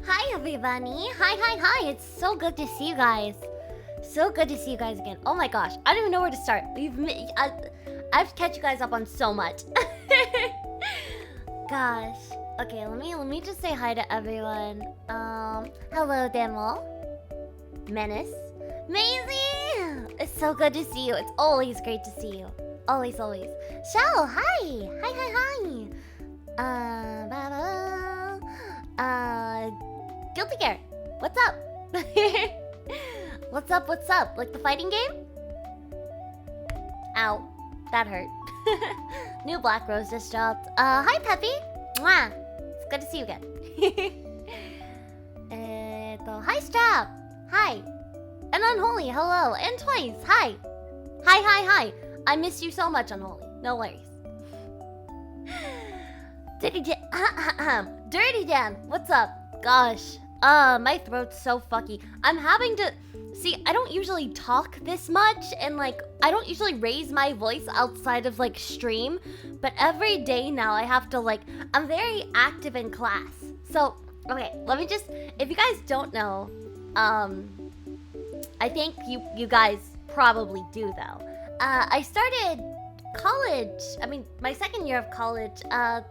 Hi, everybody. Hi. It's so good to see you guys. So good to see you guys again. Oh my gosh, I don't even know where to start. I've catch you guys up on so much. Gosh. Okay, let me just say hi to everyone. Hello, Demo. Menace. Maisie! It's so good to see you. It's always great to see you. Always. Shell, hi! Hi. Guilty Gear, what's up? What's up? Like the fighting game? Ow, that hurt. New Black Rose just dropped. Hi Peppy! Mwah! It's good to see you again. Hi Strap! Hi! And Unholy, hello! And Twice, hi! Hi! I miss you so much, Unholy. No worries. Dirty Dan, what's up? Gosh, my throat's so fucky. I'm having to... See, I don't usually talk this much, and like, I don't usually raise my voice outside of like stream, but every day now I have to like, I'm very active in class. So, okay, let me just, if you guys don't know, I think you guys probably do though. I started college, my second year of college, a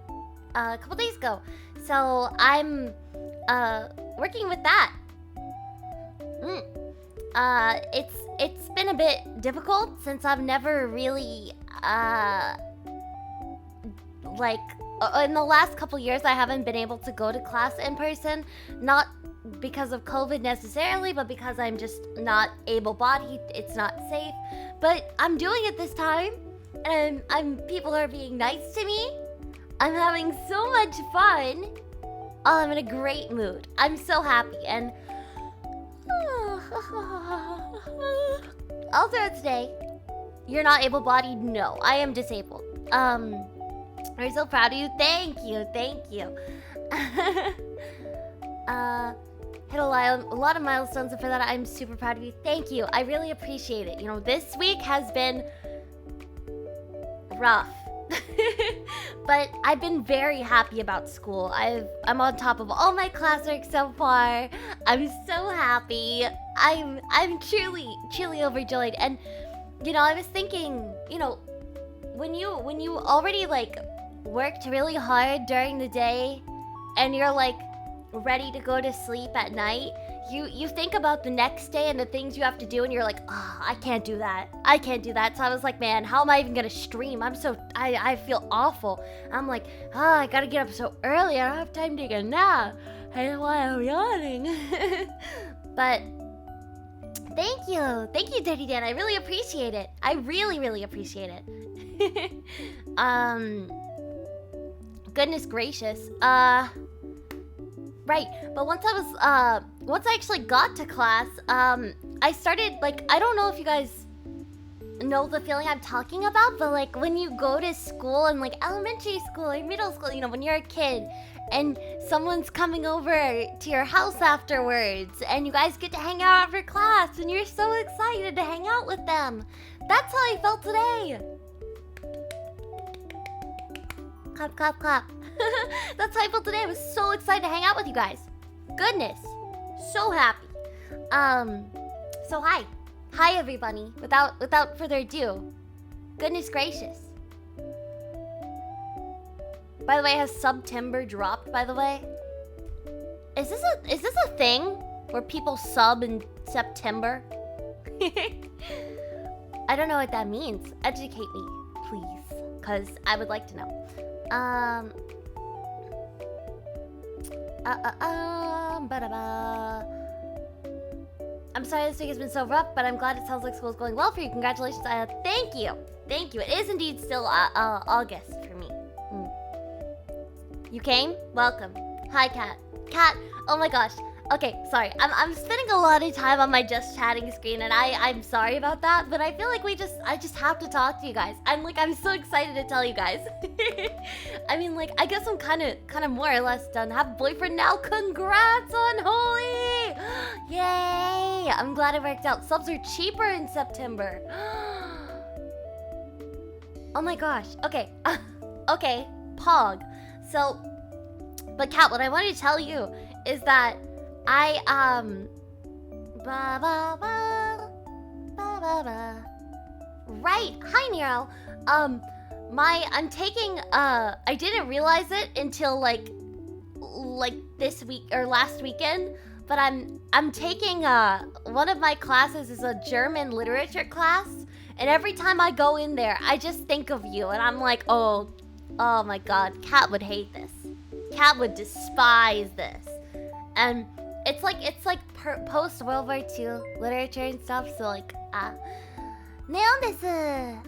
couple days ago. So I'm working with that. It's been a bit difficult since I've never really in the last couple years I haven't been able to go to class in person, not because of COVID necessarily, but because I'm just not able-bodied. It's not safe, but I'm doing it this time, and people are being nice to me. I'm having so much fun. Oh, I'm in a great mood. I'm so happy, and also today, you're not able-bodied? No, I am disabled. We're so proud of you. Thank you. Hit a lot of milestones, and for that I'm super proud of you. Thank you. I really appreciate it. You know, this week has been rough. But I've been very happy about school. I'm on top of all my classwork so far. I'm so happy. I'm truly overjoyed. And you know, I was thinking, you know, when you already like worked really hard during the day and you're like ready to go to sleep at night, you think about the next day and the things you have to do, and you're like, oh, I can't do that. So I was like, man, how am I even gonna stream? I feel awful. I'm like, oh, I gotta get up so early. I don't have time to take a nap. I know why I'm yawning. But thank you, Dirty Dan. I really appreciate it. I really appreciate it. Goodness gracious. Right, but once I actually got to class, I started, like, I don't know if you guys know the feeling I'm talking about, but like when you go to school in like elementary school or middle school, you know, when you're a kid and someone's coming over to your house afterwards and you guys get to hang out after class and you're so excited to hang out with them. That's how I felt today. Clap. That's how I felt today. I was so excited to hang out with you guys. Goodness. So happy. So hi everybody. Without further ado. Goodness gracious. By the way, has September dropped, by the way? Is this a thing where people sub in September? I don't know what that means. Educate me, please, cuz I would like to know. I'm sorry this week has been so rough, but I'm glad it sounds like school's going well for you. Congratulations. Thank you. It is indeed still August for me. You came? Welcome. Hi, Kat. Oh my gosh. Okay, sorry. I'm spending a lot of time on my just chatting screen, and I'm sorry about that, but I feel like I just have to talk to you guys. I'm so excited to tell you guys. I mean, like, I guess I'm kind of more or less done. Have a boyfriend now. Congrats on Holy! Yay! I'm glad it worked out. Subs are cheaper in September. Oh my gosh. Okay. Okay. Pog. So, but Kat, what I wanted to tell you is that I ba ba ba ba ba ba. Right. Hi, Nero. I'm taking I didn't realize it until like this week or last weekend, but I'm taking one of my classes is a German literature class, and every time I go in there, I just think of you, and I'm like, oh my God, Kat would hate this. Kat would despise this, and it's like post World War II literature and stuff. So like, Neon desu,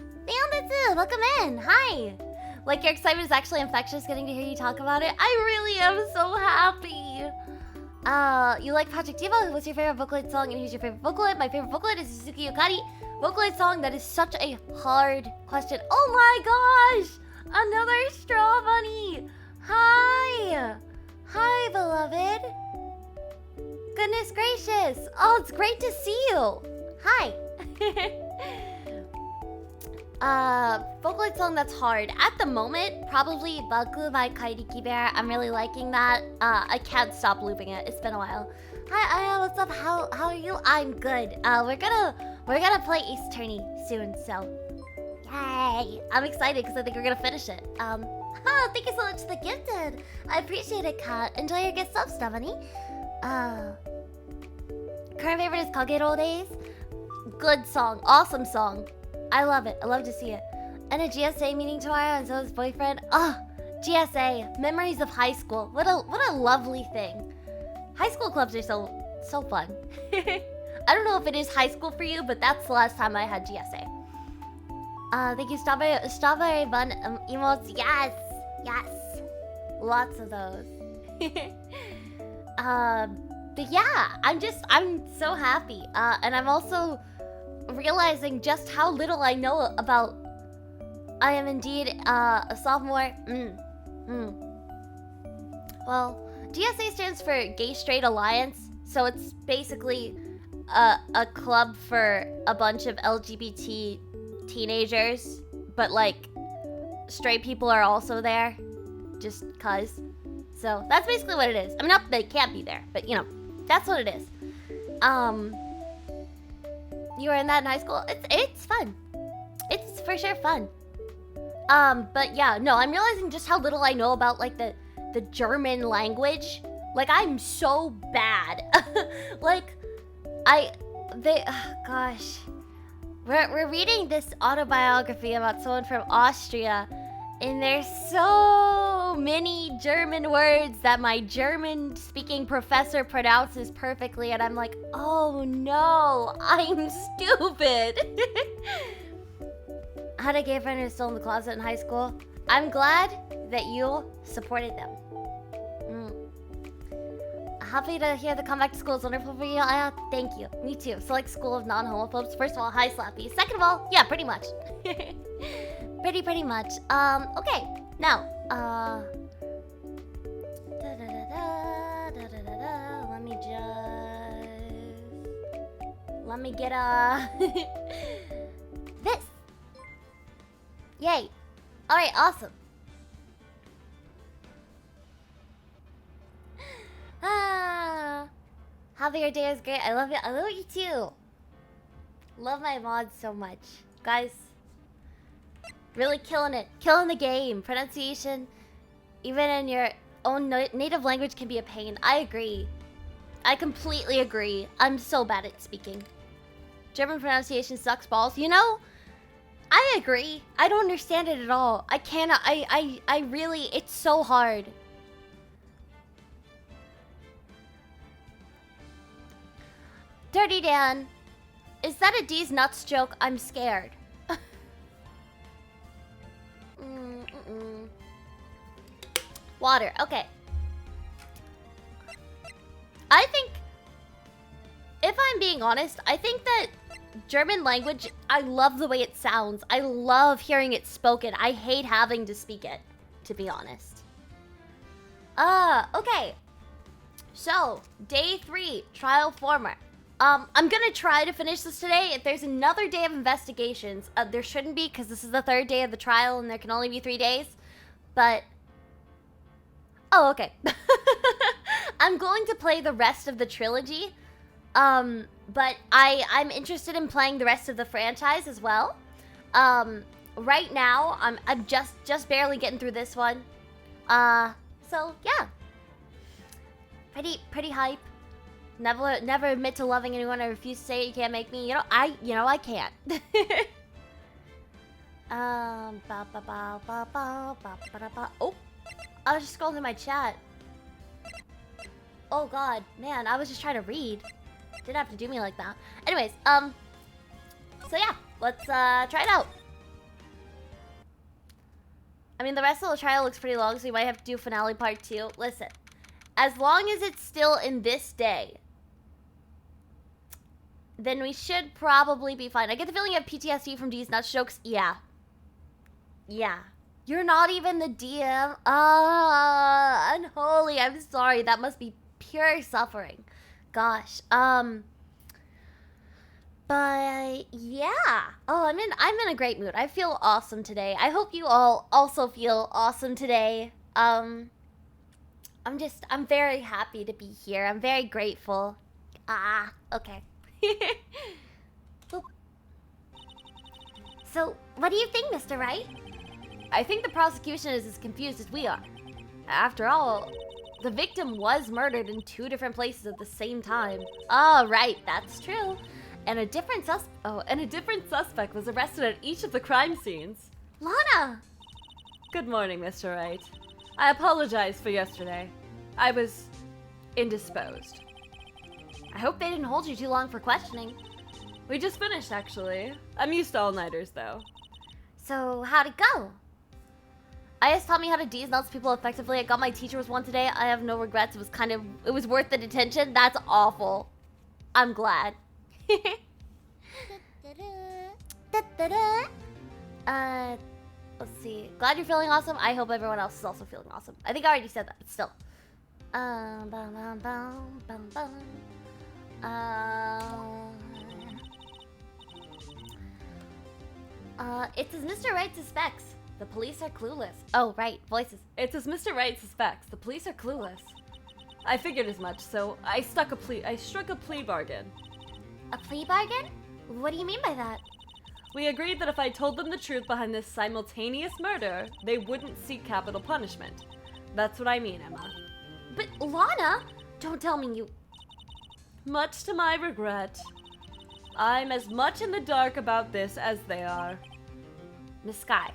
welcome in. Hi. Like, your excitement is actually infectious getting to hear you talk about it. I really am so happy. You like Project Diva? What's your favorite Vocaloid song? And who's your favorite Vocaloid? My favorite Vocaloid is Suzuki Yukari. Vocaloid song, that is such a hard question. Oh my gosh! Another straw bunny! Hi! Hi, beloved. Goodness gracious. Oh, it's great to see you. Hi. Vocaloid song that's hard. At the moment, probably Baku by Kairiki Bear. I'm really liking that. I can't stop looping it. It's been a while. Hi, Aya, what's up? How are you? I'm good. We're gonna play Ace Attorney soon, so yay! I'm excited because I think we're gonna finish it. Thank you so much for the gifted. I appreciate it, Kat. Enjoy your gift sub, Stephanie. Current favorite is Kagero Days. Good song, awesome song. I love it. I love to see it. And a GSA meeting tomorrow, and so his boyfriend. GSA, memories of high school. What a lovely thing. High school clubs are so fun. I don't know if it is high school for you, but that's the last time I had GSA. Thank you, strawberry bun emotes. Yes, lots of those. But yeah, I'm so happy. And I'm also realizing just how little I know about I am indeed a sophomore. Well, GSA stands for Gay Straight Alliance, so it's basically a club for a bunch of LGBT teenagers, but like straight people are also there, just cuz. So that's basically what it is. I mean, not that they can't be there, but you know, that's what it is. You were in that in high school? It's fun. It's for sure fun. But yeah, no, I'm realizing just how little I know about like the German language. Like, I'm so bad. Like, gosh. We're reading this autobiography about someone from Austria, and there's so many German words that my German-speaking professor pronounces perfectly, and I'm like, oh no, I'm stupid. I had a gay friend who was still in the closet in high school. I'm glad that you supported them. Happy to hear the comeback to school is wonderful for you. Thank you. Me too. Select school of non-homophobes. First of all, hi Slappy. Second of all, yeah, pretty much. pretty much. Okay. Now, let me get this. Yay. All right, awesome. Happy your day is great. I love it. I love you too. Love my mods so much. Guys, really killing it. Killing the game. Pronunciation, even in your own native language, can be a pain. I agree. I completely agree. I'm so bad at speaking. German pronunciation sucks balls. You know, I agree. I don't understand it at all. I cannot. I really, it's so hard. Dirty Dan, is that a D's nuts joke? I'm scared. Water, okay. I think, if I'm being honest, I think that German language, I love the way it sounds. I love hearing it spoken. I hate having to speak it, to be honest. Okay. So, day 3, trial former. I'm gonna try to finish this today. If there's another day of investigations, there shouldn't be, because this is the 3rd day of the trial and there can only be 3 days. But, oh, okay. I'm going to play the rest of the trilogy. But I'm interested in playing the rest of the franchise as well. Right now I'm just barely getting through this one. So yeah. Pretty hype. Never admit to loving anyone. I refuse to say it. You can't make me. I can't. Oh, I was just scrolling through my chat. Oh god, man, I was just trying to read. Didn't have to do me like that. Anyways, so yeah, let's try it out. I mean, the rest of the trial looks pretty long, so you might have to do finale part 2. Listen, as long as it's still in this day, then we should probably be fine. I get the feeling you have PTSD from D's nuts jokes. Yeah. Yeah. You're not even the DM. Unholy. I'm sorry. That must be pure suffering. Gosh. But yeah. Oh, I'm in a great mood. I feel awesome today. I hope you all also feel awesome today. I'm very happy to be here. I'm very grateful. Okay. So, what do you think, Mr. Wright? I think the prosecution is as confused as we are. After all, the victim was murdered in 2 different places at the same time. Oh, right, that's true. And a different suspect was arrested at each of the crime scenes. Lana! Good morning, Mr. Wright. I apologize for yesterday. I was indisposed. I hope they didn't hold you too long for questioning. We just finished, actually. I'm used to all-nighters, though. So, how'd it go? IS taught me how to de-nuts people effectively. I got my teacher was one today. I have no regrets. It was worth the detention. That's awful. I'm glad. Let's see. Glad you're feeling awesome. I hope everyone else is also feeling awesome. I think I already said that, but still. It's as Mr. Wright suspects. The police are clueless. Oh, right. Voices. It's as Mr. Wright suspects. The police are clueless. I figured as much, so I struck a plea bargain. A plea bargain? What do you mean by that? We agreed that if I told them the truth behind this simultaneous murder, they wouldn't seek capital punishment. That's what I mean, Emma. But, Lana, don't tell me you... Much to my regret, I'm as much in the dark about this as they are. Miss Sky.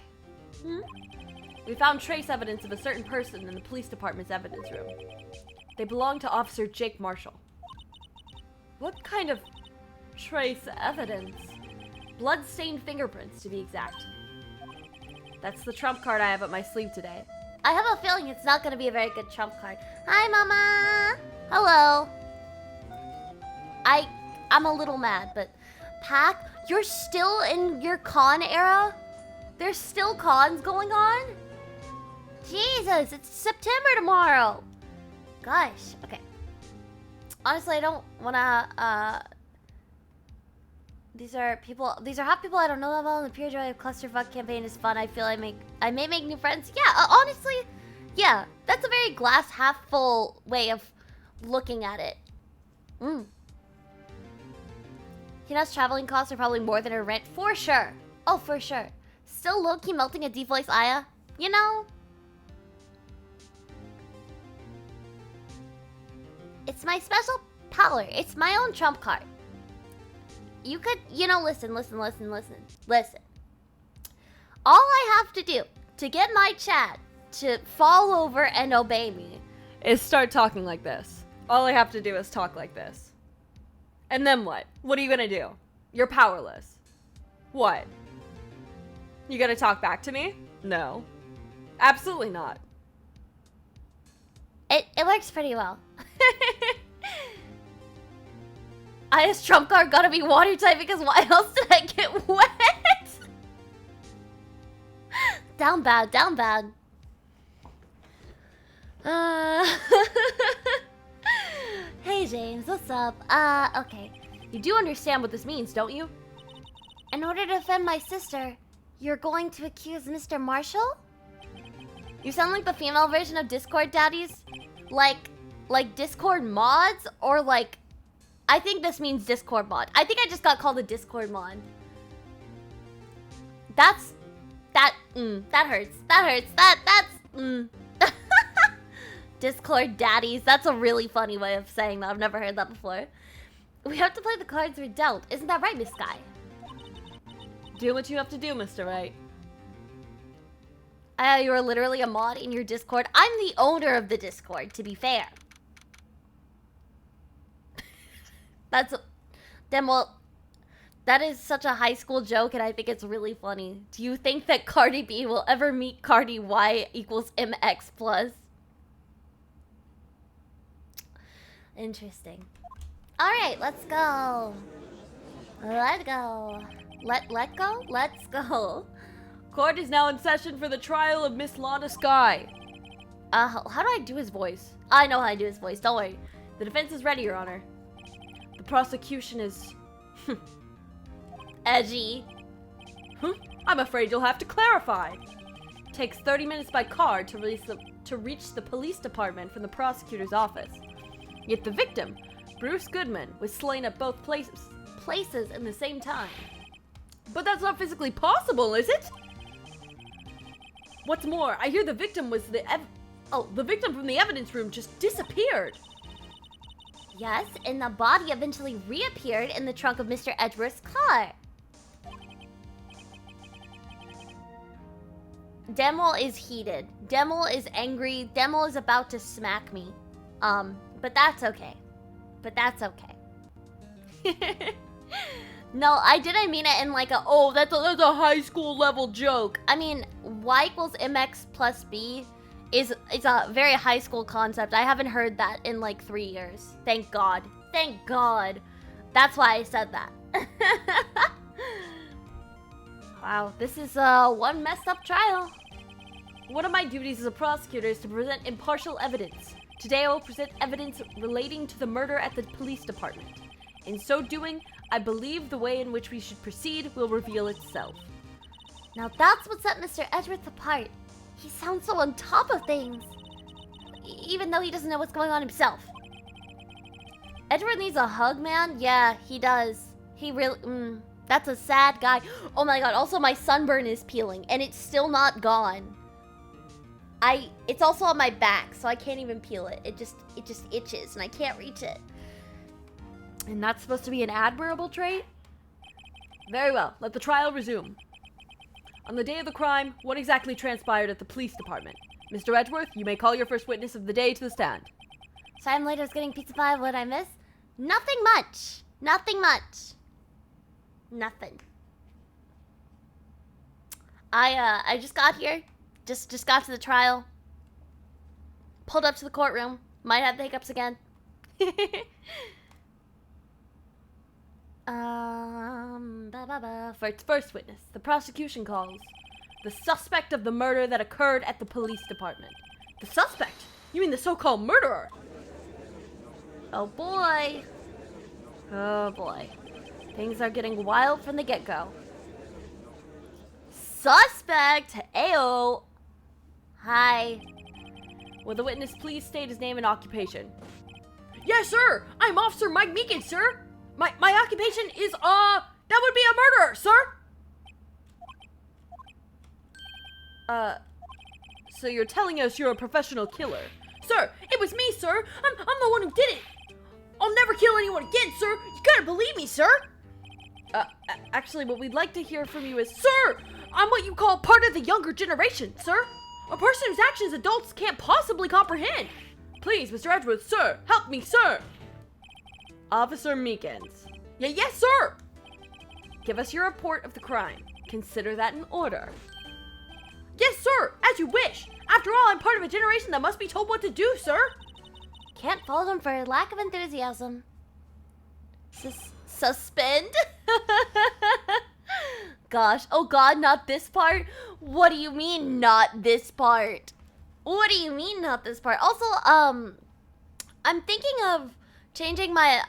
We found trace evidence of a certain person in the police department's evidence room. They belong to Officer Jake Marshall. What kind of trace evidence? Blood-stained fingerprints, to be exact. That's the trump card I have up my sleeve today. I have a feeling it's not going to be a very good trump card. Hi, Mama! Hello! I'm a little mad, but... Pac, you're still in your con era? There's still cons going on? Jesus, it's September tomorrow! Gosh, okay. Honestly, I don't wanna, These are hot people I don't know that well, and the pure joy of Clusterfuck campaign is fun. I feel I may make new friends. Yeah, honestly, yeah, that's a very glass half full way of looking at it. Hina's traveling costs are probably more than her rent, for sure. Oh, for sure. Still low-key melting a D-Voice Aya, you know? It's my special power. It's my own trump card. You could, listen. All I have to do to get my chat to fall over and obey me is start talking like this. All I have to do is talk like this. And then what? What are you gonna do? You're powerless. What? You gonna talk back to me? No. Absolutely not. It works pretty well. IS trump card gotta be watertight because why else did I get wet? Down bad, down bad. Hey James, what's up? Okay. You do understand what this means, don't you? In order to defend my sister, you're going to accuse Mr. Marshall? You sound like the female version of Discord daddies. Like, like Discord mods or like, I think this means Discord mod. I think I just got called a Discord mod. That hurts. Discord daddies. That's a really funny way of saying that. I've never heard that before. We have to play the cards we're dealt. Isn't that right, Miss Sky? Do what you have to do, Mr. Right. You are literally a mod in your Discord. I'm the owner of the Discord, to be fair. That is such a high school joke, and I think it's really funny. Do you think that Cardi B will ever meet Cardi Y equals MX plus? Interesting. Alright, let's go. Let's go. Let go? Let's go. Court is now in session for the trial of Miss Lana Sky. How do I do his voice? I know how to do his voice, don't worry. The defense is ready, Your Honor. The prosecution is... edgy. I'm afraid you'll have to clarify. Takes 30 minutes by car to reach the police department from the prosecutor's office. Yet the victim, Bruce Goodman, was slain at both places in the same time. But that's not physically possible, is it? What's more, I hear the victim was the victim from the evidence room just disappeared. Yes, and the body eventually reappeared in the trunk of Mr. Edgeworth's car. Demel is heated. Demel is angry. Demel is about to smack me. But that's okay. No, I didn't mean it in like a, oh, that's a high school level joke. I mean, Y equals MX plus B is a very high school concept. I haven't heard that in like 3 years. Thank God. Thank God. That's why I said that. Wow, this is one messed up trial. One of my duties as a prosecutor is to present impartial evidence. Today I will present evidence relating to the murder at the police department. In so doing, I believe the way in which we should proceed will reveal itself. Now that's what set Mr. Edgeworth apart. He sounds so on top of things. Even though he doesn't know what's going on himself. Edgeworth needs a hug, man? Yeah, he does. He really... that's a sad guy. Oh my god, also my sunburn is peeling, and it's still not gone. It's also on my back, so I can't even peel it. It just itches, and I can't reach it. And that's supposed to be an admirable trait? Very well, let the trial resume. On the day of the crime, what exactly transpired at the police department? Mr. Edgeworth, you may call your first witness of the day to the stand. So I'm late, I was getting pizza pie. What I miss? Nothing much. Nothing. I just got here. Just got to the trial. Pulled up to the courtroom. Might have the hiccups again. For its first witness, the prosecution calls the suspect of the murder that occurred at the police department. The suspect? You mean the so-called murderer? Oh boy. Oh boy. Things are getting wild from the get-go. Suspect! Ayo! Hi. Will the witness please state his name and occupation? Yes, sir! I'm Officer Mike Meekin, sir! My occupation is, that would be a murderer, sir! So you're telling us you're a professional killer? Sir, it was me, sir! I'm the one who did it! I'll never kill anyone again, sir! You gotta believe me, sir! Actually, what we'd like to hear from you is, sir! I'm what you call part of the younger generation, sir! A person whose actions adults can't possibly comprehend! Please, Mr. Edgeworth, sir! Help me, sir! Officer Meekins. Yes, sir! Give us your report of the crime. Consider that in order. Yes, sir! As you wish! After all, I'm part of a generation that must be told what to do, sir! Can't fault him for lack of enthusiasm. Suspend? Gosh. Oh god, not this part? What do you mean, not this part? What do you mean, not this part? Also, I'm thinking of changing my,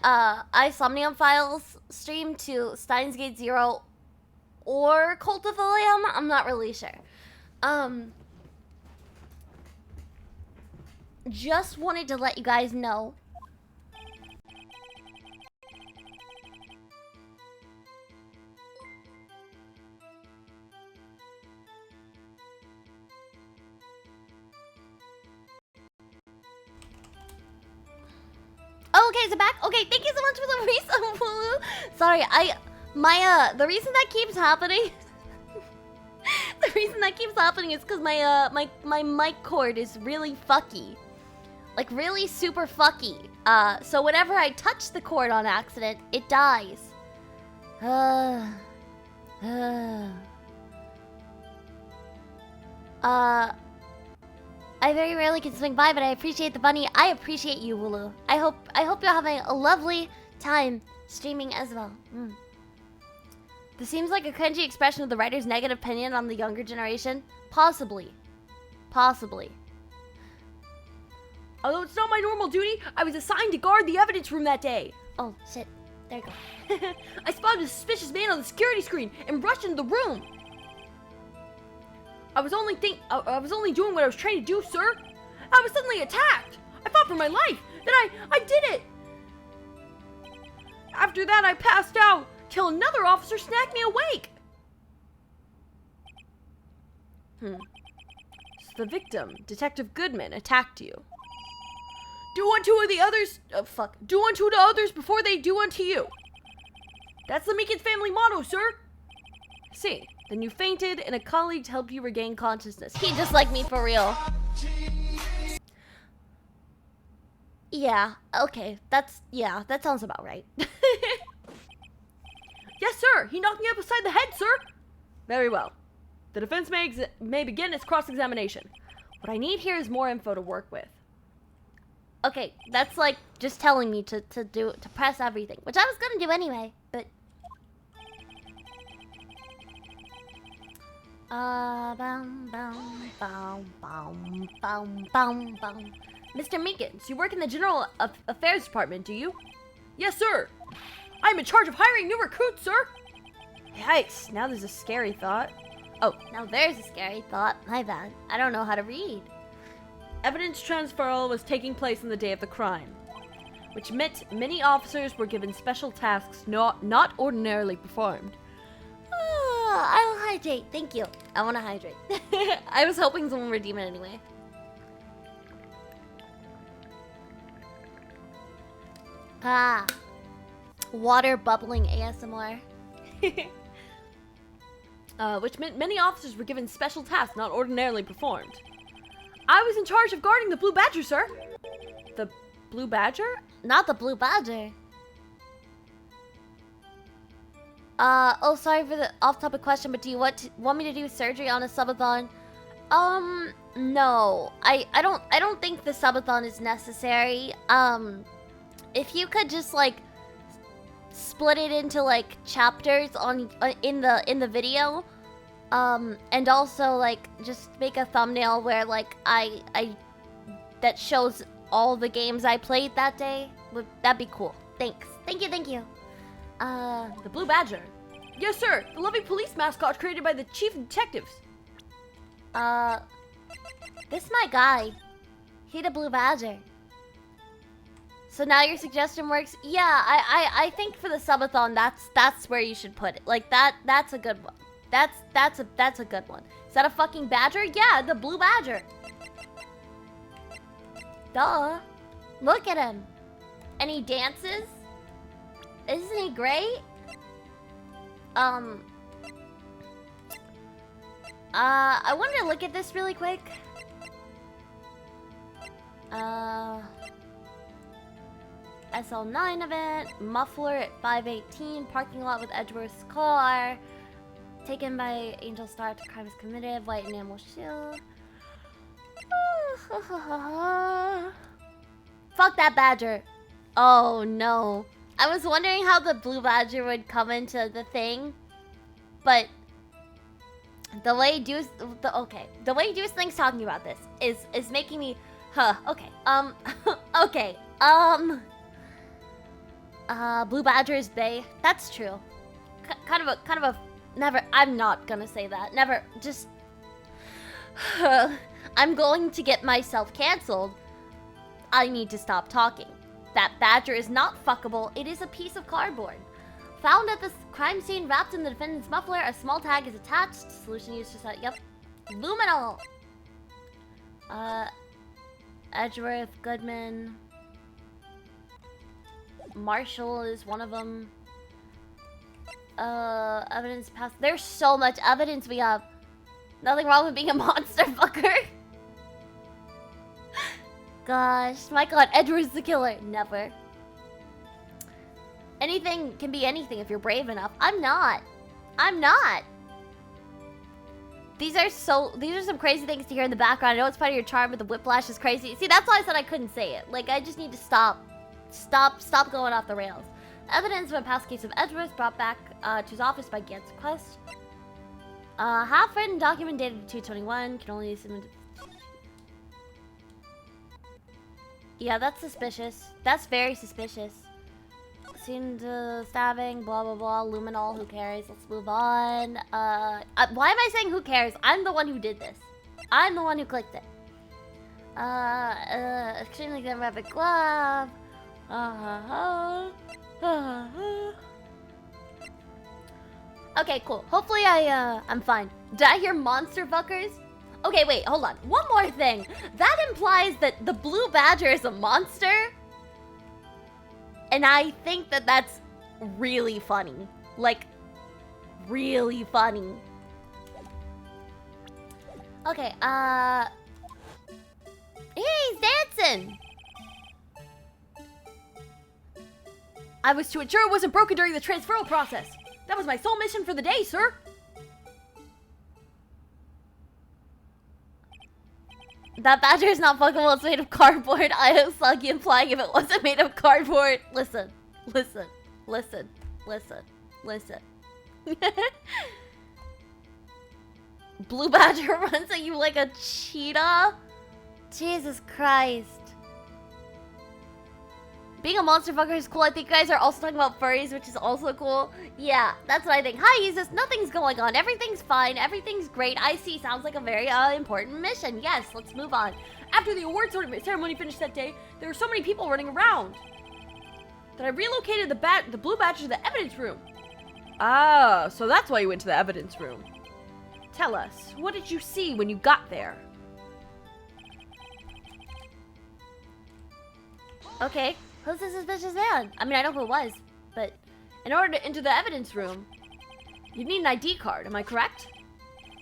iSomnium Files stream to Steins Gate Zero or Cult of the Lamb. I'm not really sure. Just wanted to let you guys know. Oh, okay, is it back? Okay, thank you so much for the reason. Sorry, the reason that keeps happening. The reason that keeps happening is because my mic cord is really fucky. Like, really super fucky. So whenever I touch the cord on accident, it dies. I very rarely can swing by, but I appreciate the bunny. I appreciate you, Wooloo. I hope you're having a lovely time streaming as well. This seems like a cringy expression of the writer's negative opinion on the younger generation. Possibly. Possibly. Although it's not my normal duty, I was assigned to guard the evidence room that day. Oh, shit. There you go. I spotted a suspicious man on the security screen and rushed into the room. I was only doing what I was trained to do, sir. I was suddenly attacked. I fought for my life. Then I did it. After that, I passed out till another officer snagged me awake. So the victim, Detective Goodman, attacked you. Do unto the others. Do unto the others before they do unto you. That's the Meekins family motto, sir. See. Then you fainted, and a colleague helped you regain consciousness. He just like me for real. Yeah, okay. That sounds about right. Yes, sir. He knocked me up beside the head, sir. Very well. The defense may begin its cross-examination. What I need here is more info to work with. Okay, that's like just telling me to press everything, which I was gonna do anyway, but... Mr. Meekins, you work in the General Affairs Department, do you? Yes, sir. I'm in charge of hiring new recruits, sir. Yikes, now there's a scary thought. Oh, now there's a scary thought. My bad. I don't know how to read. Evidence transferal was taking place on the day of the crime, which meant many officers were given special tasks not ordinarily performed. I'll hydrate. Thank you. I want to hydrate. I was hoping someone would redeem it anyway. Water bubbling ASMR. Which meant many officers were given special tasks not ordinarily performed. I was in charge of guarding the Blue Badger, sir. The Blue Badger? Not the Blue Badger. Oh, sorry for the off-topic question, but do you want me to do surgery on a subathon? No. I don't think the subathon is necessary. If you could just like split it into like chapters in the video, and also like just make a thumbnail where like that shows all the games I played that day. That'd be cool. Thanks. Thank you. The Blue Badger. Yes, sir. The lovely police mascot created by the chief of detectives. This my guy. He the Blue Badger. So now your suggestion works? Yeah, I think for the subathon, that's where you should put it. Like that's a good one. That's a good one. Is that a fucking badger? Yeah, the Blue Badger. Duh. Look at him. And he dances? Isn't he great? I wanted to look at this really quick. SL9 event, muffler at 518, parking lot with Edgeworth's car, taken by Angel Star after crime is committed, white enamel shield. Fuck that badger. Oh no. I was wondering how the Blue Badger would come into the thing, but the way Deuce thinks talking about this is making me, okay, okay, Blue Badger is bae. That's true. Kind of a, never, I'm not gonna say that. Never, just, I'm going to get myself canceled. I need to stop talking. That badger is not fuckable. It is a piece of cardboard. Found at the crime scene wrapped in the defendant's muffler. A small tag is attached. Solution used to set. Yep. Luminol. Edgeworth, Goodman. Marshall is one of them. Evidence passed. There's so much evidence we have. Nothing wrong with being a monster fucker. Gosh, my god, Edward's the killer. Never. Anything can be anything if you're brave enough. I'm not. I'm not. These are some crazy things to hear in the background. I know it's part of your charm, but the whiplash is crazy. See, that's why I said I couldn't say it. Like, I just need to stop going off the rails. Evidence of a past case of Edgeworth brought back to his office by Gant's request. Half-written document dated 2/21 can only be submitted. Yeah, that's suspicious. That's very suspicious. Seen the stabbing, blah blah blah. Luminol, who cares? Let's move on. Why am I saying who cares? I'm the one who did this. I'm the one who clicked it. Extremely good rabbit glove. Okay, cool. Hopefully I'm fine. Did I hear monster fuckers? Okay, wait, hold on. One more thing. That implies that the blue badger is a monster. And I think that that's really funny. Like, really funny. Okay, hey, he's dancing! I was to ensure it wasn't broken during the transferal process. That was my sole mission for the day, sir. That badger is not fuckable, it's made of cardboard. I am Sluggy implying if it wasn't made of cardboard. Listen. Blue badger runs at you like a cheetah? Jesus Christ. Being a monster fucker is cool. I think you guys are also talking about furries, which is also cool. Yeah, that's what I think. Hi, Jesus. Nothing's going on. Everything's fine. Everything's great. I see. Sounds like a very important mission. Yes, let's move on. After the award ceremony finished that day, there were so many people running around that I relocated the blue badge to the evidence room. Ah, so that's why you went to the evidence room. Tell us, what did you see when you got there? Okay. Who's this suspicious man? I mean, I know who it was, but in order to enter the evidence room, you need an ID card, am I correct?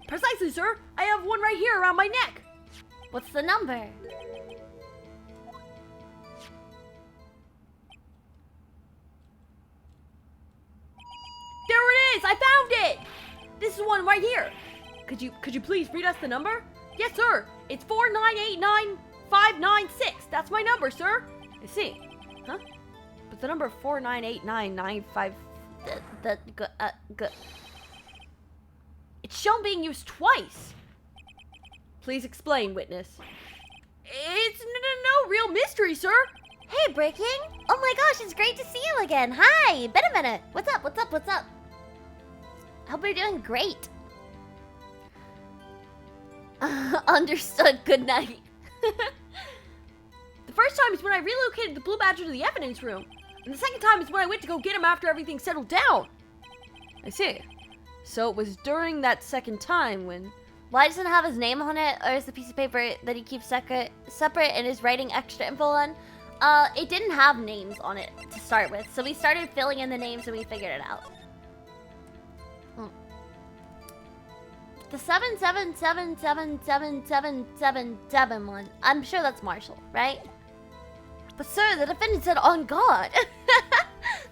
Precisely, sir. I have one right here around my neck. What's the number? There it is! I found it! This is one right here. Could you please read us the number? Yes, sir. It's 4989596. That's my number, sir. I see. Huh? But the number 4989955. It's shown being used twice. Please explain, witness. It's no real mystery, sir. Hey, Breaking. Oh my gosh, it's great to see you again. Hi. Been a minute. What's up? Hope you're doing great. Understood. Good night. The first time is when I relocated the blue badger to the evidence room. And the second time is when I went to go get him after everything settled down. I see. So it was during that second time when... Why doesn't it have his name on it? Or is the piece of paper that he keeps separate and is writing extra info on? It didn't have names on it to start with. So we started filling in the names and we figured it out. The 7777777 one. I'm sure that's Marshall, right? But sir, the defendant said on God.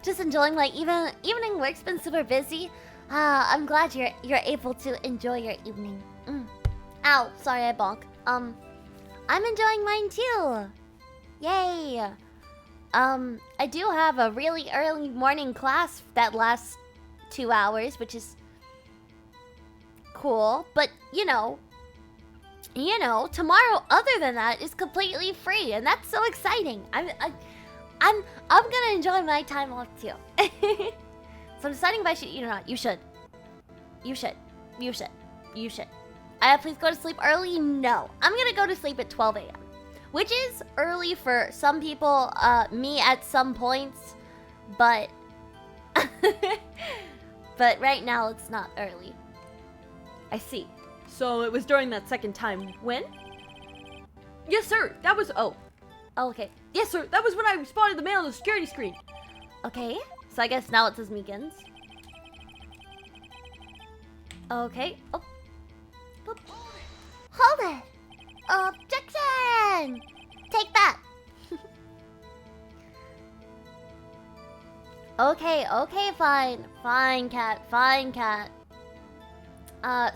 Just enjoying my evening. Work's been super busy. I'm glad you're able to enjoy your evening. Ow, sorry I bonk. I'm enjoying mine too. Yay. I do have a really early morning class that lasts 2 hours, which is cool, but you know, tomorrow other than that is completely free, and that's so exciting. I'm gonna enjoy my time off too. So I'm deciding if I should eat or not. You should. Please go to sleep early? No, I'm gonna go to sleep at 12 a.m. which is early for some people, me at some points, but but right now it's not early. I see. So it was during that second time. When? Yes, sir. That was... Oh. Okay. Yes, sir. That was when I spotted the man on the security screen. Okay. So I guess now it says Meekins. Okay. Oh. Boop. Hold it! Objection! Take that! Okay, fine. Fine, cat. Fine, cat.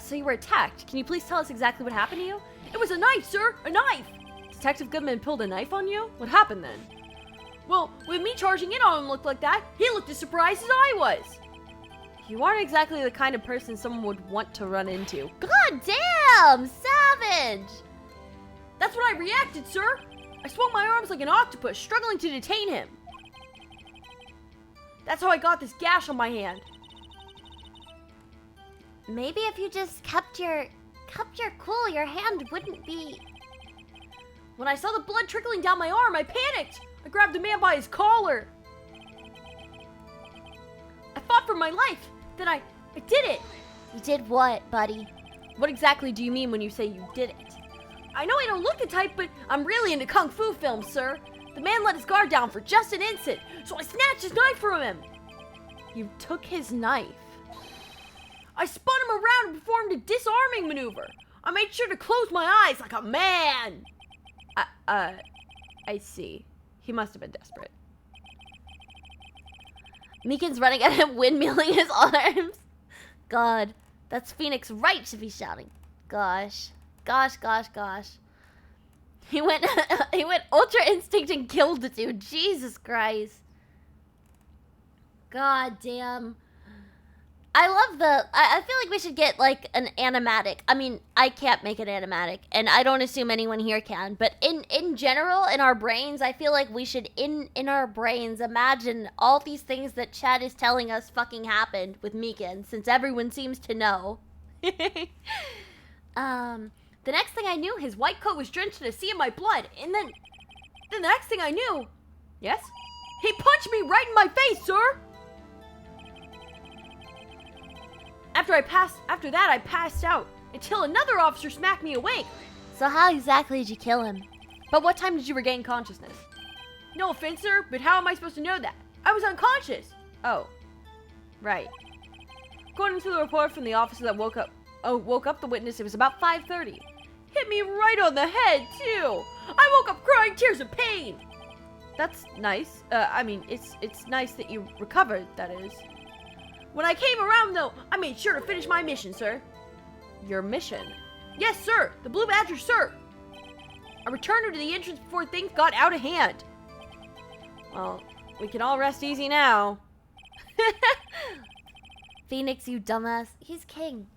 So you were attacked. Can you please tell us exactly what happened to you? It was a knife, sir! A knife! Detective Goodman pulled a knife on you? What happened then? Well, with me charging in on him looked like that, he looked as surprised as I was. You aren't exactly the kind of person someone would want to run into. God damn! Savage! That's what I reacted, sir! I swung my arms like an octopus, struggling to detain him. That's how I got this gash on my hand. Maybe if you just kept your cool, your hand wouldn't be... When I saw the blood trickling down my arm, I panicked! I grabbed the man by his collar. I fought for my life. Then I did it. You did what, buddy? What exactly do you mean when you say you did it? I know I don't look the type, but I'm really into kung fu films, sir. The man let his guard down for just an instant, so I snatched his knife from him. You took his knife? I spun him around and performed a disarming maneuver. I made sure to close my eyes like a man. I see. He must have been desperate. Meekins running at him, windmilling his arms. God, that's Phoenix right to be shouting. Gosh. He went Ultra Instinct and killed the dude. Jesus Christ. God damn. I love I feel like we should get like an animatic. I mean, I can't make an animatic, and I don't assume anyone here can, but in general, in our brains, I feel like we should in our brains imagine all these things that Chad is telling us fucking happened with Meekin, since everyone seems to know. The next thing I knew, his white coat was drenched in a sea of my blood, and then the next thing I knew... Yes? He punched me right in my face, sir! After that, I passed out, until another officer smacked me awake. So how exactly did you kill him? But what time did you regain consciousness? No offense, sir, but how am I supposed to know that? I was unconscious! Oh. Right. According to the report from the officer that woke up the witness, it was about 5:30. Hit me right on the head, too! I woke up crying tears of pain! That's nice. I mean, it's nice that you recovered, that is. When I came around, though, I made sure to finish my mission, sir. Your mission? Yes, sir! The Blue Badger, sir! I returned her to the entrance before things got out of hand. Well, we can all rest easy now. Phoenix, you dumbass. He's king.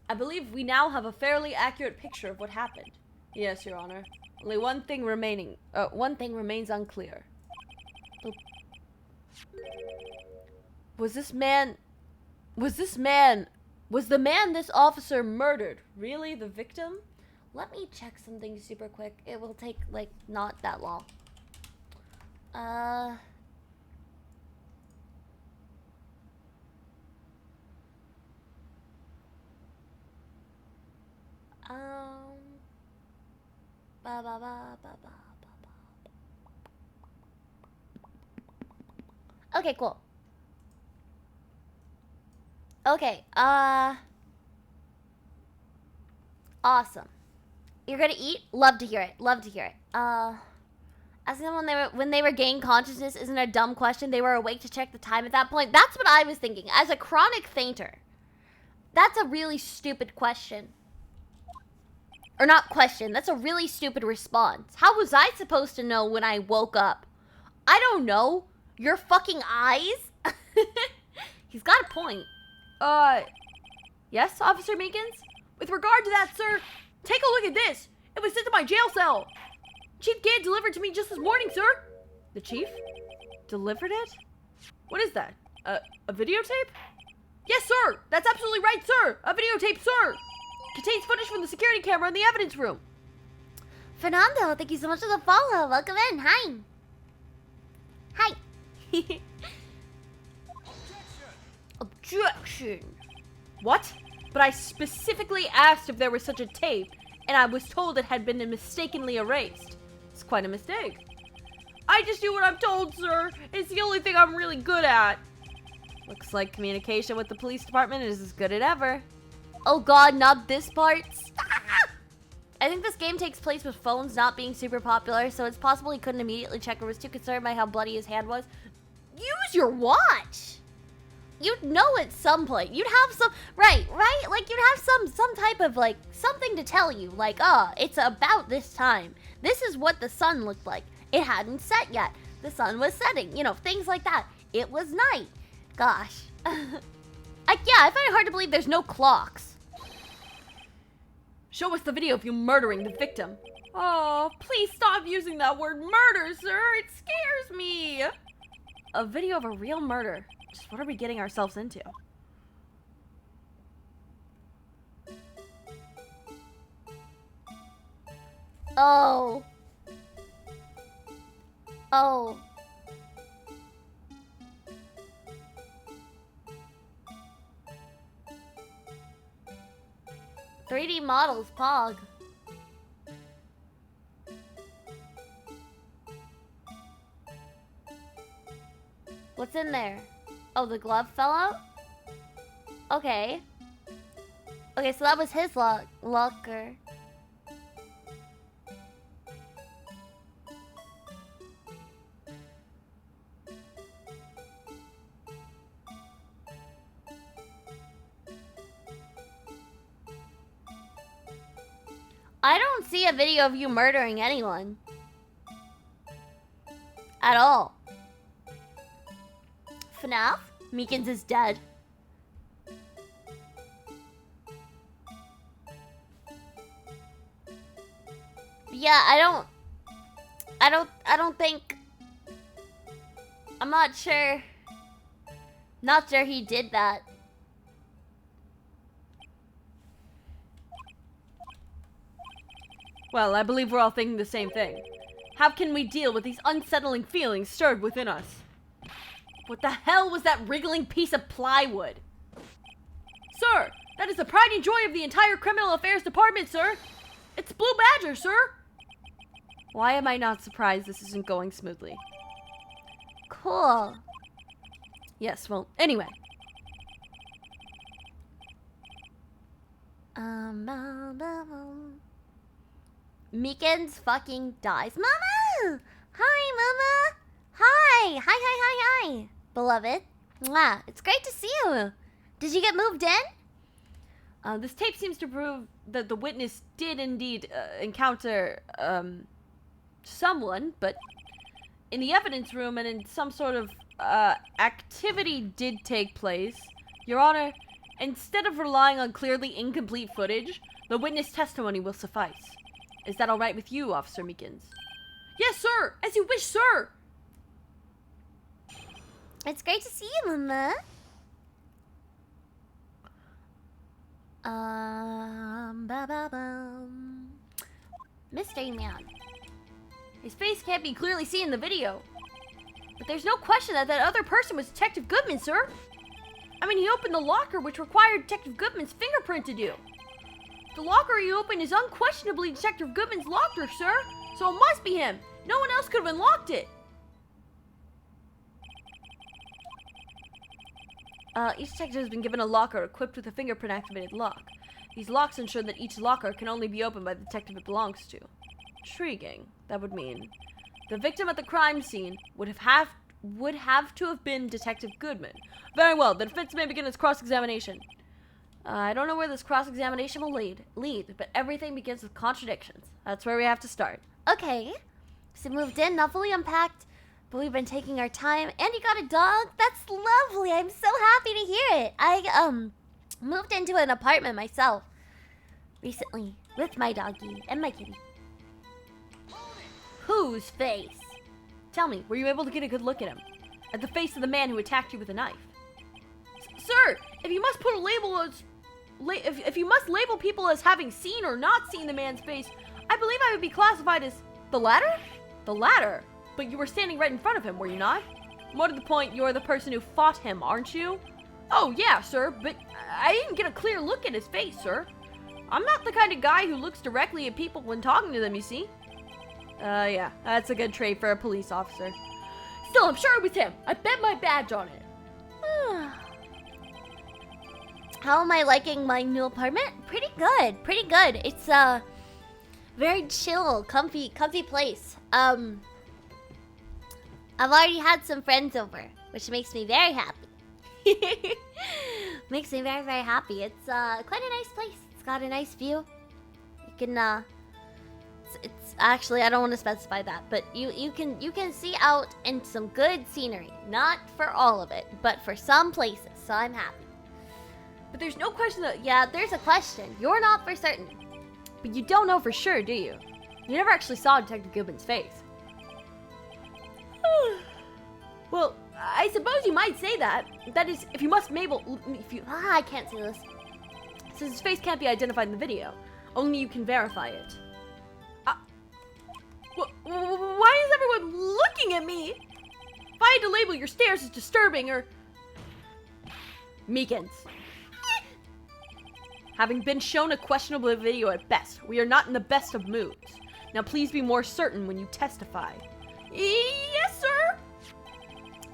I believe we now have a fairly accurate picture of what happened. Yes, Your Honor. Only one thing remains unclear. Was the man this officer murdered really the victim? Let me check something super quick. It will take, like, not that long. Okay, cool. Okay, awesome. You're gonna eat? Love to hear it. Love to hear it. Asking them when they were gaining consciousness isn't a dumb question. They were awake to check the time at that point. That's what I was thinking. As a chronic fainter, that's a really stupid question. Or not question, that's a really stupid response. How was I supposed to know when I woke up? I don't know. Your fucking eyes? He's got a point. Yes, Officer Meekins? With regard to that, sir, take a look at this. It was sent to my jail cell. Chief Gant delivered to me just this morning, sir. The chief? Delivered it? What is that? A videotape? Yes, sir. That's absolutely right, sir. A videotape, sir. Contains footage from the security camera in the evidence room. Fernando, thank you so much for the follow. Welcome in. Hi. Hi. Objection! What? But I specifically asked if there was such a tape, and I was told it had been mistakenly erased. It's quite a mistake. I just do what I'm told, sir. It's the only thing I'm really good at. Looks like communication with the police department is as good as ever. Oh god, not this part. I think this game takes place with phones not being super popular, so it's possible he couldn't immediately check or was too concerned by how bloody his hand was. Use your watch! You'd know at some point. You'd have some... Right? Like, you'd have some type of, like, something to tell you. Like, it's about this time. This is what the sun looked like. It hadn't set yet. The sun was setting. You know, things like that. It was night. Gosh. Yeah, I find it hard to believe there's no clocks. Show us the video of you murdering the victim. Oh, please stop using that word murder, sir. It scares me. A video of a real murder. Just what are we getting ourselves into? Oh. Oh. 3D models, Pog. What's in there? Oh, the glove fell out? Okay. Okay, so that was his locker. I don't see a video of you murdering anyone. At all. FNAF? Meekins is dead. Yeah, I don't think... I'm not sure. Not sure he did that. Well, I believe we're all thinking the same thing. How can we deal with these unsettling feelings stirred within us? What the hell was that wriggling piece of plywood? Sir, that is the pride and joy of the entire Criminal Affairs Department, sir. It's Blue Badger, sir. Why am I not surprised this isn't going smoothly? Cool. Yes, well, anyway. Meekins fucking dies. Mama! Hi, Mama! Hi! Hi! Beloved. Mwah. It's great to see you. Did you get moved in? This tape seems to prove that the witness did indeed encounter, someone, but in the evidence room and in some sort of, activity did take place. Your Honor, instead of relying on clearly incomplete footage, the witness testimony will suffice. Is that alright with you, Officer Meekins? Yes, sir! As you wish, sir! It's great to see you, Mama. Mystery Man. His face can't be clearly seen in the video. But there's no question that other person was Detective Goodman, sir. I mean, he opened the locker, which required Detective Goodman's fingerprint to do. The locker he opened is unquestionably Detective Goodman's locker, sir. So it must be him. No one else could have unlocked it. Each detective has been given a locker equipped with a fingerprint-activated lock. These locks ensure that each locker can only be opened by the detective it belongs to. Intriguing. That would mean the victim at the crime scene would have to have been Detective Goodman. Very well. The defense may begin its cross-examination. I don't know where this cross-examination will lead, but everything begins with contradictions. That's where we have to start. Okay. So moved in, not fully unpacked, but we've been taking our time. And you got a dog? That's lovely. I'm so happy to hear it. I, moved into an apartment myself recently with my doggy and my kitty. Whose face? Tell me, were you able to get a good look at him? At the face of the man who attacked you with a knife? Sir, if you must put a label as... if you must label people as having seen or not seen the man's face, I believe I would be classified as the latter? The latter? But you were standing right in front of him, were you not? More to the point, you're the person who fought him, aren't you? Oh, yeah, sir, but I didn't get a clear look at his face, sir. I'm not the kind of guy who looks directly at people when talking to them, you see. Yeah, that's a good trait for a police officer. Still, I'm sure it was him. I bet my badge on it. How am I liking my new apartment? Pretty good, pretty good. It's a very chill, comfy place. I've already had some friends over, which makes me very happy. Makes me very, very happy. It's quite a nice place. It's got a nice view. You can it's actually, I don't want to specify that, but you can see out in some good scenery. Not for all of it, but for some places. So I'm happy. But there's no question that... Yeah, there's a question. You're not for certain. But you don't know for sure, do you? You never actually saw Detective Goodman's face. Well, I suppose you might say that. That is, if you must I can't see this. Since his face can't be identified in the video, only you can verify it. Why is everyone looking at me? If I had to label your stares as disturbing or... Meekins. Having been shown a questionable video at best, we are not in the best of moods. Now please be more certain when you testify. Yes, sir!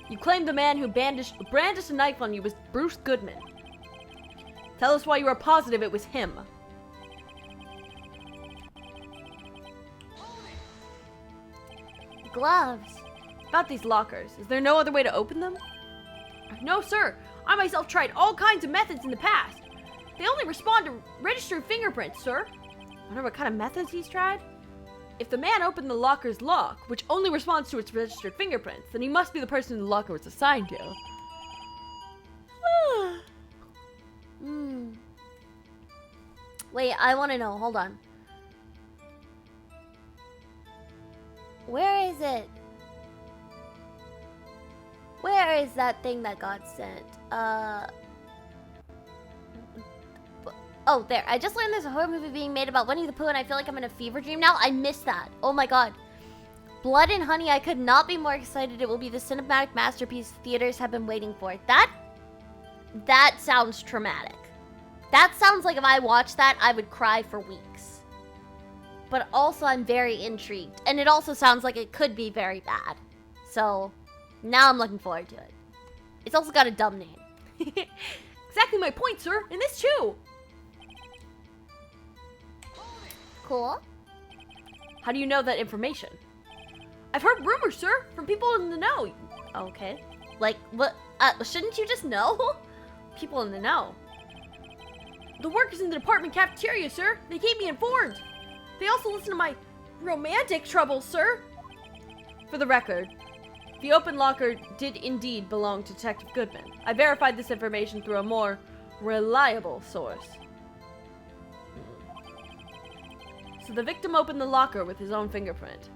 You claim the man who brandished a knife on you was Bruce Goodman. Tell us why you are positive it was him. Gloves. About these lockers, is there no other way to open them? No, sir. I myself tried all kinds of methods in the past. They only respond to registered fingerprints, sir. I wonder what kind of methods he's tried. If the man opened the locker's lock, which only responds to its registered fingerprints, then he must be the person the locker was assigned to. Wait, I want to know. Hold on. Where is it? Where is that thing that got sent? Oh, there. I just learned there's a horror movie being made about Winnie the Pooh, and I feel like I'm in a fever dream now. I missed that. Oh my god. Blood and Honey, I could not be more excited. It will be the cinematic masterpiece theaters have been waiting for. That sounds traumatic. That sounds like if I watched that, I would cry for weeks. But also, I'm very intrigued. And it also sounds like it could be very bad. So, now I'm looking forward to it. It's also got a dumb name. Exactly my point, sir. And this too. Cool. How do you know that information? I've heard rumors, sir, from people in the know. Okay. Like, what? Shouldn't you just know? People in the know. The workers in the department cafeteria, sir. They keep me informed. They also listen to my romantic troubles, sir. For the record, the open locker did indeed belong to Detective Goodman. I verified this information through a more reliable source. So the victim opened the locker with his own fingerprint.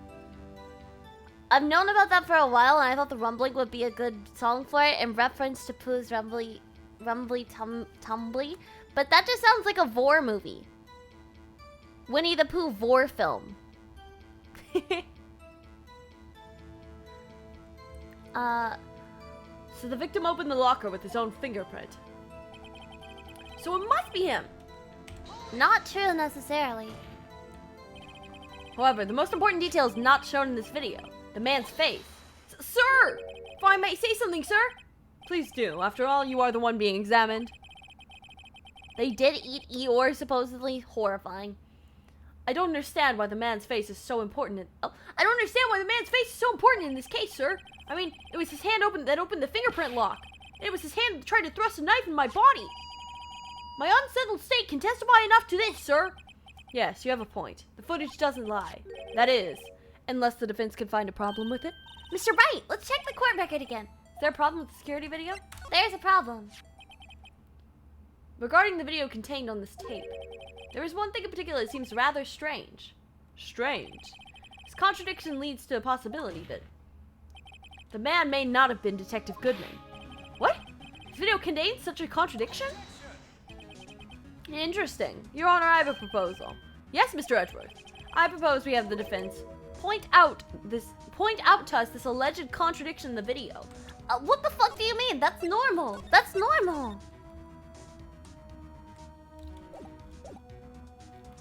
I've known about that for a while, and I thought the Rumbling would be a good song for it in reference to Pooh's Rumbly Tumbly, but that just sounds like a Vor movie. Winnie the Pooh Vor film. So the victim opened the locker with his own fingerprint. So it must be him. Not true necessarily. However, the most important detail is not shown in this video. The man's face. Sir! If I may say something, sir? Please do. After all, you are the one being examined. They did eat Eeyore, supposedly. Horrifying. I don't understand why the man's face is so important I don't understand why the man's face is so important in this case, sir. I mean, it was his hand that opened the fingerprint lock. It was his hand that tried to thrust a knife in my body. My unsettled state can testify enough to this, sir. Yes, you have a point. The footage doesn't lie. That is, unless the defense can find a problem with it. Mr. Wright, let's check the court record again. Is there a problem with the security video? There's a problem. Regarding the video contained on this tape, there is one thing in particular that seems rather strange. Strange? This contradiction leads to a possibility that the man may not have been Detective Goodman. What? This video contains such a contradiction? Interesting. Your Honor, I have a proposal. Yes, Mr. Edgeworth. I propose we have the defense point out to us this alleged contradiction in the video. What the fuck do you mean? That's normal. That's normal.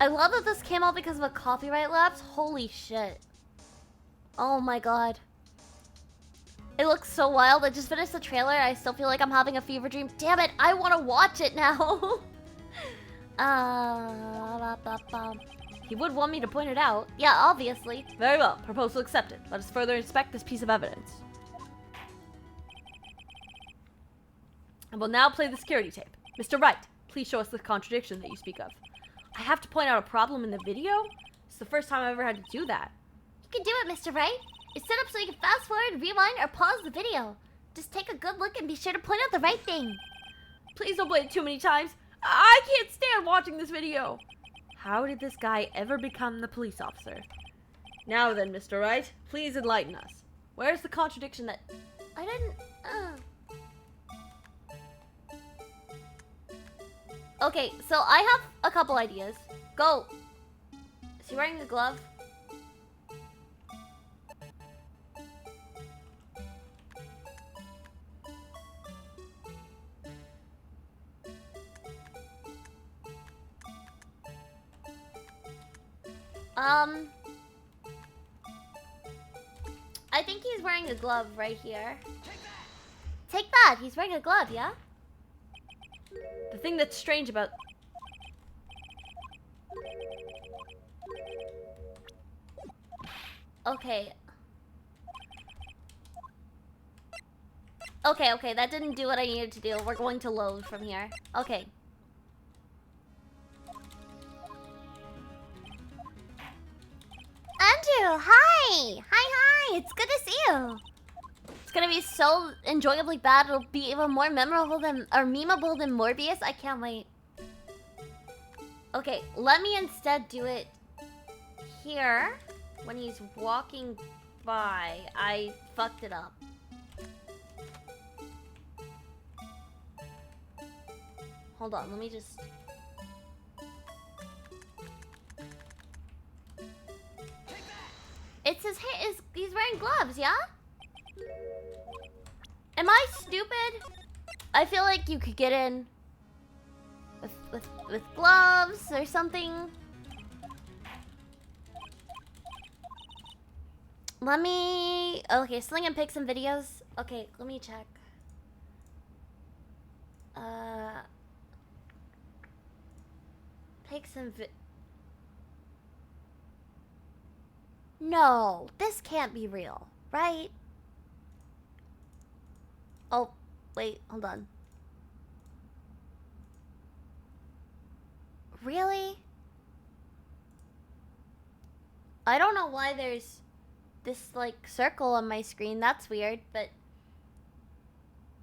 I love that this came out because of a copyright lapse. Holy shit. Oh my god. It looks so wild. I just finished the trailer. I still feel like I'm having a fever dream. Damn it, I want to watch it now. He would want me to point it out. Yeah, obviously. Very well. Proposal accepted. Let us further inspect this piece of evidence. I will now play the security tape. Mr. Wright, please show us the contradiction that you speak of. I have to point out a problem in the video? It's the first time I've ever had to do that. You can do it, Mr. Wright. It's set up so you can fast forward, rewind, or pause the video. Just take a good look and be sure to point out the right thing. Please don't play it too many times. I can't stand watching this video. How did this guy ever become the police officer? Now then, Mr. Wright, please enlighten us. Where's the contradiction that... I didn't... Okay, so I have a couple ideas. Go. Is he wearing a glove? I think he's wearing a glove right here. Take that! He's wearing a glove, yeah? The thing that's strange about... Okay. Okay, that didn't do what I needed to do. We're going to load from here. Okay. Andrew, hi! Hi! It's good to see you! It's gonna be so enjoyably bad, it'll be even more memorable than, or memeable than Morbius. I can't wait. Okay, let me instead do it here. When he's walking by, I fucked it up. Hold on, let me just... It's his hair. He's wearing gloves, yeah? Am I stupid? I feel like you could get in with gloves or something. Let me... Okay, Sling and pick some videos. Okay, let me check. Pick some No, this can't be real, right? Oh, wait, hold on. Really? I don't know why there's this, like, circle on my screen. That's weird, but...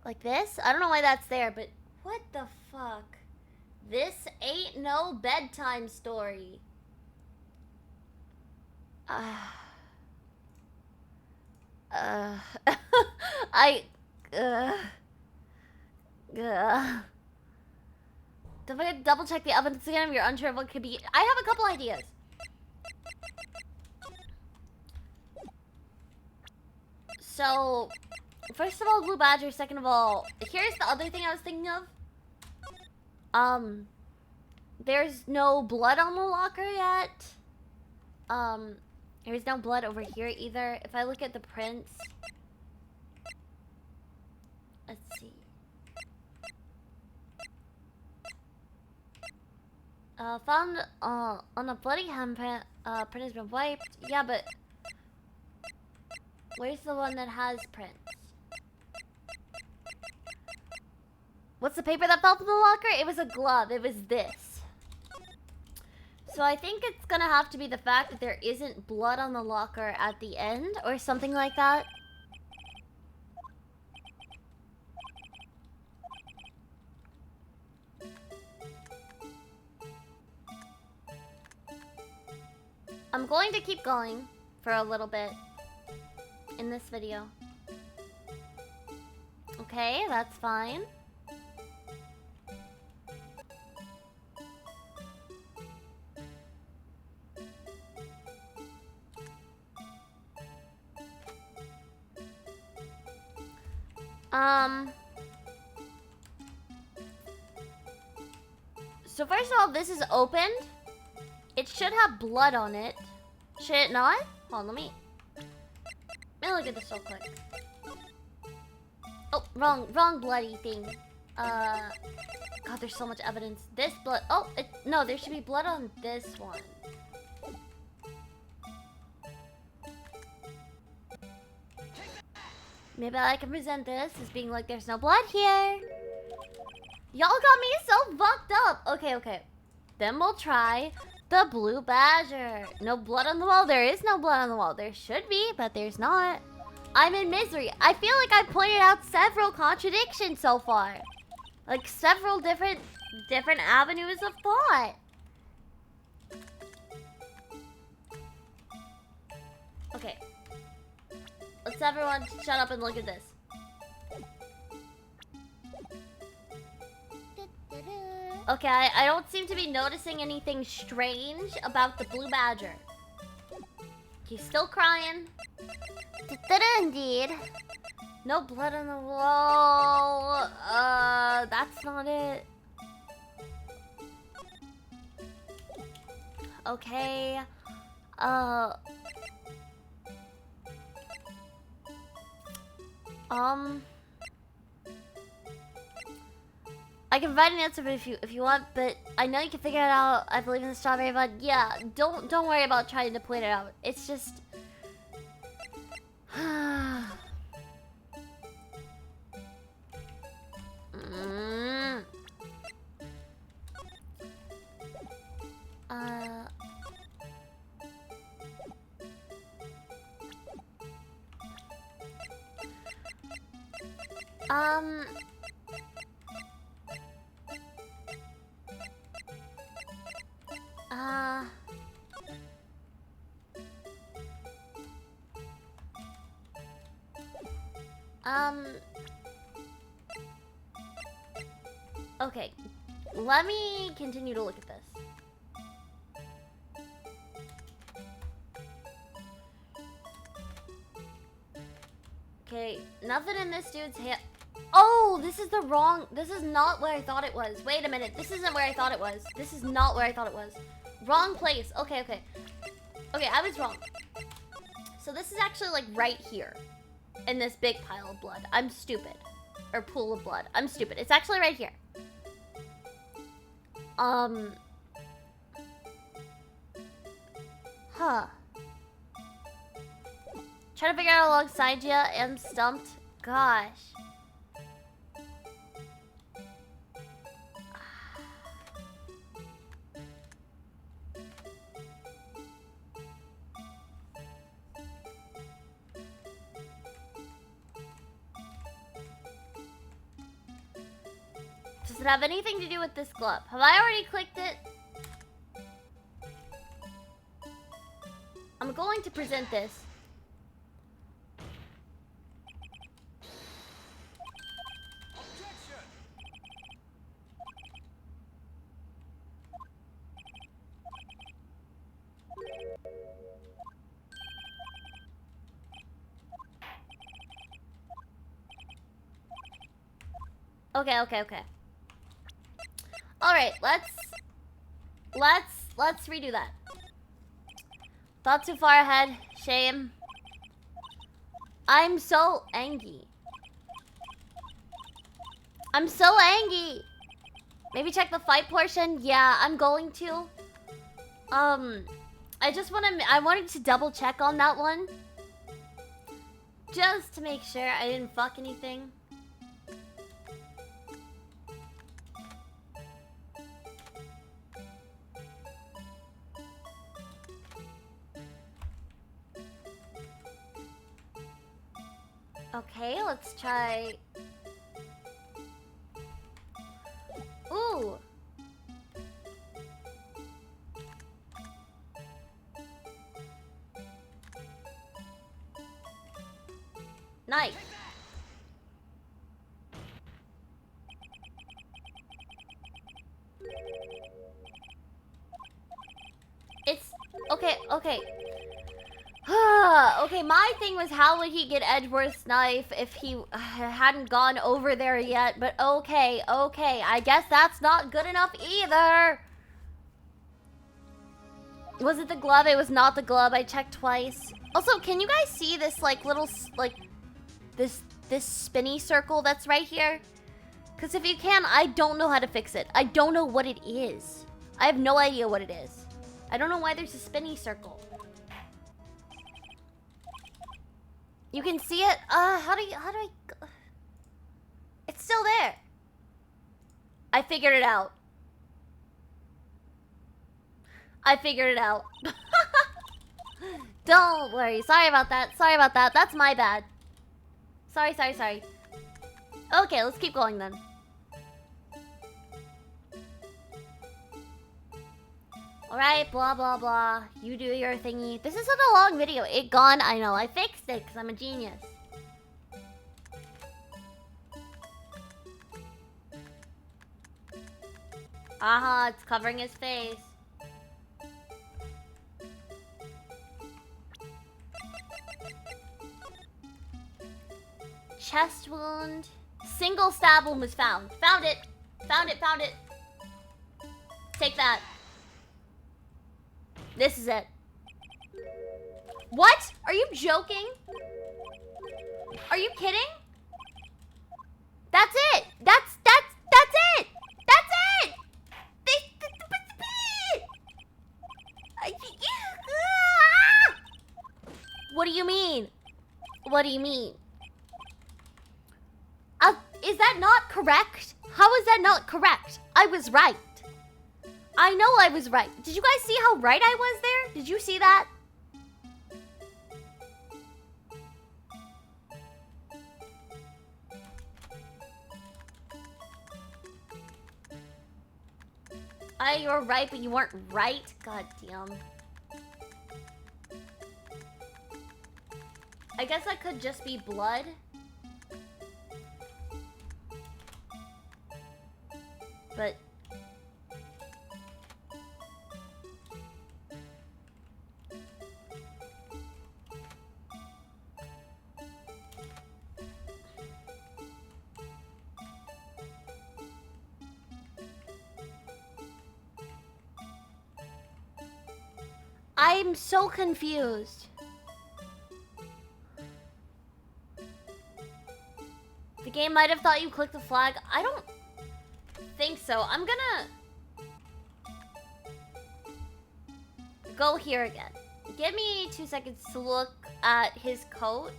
Like this? I don't know why that's there, but... What the fuck? This ain't no bedtime story. Double check the evidence again if you're unsure of what could be. I have a couple ideas. So, first of all, Blue Badger. Second of all, here's the other thing I was thinking of. There's no blood on the locker yet. There's no blood over here either. If I look at the prints, let's see. Found on a bloody handprint. Print has been wiped. Yeah, but where's the one that has prints? What's the paper that fell from the locker? It was a glove. It was this. So I think it's gonna have to be the fact that there isn't blood on the locker at the end or something like that. I'm going to keep going for a little bit in this video. Okay, that's fine. So first of all, this is opened. It should have blood on it. Should it not? Hold on, let me look at this real quick. Oh, wrong bloody thing. God, there's so much evidence. This blood. Oh, no, there should be blood on this one. Maybe I can present this as being like there's no blood here. Y'all got me so fucked up. Okay. Then we'll try the blue badger. No blood on the wall. There is no blood on the wall. There should be, but there's not. I'm in misery. I feel like I pointed out several contradictions so far. Like several different avenues of thought. Okay. Let's everyone shut up and look at this. Okay, I don't seem to be noticing anything strange about the blue badger. He's still crying. Indeed. No blood on the wall. That's not it. Okay. I can provide an answer if you want, but I know you can figure it out. I believe in the strawberry bud. Yeah, don't worry about trying to point it out. It's just okay. Let me continue to look at this. Okay, nothing in this dude's hand. Oh, this is not where I thought it was. Wait a minute, this isn't where I thought it was. This is not where I thought it was. Wrong place. Okay, I was wrong. So this is actually like right here. In this big pile of blood. I'm stupid. Or pool of blood. I'm stupid. It's actually right here. Huh. Trying to figure out alongside you and stumped. Gosh. Does it have anything to do with this glove? Have I already clicked it? I'm going to present this. Okay. Alright, let's redo that. Thought too far ahead. Shame. I'm so angry. Maybe check the fight portion. Yeah, I'm going to. I wanted to double check on that one. Just to make sure I didn't fuck anything. Okay, let's try. Ooh. Nice. It's okay. Okay, my thing was how would he get Edgeworth's knife if he hadn't gone over there yet, but okay, I guess that's not good enough either. Was it the glove? It was not the glove. I checked twice. Also, can you guys see this like little this spinny circle that's right here? Because if you can, I don't know how to fix it. I don't know what it is. I have no idea what it is. I don't know why there's a spinny circle. You can see it? How do I... It's still there. I figured it out. I figured it out. Don't worry. Sorry about that. That's my bad. Sorry. Okay, let's keep going then. Alright, blah, blah, blah. You do your thingy. This isn't a long video. It gone. I know. I fixed it because I'm a genius. It's covering his face. Chest wound. Single stab wound was found. Found it. Take that. This is it. What? Are you joking? Are you kidding? That's it. That's it. What do you mean? Is that not correct? How is that not correct? I was right. I know I was right. Did you guys see how right I was there? Did you see that? You're right, but you weren't right? God damn. I guess that could just be blood. But... I'm so confused. The game might have thought you clicked the flag. I don't think so. I'm gonna go here again. Give me 2 seconds to look at his coat.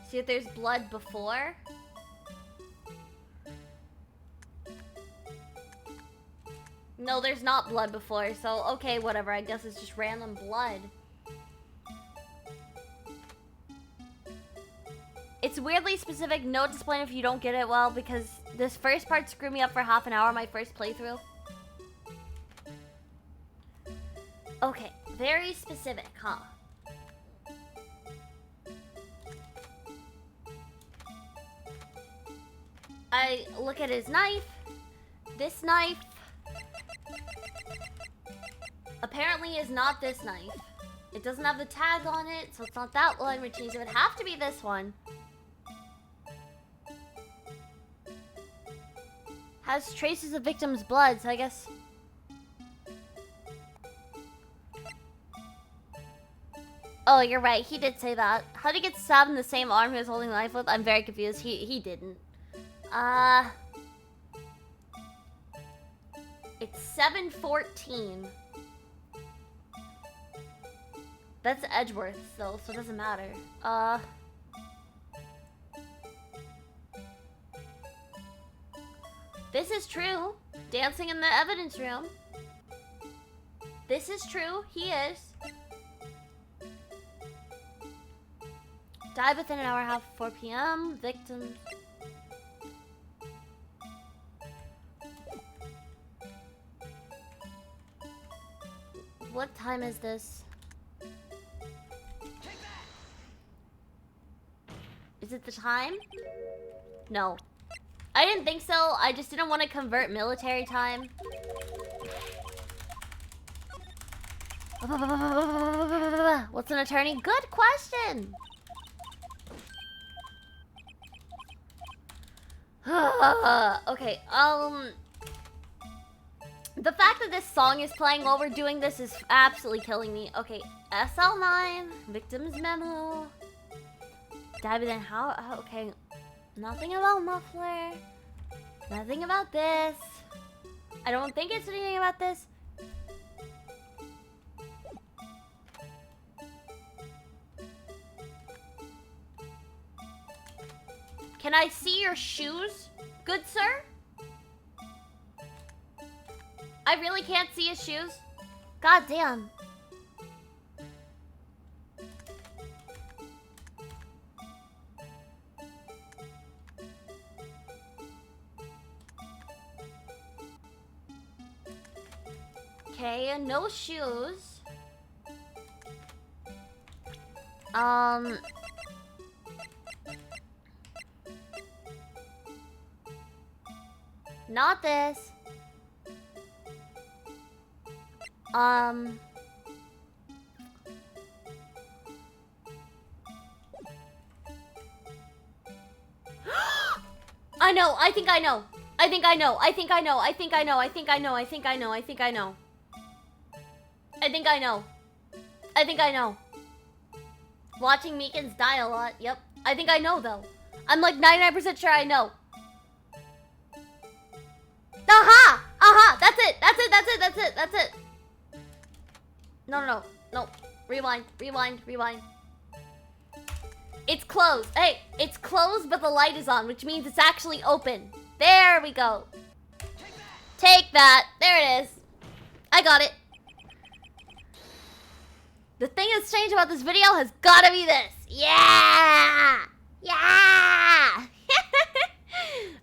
See if there's blood before. No, there's not blood before, so okay, whatever. I guess it's just random blood. It's weirdly specific. No discipline if you don't get it well, because this first part screwed me up for half an hour, my first playthrough. Okay, very specific, huh? I look at his knife. This knife apparently is not this knife. It doesn't have the tag on it, so it's not that one, which means it would have to be this one. Has traces of victim's blood, so I guess... Oh, you're right. He did say that. How did he get stabbed in the same arm he was holding the knife with? I'm very confused. He didn't. It's 7:14. That's Edgeworth still, so it doesn't matter. This is true. Dancing in the evidence room. This is true. He is. Died within an hour and a half, 4 p.m. Victims. What time is this? Is it the time? No. I didn't think so. I just didn't want to convert military time. What's an attorney? Good question. Okay, the fact that this song is playing while we're doing this is absolutely killing me. Okay, SL9, victim's memo. Dive in how, okay. Nothing about muffler. Nothing about this. I don't think it's anything about this. Can I see your shoes, good sir? I really can't see his shoes. God damn. Okay, no shoes. Not this. I know, I think I know. I think I know. I think I know. I think I know. I think I know. I think I know. I think I know. I think I know. I think I know. Watching Meekins die a lot. Yep. I think I know though. I'm like 99% sure I know. Aha! Aha! That's it! That's it! That's it! That's it! That's it! No, no, no. No. Rewind. Rewind. Rewind. It's closed. Hey, it's closed, but the light is on, which means it's actually open. There we go. Take that. There it is. I got it. The thing that's strange about this video has got to be this. Yeah! Yeah!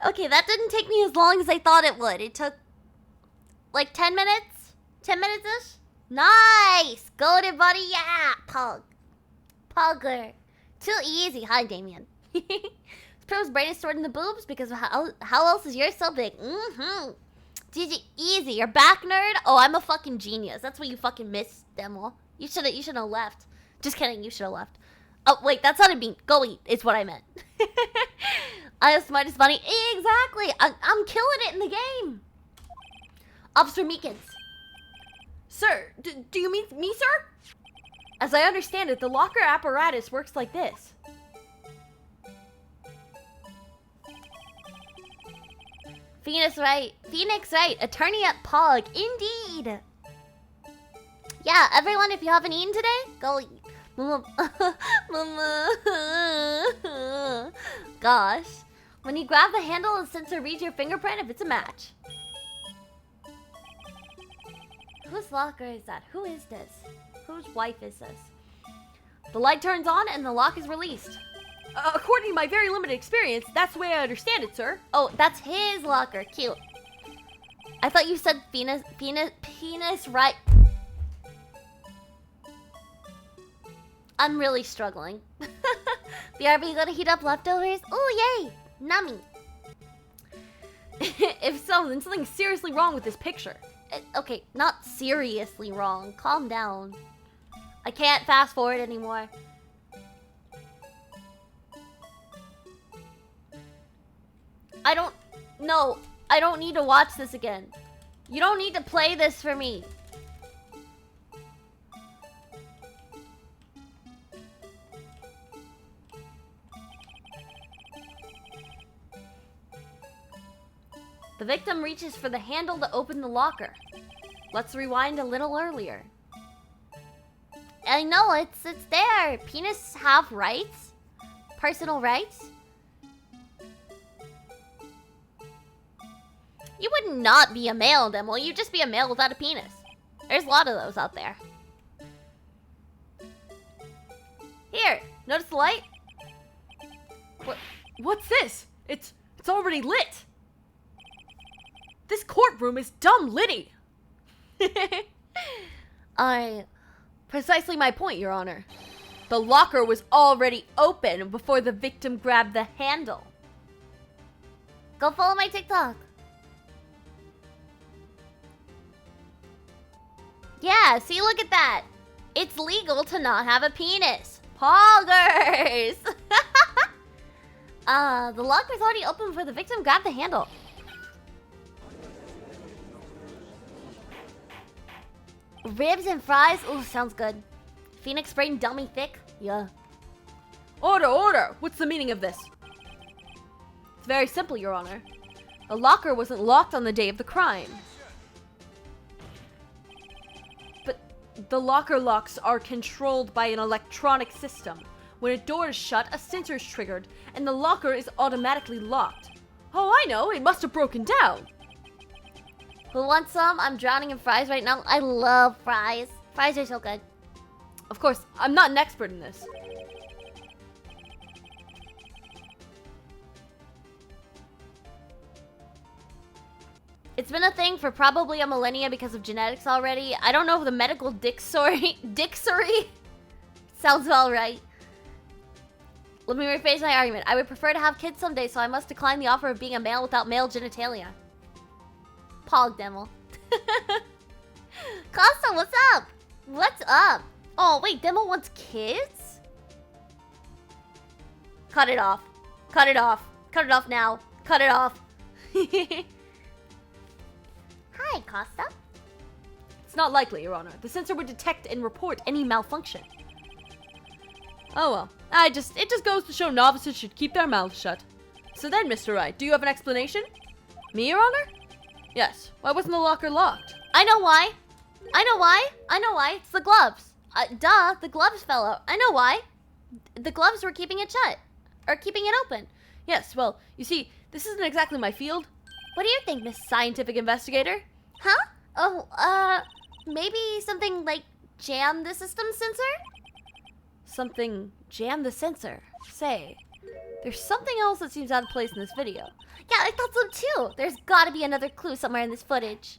Okay, that didn't take me as long as I thought it would. It took like 10 minutes? 10 minutes-ish? Nice! Go to buddy, yeah! Pug. Pugger. Too easy. Hi, Damien. Pro's brain is stored in the boobs because of how else is yours so big? Mm-hmm. GG, easy. You're back, nerd? Oh, I'm a fucking genius. That's what you fucking missed, Demo. You should have left. Just kidding, you should have left. Oh, wait, that's not a bean. Go eat, is what I meant. I am smart as funny. Exactly. I'm killing it in the game. Officer Meekins. Sir, do you mean me, sir? As I understand it, the locker apparatus works like this. Phoenix right. Phoenix right. Attorney at Pog. Indeed. Yeah, everyone, if you haven't eaten today, go eat. Gosh. When you grab the handle, the sensor reads your fingerprint if it's a match. Whose locker is that? Who is this? Whose wife is this? The light turns on and the lock is released. According to my very limited experience, that's the way I understand it, sir. Oh, that's his locker. Cute. I thought you said penis right. I'm really struggling. BRB gonna heat up leftovers? Oh, yay! Nummy. If so, then something's seriously wrong with this picture. Okay, not seriously wrong. Calm down. I can't fast forward anymore. No, I don't need to watch this again. You don't need to play this for me. The victim reaches for the handle to open the locker. Let's rewind a little earlier. I know, it's there. Penis have rights? Personal rights? You would not be a male, Demo. You'd just be a male without a penis. There's a lot of those out there. Here, notice the light? What's this? It's already lit. This courtroom is dumb litty. Precisely my point, Your Honor. The locker was already open before the victim grabbed the handle. Go follow my TikTok. Yeah, see, look at that. It's legal to not have a penis. Poggers! The locker's already open for the victim. Grab the handle. Ribs and fries? Ooh, sounds good. Phoenix brain dummy thick? Yeah. Order, order! What's the meaning of this? It's very simple, Your Honor. The locker wasn't locked on the day of the crime. But the locker locks are controlled by an electronic system. When a door is shut, a sensor is triggered, and the locker is automatically locked. Oh, I know! It must have broken down! Who wants some? I'm drowning in fries right now. I love fries. Fries are so good. Of course, I'm not an expert in this. It's been a thing for probably a millennia because of genetics already. I don't know if the medical dictionary sounds all right. Let me rephrase my argument. I would prefer to have kids someday, so I must decline the offer of being a male without male genitalia. Pog Demo. Costa, what's up? What's up? Oh, wait, Demo wants kids? Cut it off. Cut it off. Cut it off now. Cut it off. Hi, Costa. It's not likely, Your Honor. The sensor would detect and report any malfunction. Oh well. It just goes to show novices should keep their mouths shut. So then, Mr. Wright, do you have an explanation? Me, Your Honor? Yes. Why wasn't the locker locked? I know why. I know why. I know why. It's the gloves. Duh, the gloves fell out. I know why. The gloves were keeping it shut. Or keeping it open. Yes, well, you see, this isn't exactly my field. What do you think, Miss Scientific investigator? Huh? Oh, maybe something like jam the system sensor? Something jam the sensor. Say, there's something else that seems out of place in this video. Yeah, I thought so too. There's gotta be another clue somewhere in this footage.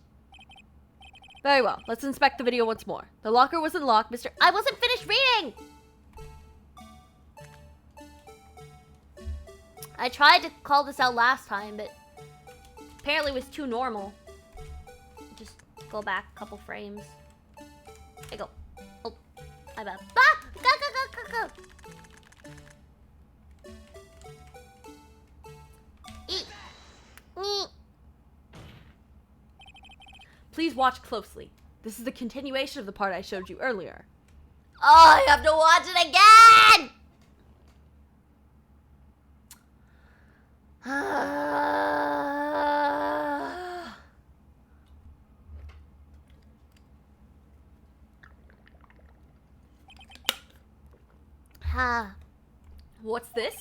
Very well, let's inspect the video once more. The locker wasn't locked, Mr. I wasn't finished reading! I tried to call this out last time, but apparently it was too normal. Just go back a couple frames. I go. Oh, my bad. Ah! Go! Eat. Eat. Please watch closely. This is the continuation of the part I showed you earlier. Oh, I have to watch it again! What's this?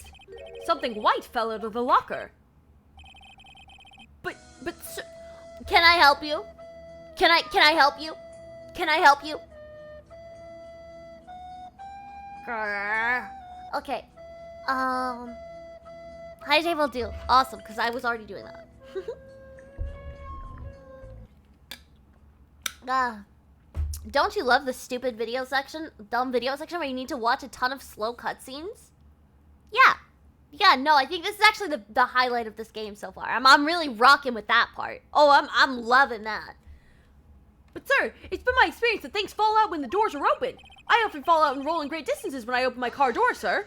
Something white fell out of the locker. But sir, can I help you? Can I help you? Can I help you? Okay. Hijack will do. Awesome, because I was already doing that. Don't you love the stupid video section? Dumb video section where you need to watch a ton of slow cutscenes? Yeah. Yeah, no, I think this is actually the highlight of this game so far. I'm really rocking with that part. Oh, I'm loving that. But sir, it's been my experience that things fall out when the doors are open. I often fall out and roll in great distances when I open my car door, sir.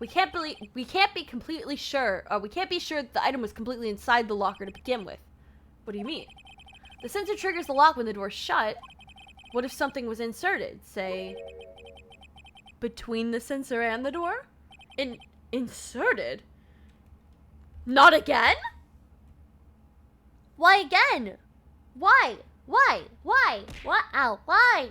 We can't be completely sure, we can't be sure that the item was completely inside the locker to begin with. What do you mean? The sensor triggers the lock when the door's shut. What if something was inserted, say, between the sensor and the door? Inserted? Not again? Why again? Why? Why? Why? What? Ow, why?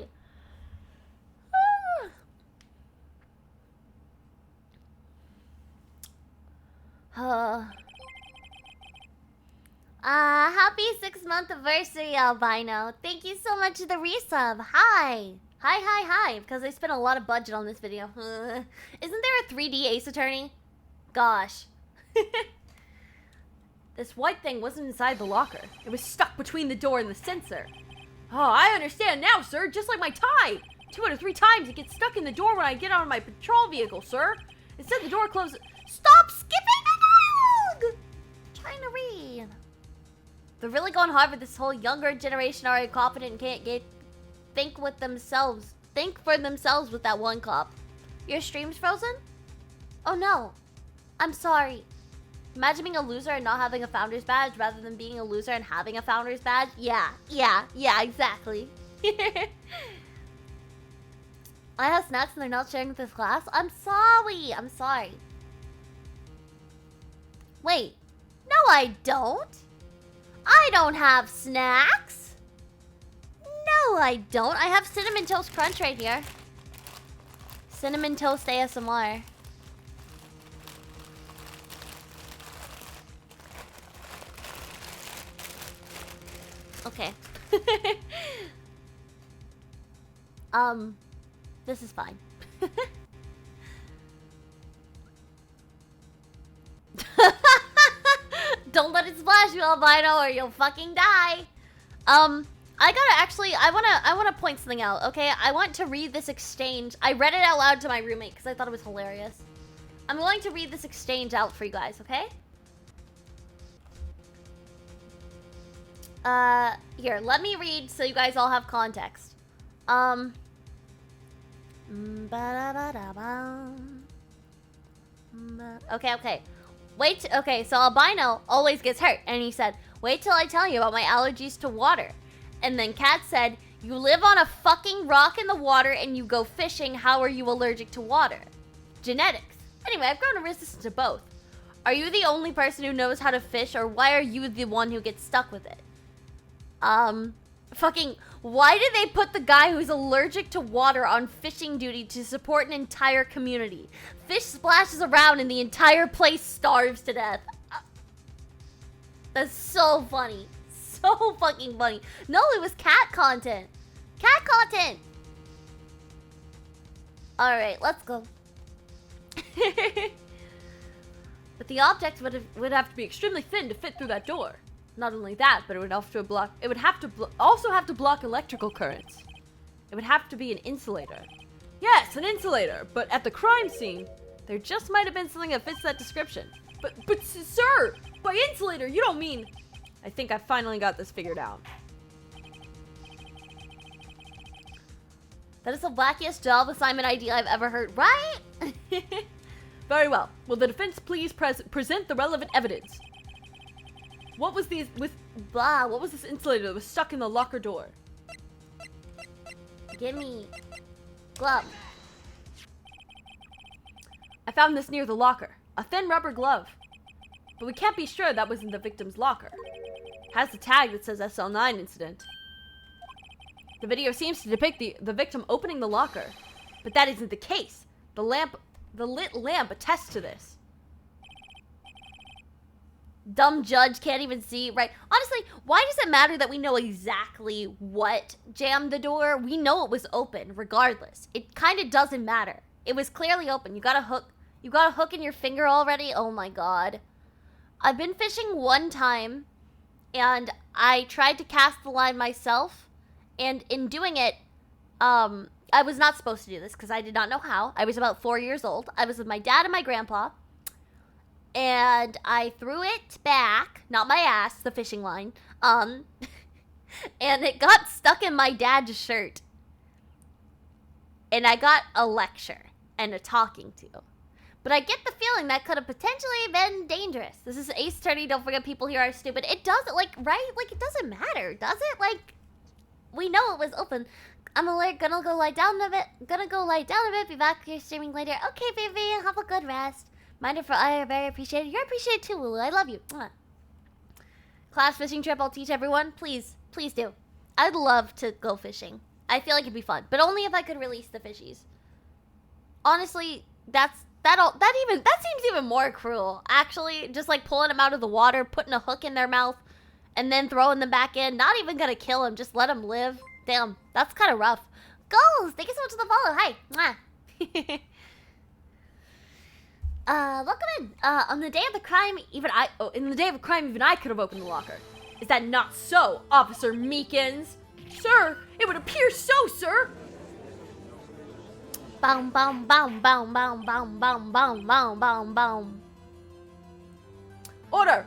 Happy 6-month anniversary, Albino. Thank you so much for the resub. Hi. Hi. Because I spent a lot of budget on this video. Isn't there a 3D Ace Attorney? Gosh. This white thing wasn't inside the locker. It was stuck between the door and the sensor. Oh, I understand now, sir. Just like my tie. 2 out of 3 times it gets stuck in the door when I get out of my patrol vehicle, sir. Instead, the door closes. Stop skipping the dialogue! I'm trying to read. They're really going hard with this whole younger generation already confident and can't think for themselves with that one cop. Your stream's frozen? Oh no. I'm sorry. Imagine being a loser and not having a founder's badge rather than being a loser and having a founder's badge. Yeah, exactly. I have snacks and they're not sharing with this class? I'm sorry. Wait. No, I don't. I don't have snacks. No, I don't. I have Cinnamon Toast Crunch right here. Cinnamon Toast ASMR. Okay. This is fine. Don't let it splash you, albino, or you'll fucking die. I wanna point something out, okay? I want to read this exchange. I read it out loud to my roommate because I thought it was hilarious. I'm going to read this exchange out for you guys, okay? Here, let me read so you guys all have context. Okay. Okay, so albino always gets hurt, and he said, wait till I tell you about my allergies to water. And then Cat said, you live on a fucking rock in the water and you go fishing, how are you allergic to water? Genetics. Anyway, I've grown resistant to both. Are you the only person who knows how to fish, or why are you the one who gets stuck with it? Why did they put the guy who's allergic to water on fishing duty to support an entire community? Fish splashes around and the entire place starves to death. That's so funny. So fucking funny. No, it was cat content. Cat content! Alright, let's go. But the object would have to be extremely thin to fit through that door. Not only that, but it would also have to block electrical currents. It would have to be an insulator. Yes, an insulator, but at the crime scene, there just might have been something that fits that description. But sir, by insulator, you don't mean... I think I finally got this figured out. That is the wackiest job assignment idea I've ever heard, right? Very well. Will the defense please present the relevant evidence? What was this insulator that was stuck in the locker door? Gimme. Glove. I found this near the locker. A thin rubber glove. But we can't be sure that was in the victim's locker. It has the tag that says SL9 incident. The video seems to depict the victim opening the locker. But that isn't the case. The lit lamp attests to this. Dumb judge can't even see, right? Honestly, why does it matter that we know exactly what jammed the door? We know it was open, regardless. It kind of doesn't matter. It was clearly open. You got a hook in your finger already? Oh my god. I've been fishing one time, and I tried to cast the line myself, and in doing it, I was not supposed to do this, because I did not know how. I was about 4 years old. I was with my dad and my grandpa. And I threw it back, not my ass, the fishing line, and it got stuck in my dad's shirt. And I got a lecture and a talking to. But I get the feeling that could have potentially been dangerous. This is Ace Attorney, don't forget people here are stupid. It doesn't, right? It doesn't matter, does it? We know it was open. I'm gonna go lie down a bit, be back here streaming later. Okay, baby, have a good rest. Mind if I are very appreciated. You're appreciated too, Lulu. I love you. Mwah. Class fishing trip, I'll teach everyone. Please do. I'd love to go fishing. I feel like it'd be fun, but only if I could release the fishies. Honestly, that seems even more cruel. Actually, just pulling them out of the water, putting a hook in their mouth, and then throwing them back in. Not even gonna kill them, just let them live. Damn, that's kind of rough. Goals, thank you so much for the follow. Hi. Mwah. Welcome in. On the day of the crime, even I could have opened the locker. Is that not so, Officer Meekins? Sir, it would appear so, sir. Boom, boom, boom, boom, boom, boom, boom, boom, boom, boom, boom. Order!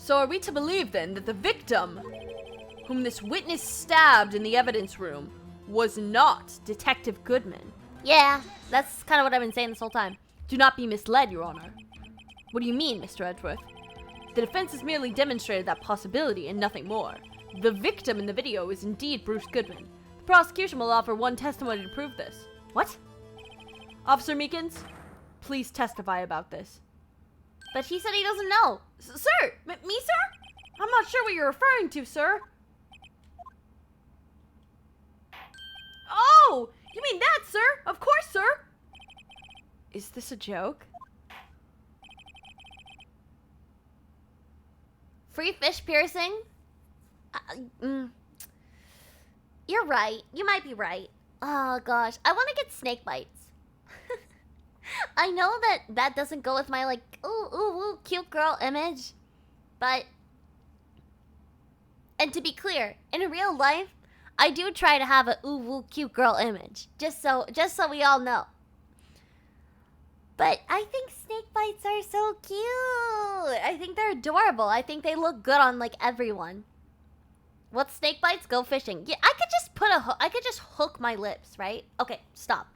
So are we to believe then that the victim, whom this witness stabbed in the evidence room, was not Detective Goodman? Yeah, that's kind of what I've been saying this whole time. Do not be misled, Your Honor. What do you mean, Mr. Edgeworth? The defense has merely demonstrated that possibility and nothing more. The victim in the video is indeed Bruce Goodman. The prosecution will offer one testimony to prove this. What? Officer Meekins, please testify about this. But he said he doesn't know. Sir! Me, sir? I'm not sure what you're referring to, sir. Oh! You mean that, sir? Of course, sir! Is this a joke? Free fish piercing? You're right. You might be right. Oh gosh, I want to get snake bites. I know that doesn't go with my like ooh cute girl image, but and to be clear, in real life, I do try to have a ooh cute girl image, just so we all know. But I think snake bites are so cute. I think they're adorable. I think they look good on like everyone. What snake bites? Go fishing. Yeah, I could just I could just hook my lips, right? Okay, stop.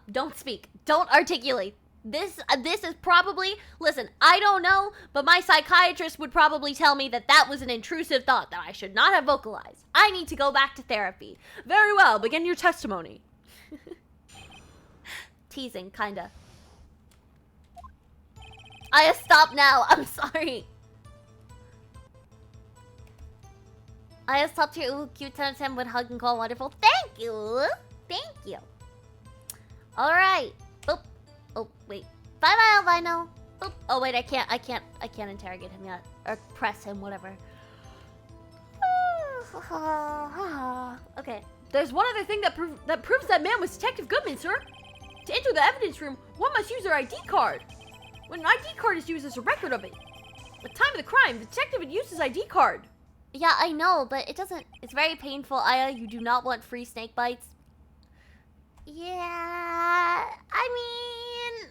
Don't speak. Don't articulate. This is probably, listen, I don't know, but my psychiatrist would probably tell me that was an intrusive thought that I should not have vocalized. I need to go back to therapy. Very well, begin your testimony. Teasing, kinda. I stop now. I'm sorry. I stopped here. Ooh, cute times him with hug and call wonderful. Thank you. All right. Boop. Oh wait. Bye bye albino. Boop. Oh wait, I can't interrogate him yet or press him, whatever. Okay. There's one other thing that proves that man was Detective Goodman, sir. To enter the evidence room, one must use their ID card. When an ID card is used as a record of it, at the time of the crime, the detective had used his ID card. Yeah, I know, but it's very painful, Aya. You do not want free snake bites. Yeah, I mean,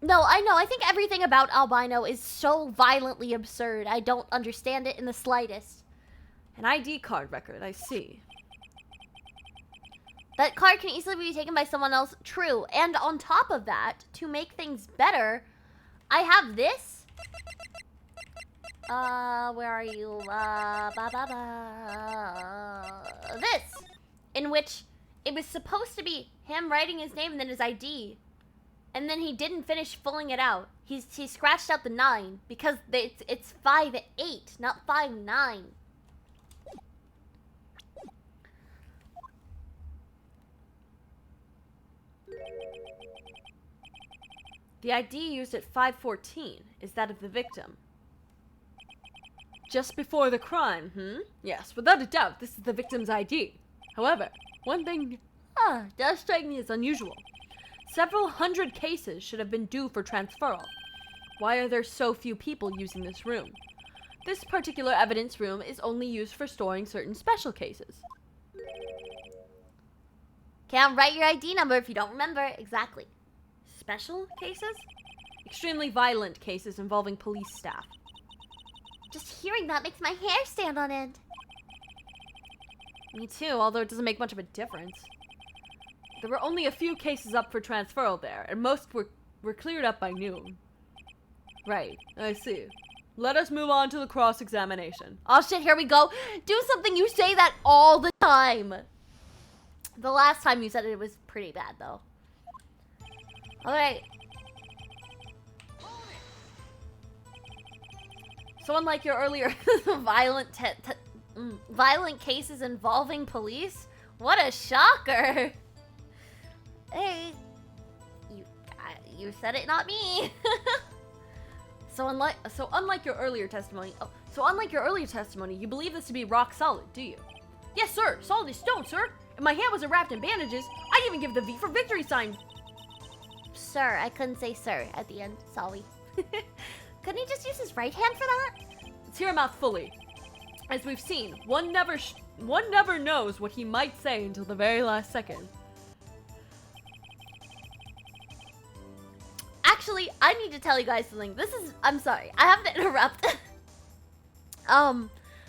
no, I know. I think everything about albino is so violently absurd. I don't understand it in the slightest. An ID card record, I see. That card can easily be taken by someone else. True. And on top of that, to make things better, I have this. Where are you? This! In which it was supposed to be him writing his name and then his ID. And then he didn't finish filling it out. He scratched out the 9 because it's 5-8, not 5-9. The ID used at 5:14 is that of the victim. Just before the crime, Yes, without a doubt, this is the victim's ID. However, one thing does strike me as unusual. Several hundred cases should have been due for transferal. Why are there so few people using this room? This particular evidence room is only used for storing certain special cases. Can't write your ID number if you don't remember. Exactly. Special cases? Extremely violent cases involving police staff. Just hearing that makes my hair stand on end. Me too, although it doesn't make much of a difference. There were only a few cases up for transferal there, and most were cleared up by noon. Right, I see. Let us move on to the cross-examination. Oh shit, here we go. Do something, you say that all the time. The last time you said it was pretty bad, though. Alright. So unlike your earlier violent cases involving police, what a shocker! Hey, you said it, not me. So unlike your earlier testimony, you believe this to be rock solid, do you? Yes, sir. Solid as stone, sir. If my hand wasn't wrapped in bandages, I'd even give the V for victory sign. Sir, I couldn't say sir at the end. Sorry. Couldn't he just use his right hand for that? Let's hear him out fully. As we've seen, one never knows what he might say until the very last second. actually, I need to tell you guys something. I'm sorry, I have to interrupt. I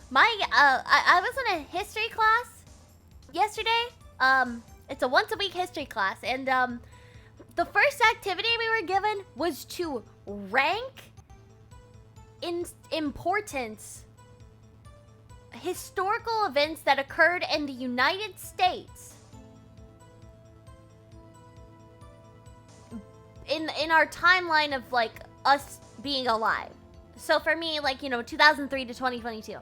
was in a history class yesterday. It's a once a week history class, and the first activity we were given was to rank in importance historical events that occurred in the United States in our timeline of like us being alive. So for me, like, you know, 2003 to 2022,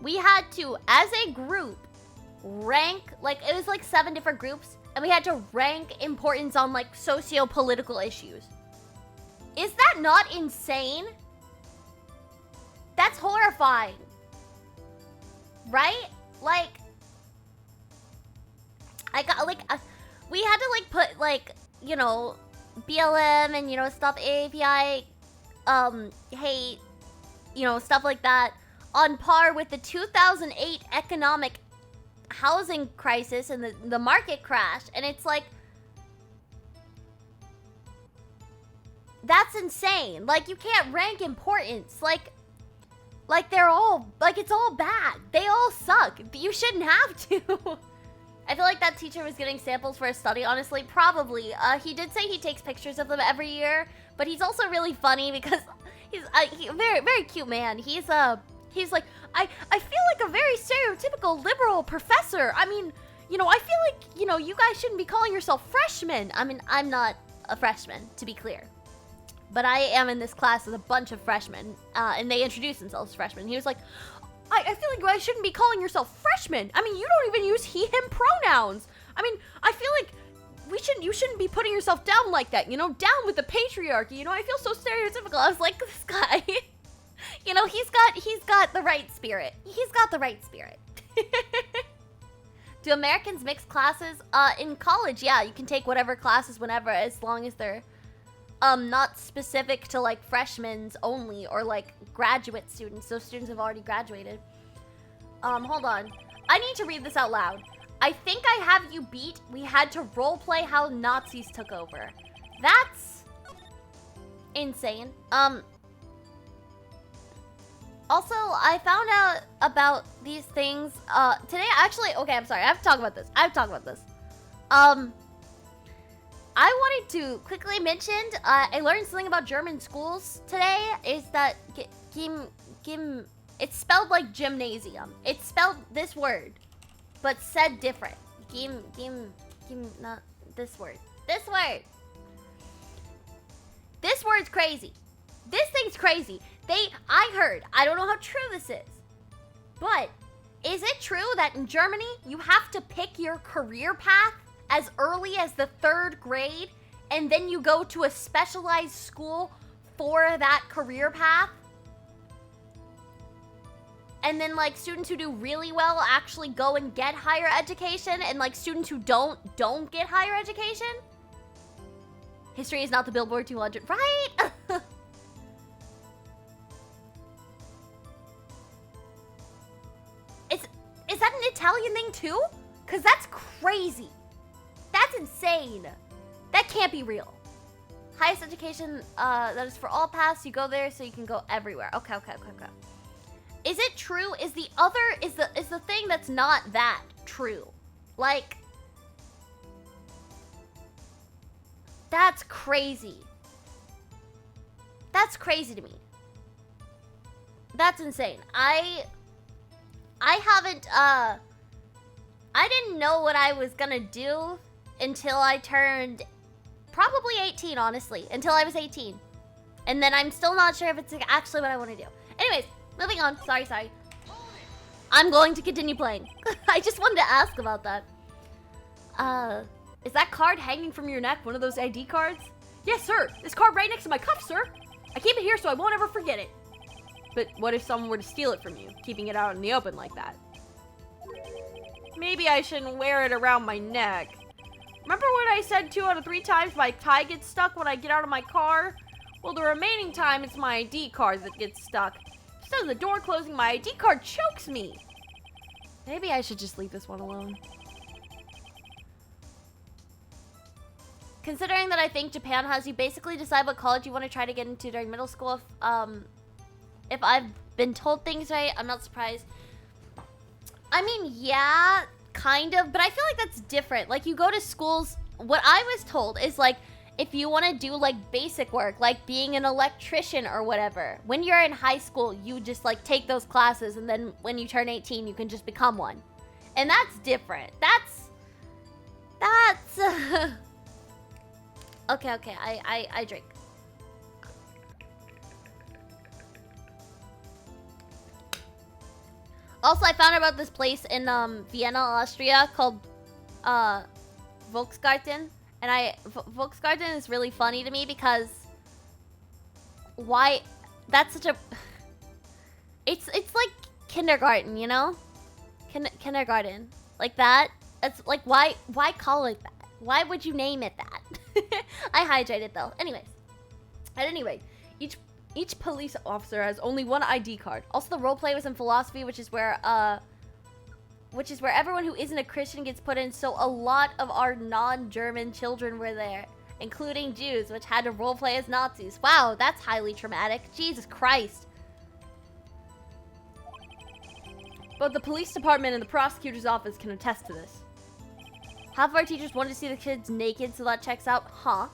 we had to, as a group, rank, like, it was like 7 different groups, and we had to rank importance on like socio-political issues. Is that not insane? That's horrifying. Right? Like, I got, like, we had to, like, put, like, you know, BLM and, you know, stop AAPI, hate, you know, stuff like that, on par with the 2008 economic housing crisis and the market crash. And it's like, that's insane. Like, you can't rank importance. Like they're all, like, it's all bad. They all suck. You shouldn't have to. I feel like that teacher was getting samples for a study, honestly. Probably. He did say he takes pictures of them every year, but he's also really funny because he's a very, very cute man. He's like, I feel like a very stereotypical liberal professor. I mean, you know, I feel like, you know, you guys shouldn't be calling yourself freshmen. I mean, I'm not a freshman, to be clear. But I am in this class with a bunch of freshmen, and they introduce themselves as freshmen. He was like, I feel like you guys shouldn't be calling yourself freshmen. I mean, you don't even use he, him pronouns. I mean, I feel like you shouldn't be putting yourself down like that, you know, down with the patriarchy. You know, I feel so stereotypical. I was like, this guy, you know, he's got the right spirit. He's got the right spirit. Do Americans mix classes? In college, yeah, you can take whatever classes whenever, as long as they're not specific to like freshmen only or like graduate students. So students have already graduated. Hold on. I need to read this out loud. I think I have you beat. We had to roleplay how Nazis took over. That's insane. Also, I found out about these things today. Actually, okay, I'm sorry. I have to talk about this. I wanted to quickly mention, I learned something about German schools today, is that it's spelled like gymnasium. It's spelled this word, but said different. Not this word. This word. This word's crazy. This thing's crazy. I heard, I don't know how true this is, but is it true that in Germany, you have to pick your career path as early as the 3rd grade, and then you go to a specialized school for that career path? And then, like, students who do really well actually go and get higher education, and, like, students who don't get higher education? History is not the Billboard 200, right? Is that an Italian thing, too? Because that's crazy. That's insane. That can't be real. Highest education, that is for all paths. You go there so you can go everywhere. Okay. Is it true? Is the thing that's not that true? Like, that's crazy. That's crazy to me. That's insane. I haven't, I didn't know what I was gonna do until I turned probably 18, honestly. Until I was 18. And then I'm still not sure if it's actually what I want to do. Anyways, moving on. Sorry. I'm going to continue playing. I just wanted to ask about that. Is that card hanging from your neck one of those ID cards? Yes, sir. This card right next to my cuff, sir. I keep it here so I won't ever forget it. But what if someone were to steal it from you, keeping it out in the open like that? Maybe I shouldn't wear it around my neck. Remember when I said 2 out of 3 times my tie gets stuck when I get out of my car? Well, the remaining time it's my ID card that gets stuck. Instead of the door closing, my ID card chokes me. Maybe I should just leave this one alone. Considering that I think Japan has you basically decide what college you want to try to get into during middle school. If I've been told things right, I'm not surprised. I mean, yeah, kind of, but I feel like that's different. Like, you go to schools, what I was told is, like, if you want to do, like, basic work, like being an electrician or whatever, when you're in high school, you just, like, take those classes, and then when you turn 18, you can just become one. And that's different. That's... Okay, I drink. Also, I found out about this place in Vienna, Austria called Volksgarten, and Volksgarten is really funny to me because why? That's such a it's like kindergarten, you know? Kindergarten, like that. It's like why call it that? Why would you name it that? I hydrated though. Anyways, at any rate, each police officer has only one ID card. Also, the roleplay was in philosophy, which is where everyone who isn't a Christian gets put in. So a lot of our non-German children were there, including Jews, which had to roleplay as Nazis. Wow, that's highly traumatic. Jesus Christ. Both the police department and the prosecutor's office can attest to this. Half of our teachers wanted to see the kids naked, so that checks out. Huh?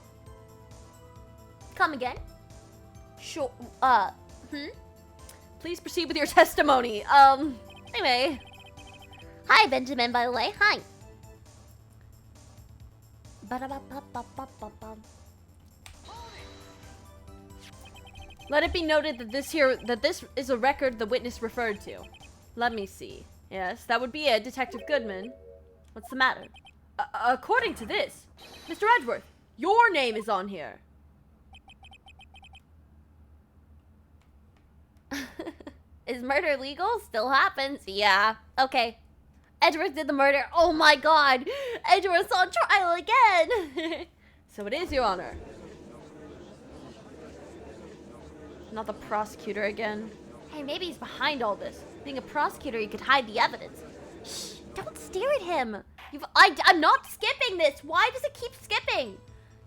Come again? Sure. Please proceed with your testimony. Anyway. Hi, Benjamin, by the way. Hi. Let it be noted that this is a record the witness referred to. Let me see. Yes, that would be it, Detective Goodman. What's the matter? According to this, Mr. Edgeworth, your name is on here. Is murder legal? Still happens. Yeah. Okay. Edgeworth did the murder. Oh my god. Edgeworth's on trial again. So it is, Your Honor. Not the prosecutor again. Hey, maybe he's behind all this. Being a prosecutor, you could hide the evidence. Shh. Don't stare at him. I'm not skipping this. Why does it keep skipping?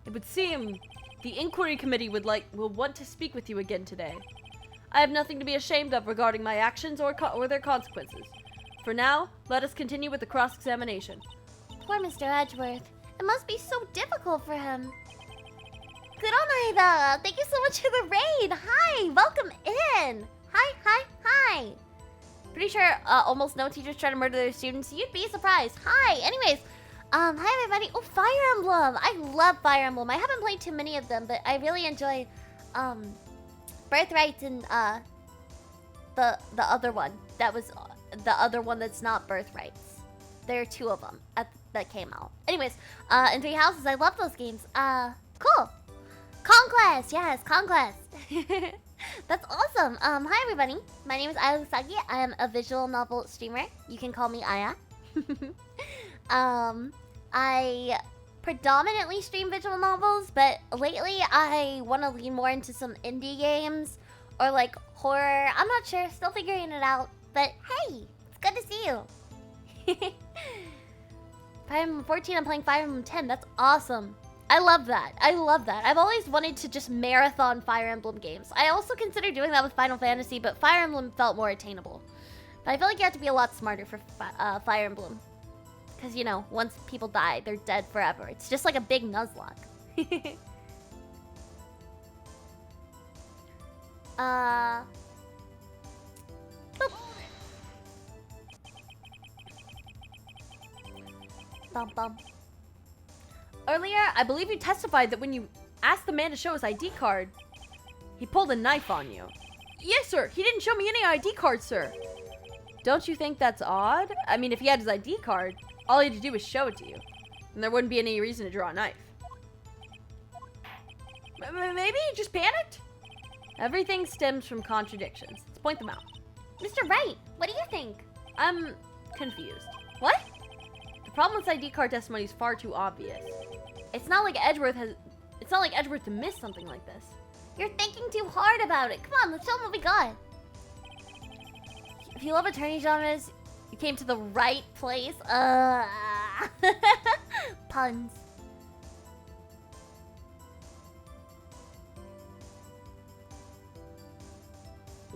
It would seem the inquiry committee will want to speak with you again today. I have nothing to be ashamed of regarding my actions or their consequences. For now, let us continue with the cross-examination. Poor Mr. Edgeworth. It must be so difficult for him. Kuronaida, thank you so much for the raid. Hi, welcome in. Hi. Pretty sure almost no teachers try to murder their students. You'd be surprised. Hi. Anyways, hi everybody. Oh, Fire Emblem. I love Fire Emblem. I haven't played too many of them, but I really enjoy Birthright and the other one. That was the other one that's not Birthrights. There are two of them that came out. Anyways, in Three Houses, I love those games. Cool. Conquest. Yes, Conquest. That's awesome. Hi everybody. My name is Aya Usagi. I am a visual novel streamer. You can call me Aya. I predominantly stream visual novels, but lately I want to lean more into some indie games or like horror. I'm not sure. Still figuring it out. But hey, it's good to see you. Fire Emblem 14. I'm playing Fire Emblem 10. That's awesome. I love that. I've always wanted to just marathon Fire Emblem games. I also considered doing that with Final Fantasy, but Fire Emblem felt more attainable. But I feel like you have to be a lot smarter for Fire Emblem. Because, you know, once people die, they're dead forever. It's just like a big Nuzlocke. Boop. Bum. Earlier, I believe you testified that when you asked the man to show his ID card, he pulled a knife on you. Yes, sir. He didn't show me any ID card, sir. Don't you think that's odd? I mean, if he had his ID card, all he had to do was show it to you. And there wouldn't be any reason to draw a knife. Maybe he just panicked? Everything stems from contradictions. Let's point them out. Mr. Wright, what do you think? I'm confused. What? The problem with ID card testimony is far too obvious. It's not like Edgeworth to miss something like this. You're thinking too hard about it. Come on, let's show them what we got. If you love attorney genres, you came to the right place. Puns.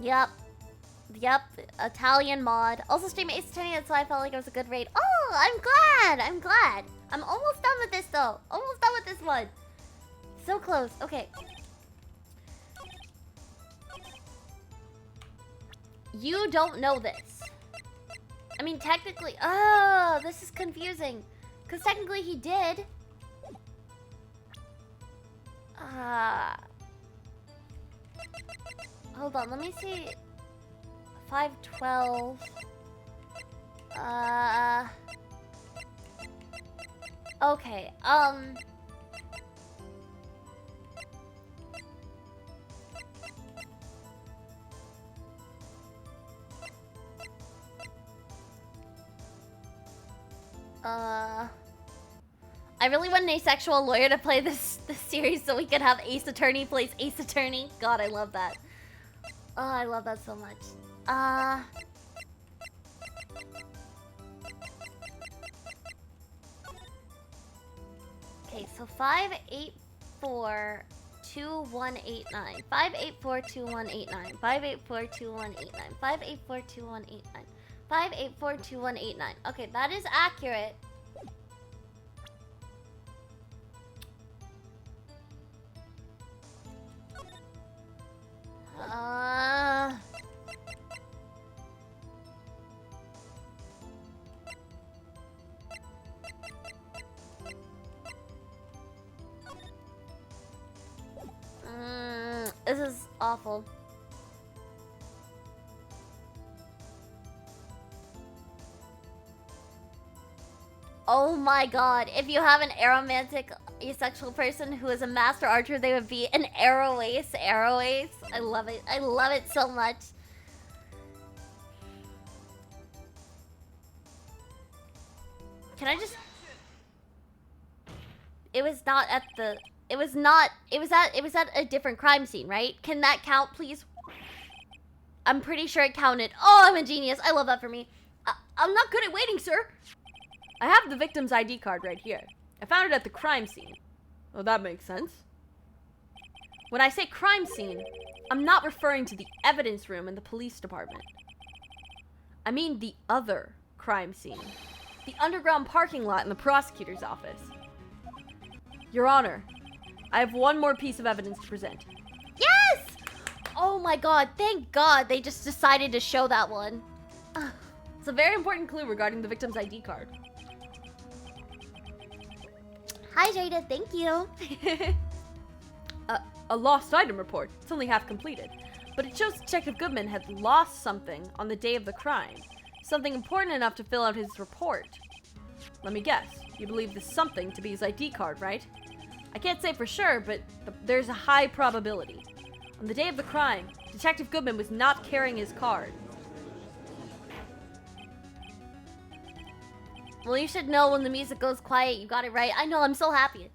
Yep. Yep, Italian mod. Also stream Ace Attorney, that's why I felt like it was a good raid. Oh, I'm glad! I'm glad. I'm almost done with this though. Almost done with this one. So close. Okay. You don't know this. I mean, technically... Oh, this is confusing. Because technically he did. Hold on, let me see... 512. Okay, I really want an asexual lawyer to play this series so we could have Ace Attorney plays Ace Attorney. God, I love that. Oh, I love that so much. Okay, so 5842189. 5842189. 5842189. 5842189. 5842189. Okay, that is accurate. This is awful. Oh my god, if you have an aromantic asexual person who is a master archer, they would be an arrow ace. Arrow ace. I love it. I love it so much. Can I just... It was not at the... It was not... It was at a different crime scene, right? Can that count, please? I'm pretty sure it counted. Oh, I'm a genius. I love that for me. I'm not good at waiting, sir. I have the victim's ID card right here. I found it at the crime scene. Oh, that makes sense. When I say crime scene, I'm not referring to the evidence room in the police department. I mean the other crime scene. The underground parking lot in the prosecutor's office. Your Honor, I have one more piece of evidence to present. Yes! Oh my god, thank god they just decided to show that one. It's a very important clue regarding the victim's ID card. Hi, Jada. Thank you. A lost item report. It's only half completed. But it shows Detective Goodman had lost something on the day of the crime. Something important enough to fill out his report. Let me guess. You believe this something to be his ID card, right? I can't say for sure, but there's a high probability. On the day of the crime, Detective Goodman was not carrying his card. Well, you should know when the music goes quiet, you got it right. I know, I'm so happy.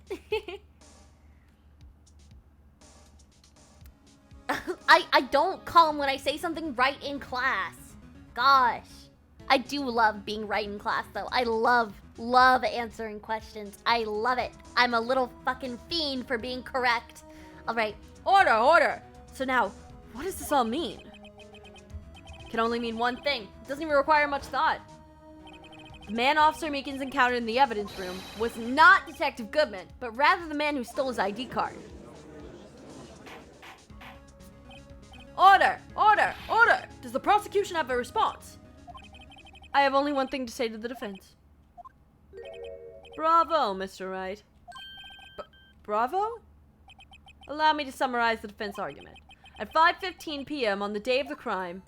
I don't calm when I say something right in class. Gosh. I do love being right in class, though. I love answering questions. I love it. I'm a little fucking fiend for being correct. All right. Order, order. So now, what does this all mean? It can only mean one thing. It doesn't even require much thought. The man Officer Meekins encountered in the evidence room was not Detective Goodman, but rather the man who stole his ID card. Order! Order! Order! Does the prosecution have a response? I have only one thing to say to the defense. Bravo, Mr. Wright. Bravo? Allow me to summarize the defense argument. At 5:15 p.m. on the day of the crime...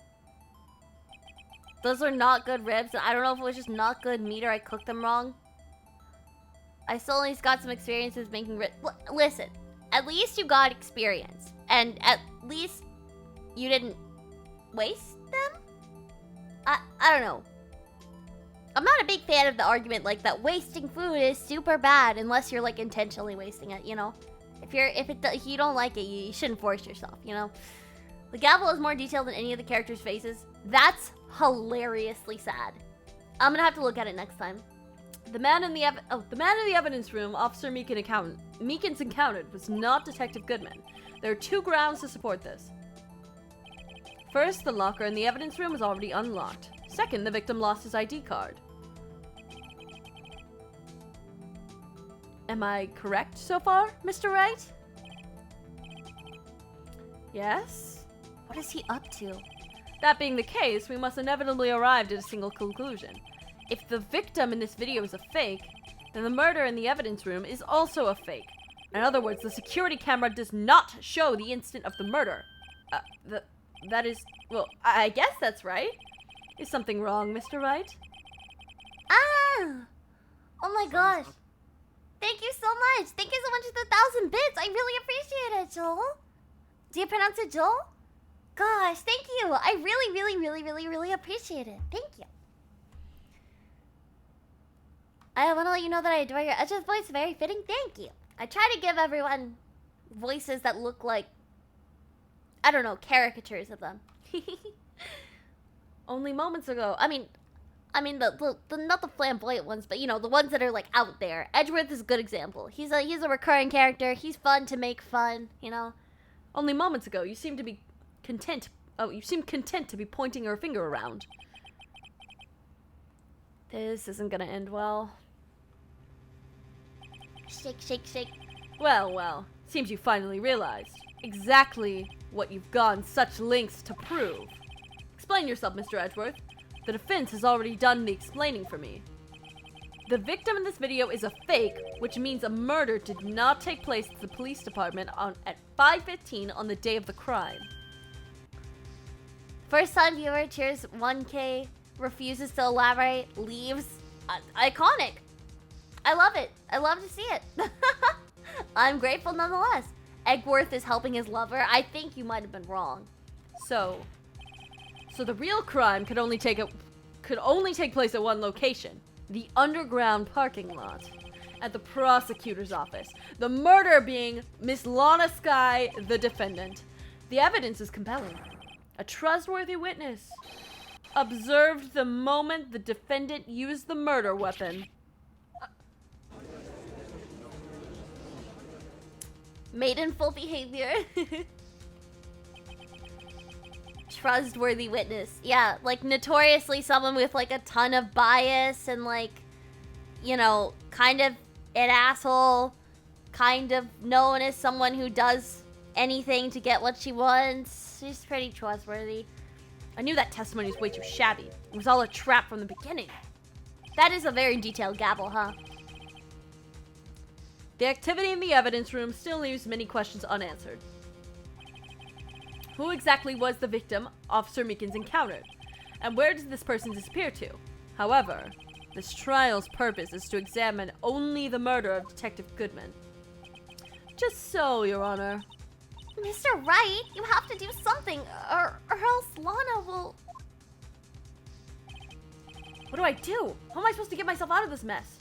Those are not good ribs. I don't know if it was just not good meat or I cooked them wrong. I still only got some experiences making ribs. Listen, at least you got experience. And at least you didn't waste them? I don't know. I'm not a big fan of the argument like that wasting food is super bad unless you're like intentionally wasting it, you know? If you don't like it, you shouldn't force yourself, you know? The gavel is more detailed than any of the characters' faces. That's hilariously sad. I'm gonna have to look at it next time. The man in the evidence room Officer Meekins encountered was not Detective Goodman. There are two grounds to support this. First, the locker in the evidence room was already unlocked. Second, the victim lost his ID card. Am I correct so far, Mr. Wright? Yes? What is he up to? That being the case, we must inevitably arrive at a single conclusion. If the victim in this video is a fake, then the murder in the evidence room is also a fake. In other words, the security camera does not show the instant of the murder. That is, well, I guess that's right. Is something wrong, Mr. Wright? Ah! Oh my gosh. Thank you so much. Thank you so much for the 1,000 bits. I really appreciate it, Joel. Do you pronounce it Joel? Gosh, thank you. I really appreciate it. Thank you. I want to let you know that I adore your Edge's voice. Very fitting. Thank you. I try to give everyone voices that look like, I don't know, caricatures of them. Only moments ago. I mean the not the flamboyant ones, but you know, the ones that are like out there. Edgeworth is a good example. He's a recurring character. He's fun to make fun, you know. Only moments ago, you seem to be content. Oh, you seem content to be pointing your finger around. This isn't gonna end well. Shake, shake, shake. Well. Seems you finally realized exactly what you've gone such lengths to prove. Explain yourself, Mr. Edgeworth. The defense has already done the explaining for me. The victim in this video is a fake, which means a murder did not take place at the police department at 5:15 on the day of the crime. First time viewer, cheers 1K, refuses to elaborate, leaves. Iconic. I love it. I love to see it. I'm grateful nonetheless. Edgeworth is helping his lover. I think you might have been wrong. So the real crime could only take place at one location, the underground parking lot, at the prosecutor's office. The murder being Miss Lana Skye, the defendant. The evidence is compelling. A trustworthy witness observed the moment the defendant used the murder weapon. Made in full behavior. Trustworthy witness. Yeah, like notoriously someone with like a ton of bias and like, you know, kind of an asshole, kind of known as someone who does anything to get what she wants. She's pretty trustworthy. I knew that testimony was way too shabby. It was all a trap from the beginning. That is a very detailed gabble, huh? The activity in the evidence room still leaves many questions unanswered. Who exactly was the victim Officer Meekins encountered? And where does this person disappear to? However, this trial's purpose is to examine only the murder of Detective Goodman. Just so, Your Honor. Mr. Wright, you have to do something, or else Lana will... What do I do? How am I supposed to get myself out of this mess?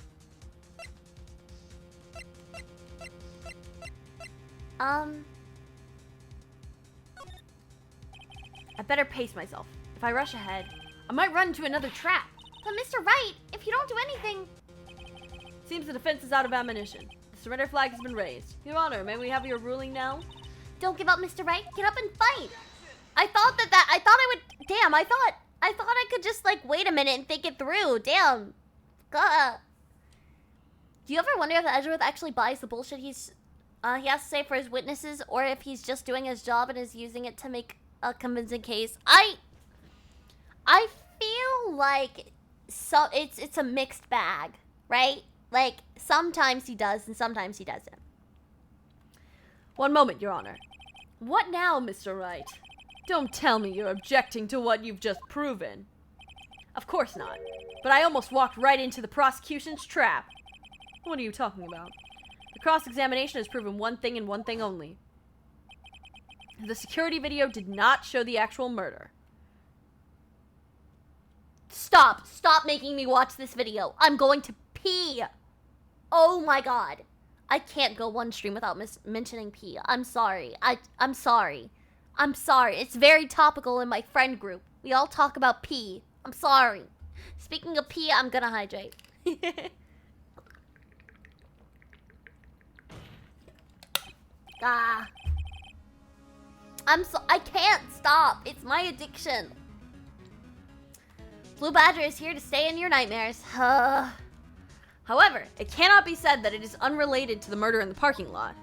I better pace myself. If I rush ahead, I might run into another trap. But Mr. Wright, if you don't do anything... Seems the defense is out of ammunition. The surrender flag has been raised. Your Honor, may we have your ruling now? Don't give up, Mr. Wright. Get up and fight. I thought I could just like wait a minute and think it through. Damn. God. Do you ever wonder if Edgeworth actually buys the bullshit he has to say for his witnesses, or if he's just doing his job and is using it to make a convincing case? I feel like it's a mixed bag, right? Like sometimes he does and sometimes he doesn't. One moment, Your Honor. What now, Mr. Wright? Don't tell me you're objecting to what you've just proven. Of course not. But I almost walked right into the prosecution's trap. What are you talking about? The cross-examination has proven one thing and one thing only. The security video did not show the actual murder. Stop making me watch this video. I'm going to pee. Oh my god. I can't go one stream without mentioning pee. I'm sorry. I'm sorry. I'm sorry. It's very topical in my friend group. We all talk about pee. I'm sorry. Speaking of pee, I'm gonna hydrate. I can't stop. It's my addiction. Blue Badger is here to stay in your nightmares. However, it cannot be said that it is unrelated to the murder in the parking lot.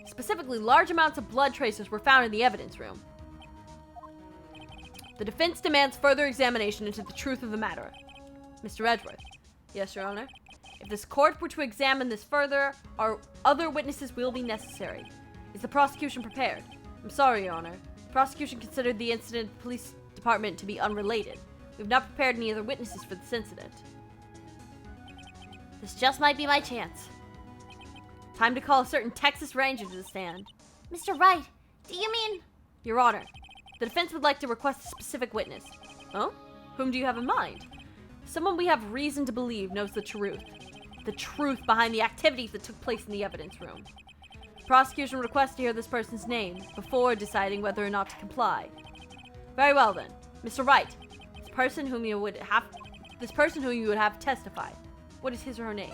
Specifically, large amounts of blood traces were found in the evidence room. The defense demands further examination into the truth of the matter. Mr. Edgeworth. Yes, Your Honor. If this court were to examine this further, our other witnesses will be necessary. Is the prosecution prepared? I'm sorry, Your Honor. The prosecution considered the incident of the police department to be unrelated. We've not prepared any other witnesses for this incident. This just might be my chance. Time to call a certain Texas Ranger to the stand. Mr. Wright, do you mean... Your Honor, the defense would like to request a specific witness. Oh? Whom do you have in mind? Someone we have reason to believe knows the truth. The truth behind the activities that took place in the evidence room. Prosecution requests to hear this person's name before deciding whether or not to comply. Very well then. Mr. Wright, this person whom you would have testify. What is his or her name?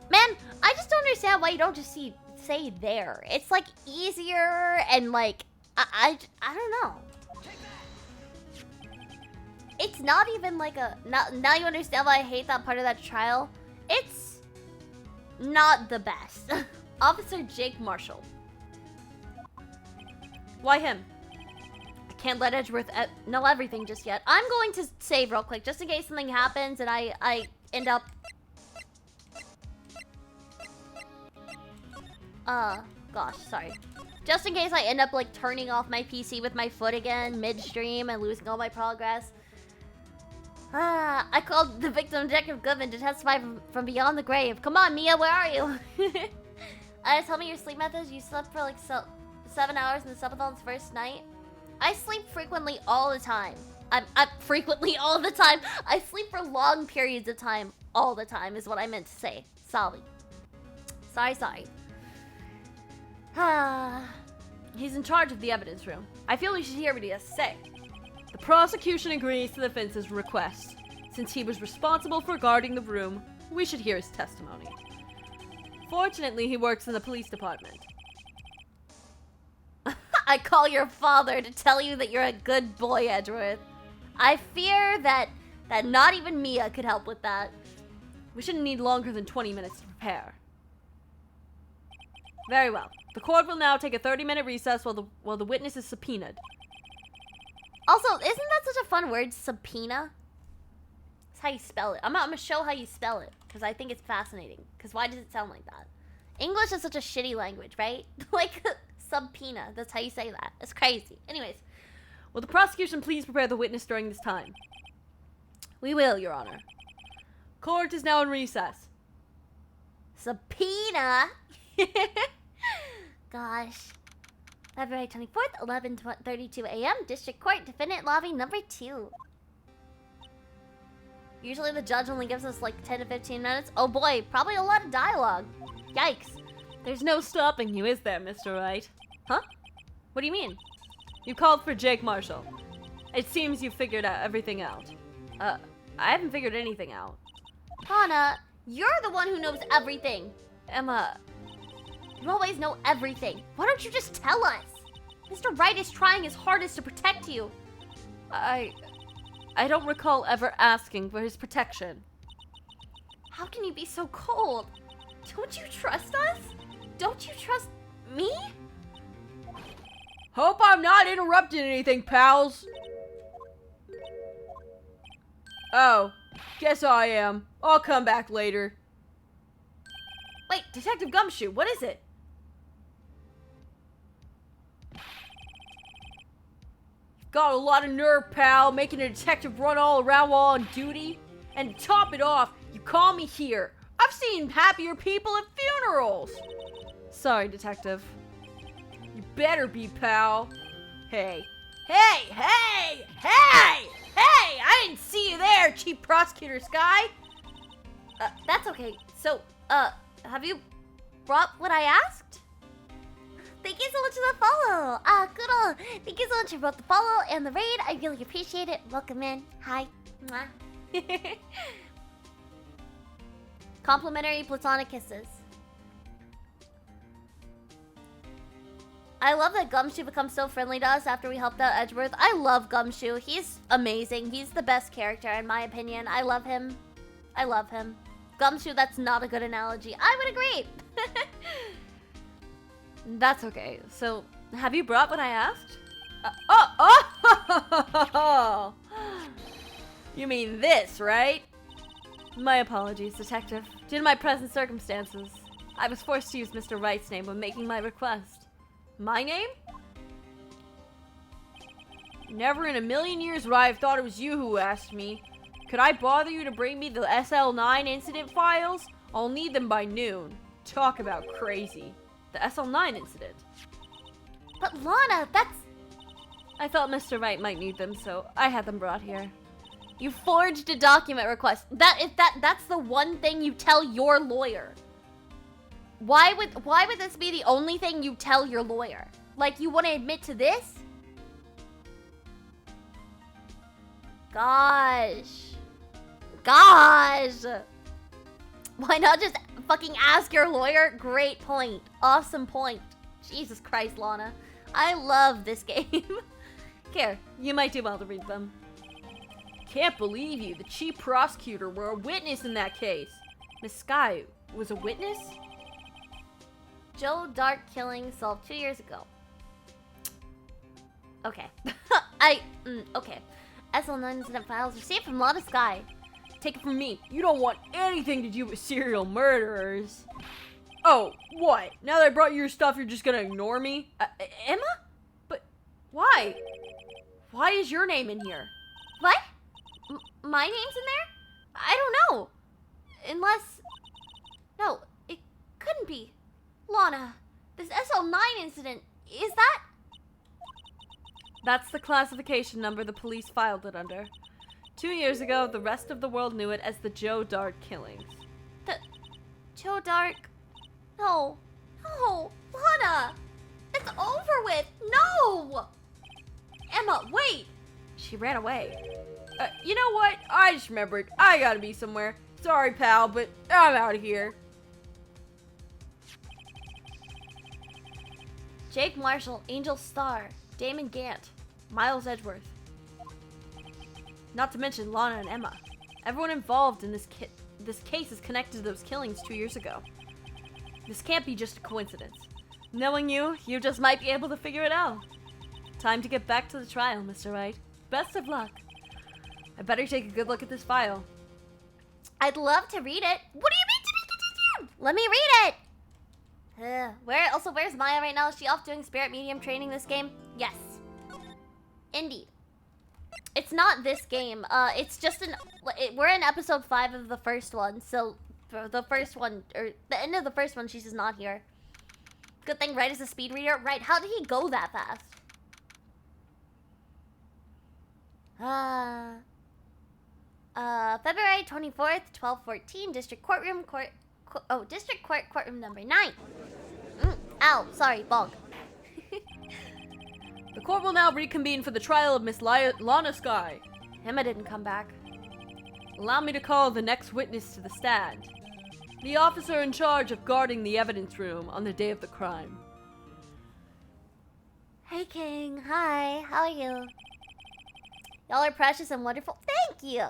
Man, I just don't understand why you don't just say there. It's like easier and like I don't know. It's not even like a now you understand why I hate that part of that trial. It's not the best. Officer Jake Marshall. Why him? I can't let Edgeworth know everything just yet. I'm going to save real quick just in case something happens and I end up gosh, sorry. Just in case I end up like turning off my PC with my foot again midstream and losing all my progress. I called the victim, Detective Goodman, to testify from beyond the grave. Come on, Mia, where are you? Tell me your sleep methods. You slept for like 7 hours in the subathon's first night. I sleep frequently all the time. I'm frequently all the time. I sleep for long periods of time all the time is what I meant to say. Sorry. Sorry. He's in charge of the evidence room. I feel we should hear what he has to say. The prosecution agrees to the defense's request. Since he was responsible for guarding the room, we should hear his testimony. Fortunately, he works in the police department. I call your father to tell you that you're a good boy, Edgeworth. I fear that not even Mia could help with that. We shouldn't need longer than 20 minutes to prepare. Very well. The court will now take a 30-minute recess while the witness is subpoenaed. Also, isn't that such a fun word, subpoena? That's how you spell it. I'm gonna show how you spell it, because I think it's fascinating. Because why does it sound like that? English is such a shitty language, right? Like, subpoena, that's how you say that. It's crazy. Anyways. Will the prosecution please prepare the witness during this time? We will, Your Honor. Court is now in recess. Subpoena? Gosh. February 24th, 11:32 a.m. District Court, Defendant Lobby number 2. Usually the judge only gives us like 10 to 15 minutes. Oh boy, probably a lot of dialogue. Yikes. There's no stopping you, is there, Mr. Wright? Huh? What do you mean? You called for Jake Marshall. It seems you figured everything out. I haven't figured anything out. Hana, you're the one who knows everything. Emma... You always know everything. Why don't you just tell us? Mr. Wright is trying his hardest to protect you. I don't recall ever asking for his protection. How can you be so cold? Don't you trust us? Don't you trust me? Hope I'm not interrupting anything, pals. Oh, guess I am. I'll come back later. Wait, Detective Gumshoe, what is it? Got a lot of nerve, pal, making a detective run all around while on duty. And to top it off, you call me here. I've seen happier people at funerals. Sorry, detective. You better be, pal. Hey. Hey! Hey! Hey! Hey! I didn't see you there, Chief Prosecutor Sky. That's okay. So, have you brought what I asked? Thank you so much for the follow. Good. Thank you so much for both the follow and the raid. I really appreciate it. Welcome in. Hi. Mwah. Complimentary platonic kisses. I love that Gumshoe becomes so friendly to us after we helped out Edgeworth. I love Gumshoe. He's amazing. He's the best character in my opinion. I love him. I love him. Gumshoe, that's not a good analogy. I would agree. That's okay. So, have you brought what I asked? You mean this, right? My apologies, Detective. Due to my present circumstances, I was forced to use Mr. Wright's name when making my request. My name? Never in a million years would I have thought it was you who asked me. Could I bother you to bring me the SL9 incident files? I'll need them by noon. Talk about crazy. The SL9 incident. But Lana, that's... I thought Mr. Wright might need them, so I had them brought here. You forged a document request. That's the one thing you tell your lawyer. Why would this be the only thing you tell your lawyer? Like, you want to admit to this? Gosh. Why not just fucking ask your lawyer? Great point. Awesome point. Jesus Christ, Lana. I love this game. Here, you might do well to read them. Can't believe you, the chief prosecutor, were a witness in that case. Miss Skye was a witness? Joe Dark killing solved 2 years ago. Okay. Okay. SL9 incident files received from Lana Skye. Take it from me, you don't want anything to do with serial murderers. Oh, what? Now that I brought you your stuff, you're just gonna ignore me? Emma? But why? Why is your name in here? What? My name's in there? I don't know. Unless... No, it couldn't be. Lana, this SL9 incident, is that... That's the classification number the police filed it under. 2 years ago, the rest of the world knew it as the Joe Dark killings. The... Joe Dark... No. No. Lana! It's over with! No! Emma, wait! She ran away. You know what? I just remembered. I gotta be somewhere. Sorry, pal, but I'm out of here. Jake Marshall, Angel Starr, Damon Gant, Miles Edgeworth. Not to mention Lana and Emma. Everyone involved in this case is connected to those killings 2 years ago. This can't be just a coincidence. Knowing you just might be able to figure it out. Time to get back to the trial, Mr. Wright. Best of luck. I better take a good look at this file. I'd love to read it. What do you mean to be continued? Let me read it. Where's Maya right now? Is she off doing spirit medium training this game? Yes. Indeed. It's not this game. It's just we're in episode 5 of the first one. So for the first one, or the end of the first one, she's just not here. Good thing Wright is a speed reader. Right, how did he go that fast? February 24th, 1214, District Courtroom, District Court, Courtroom number 9. Ow, sorry, bog. The court will now reconvene for the trial of Miss Lana Skye. Emma didn't come back. Allow me to call the next witness to the stand. The officer in charge of guarding the evidence room on the day of the crime. Hey, King. Hi, how are you? Y'all are precious and wonderful. Thank you.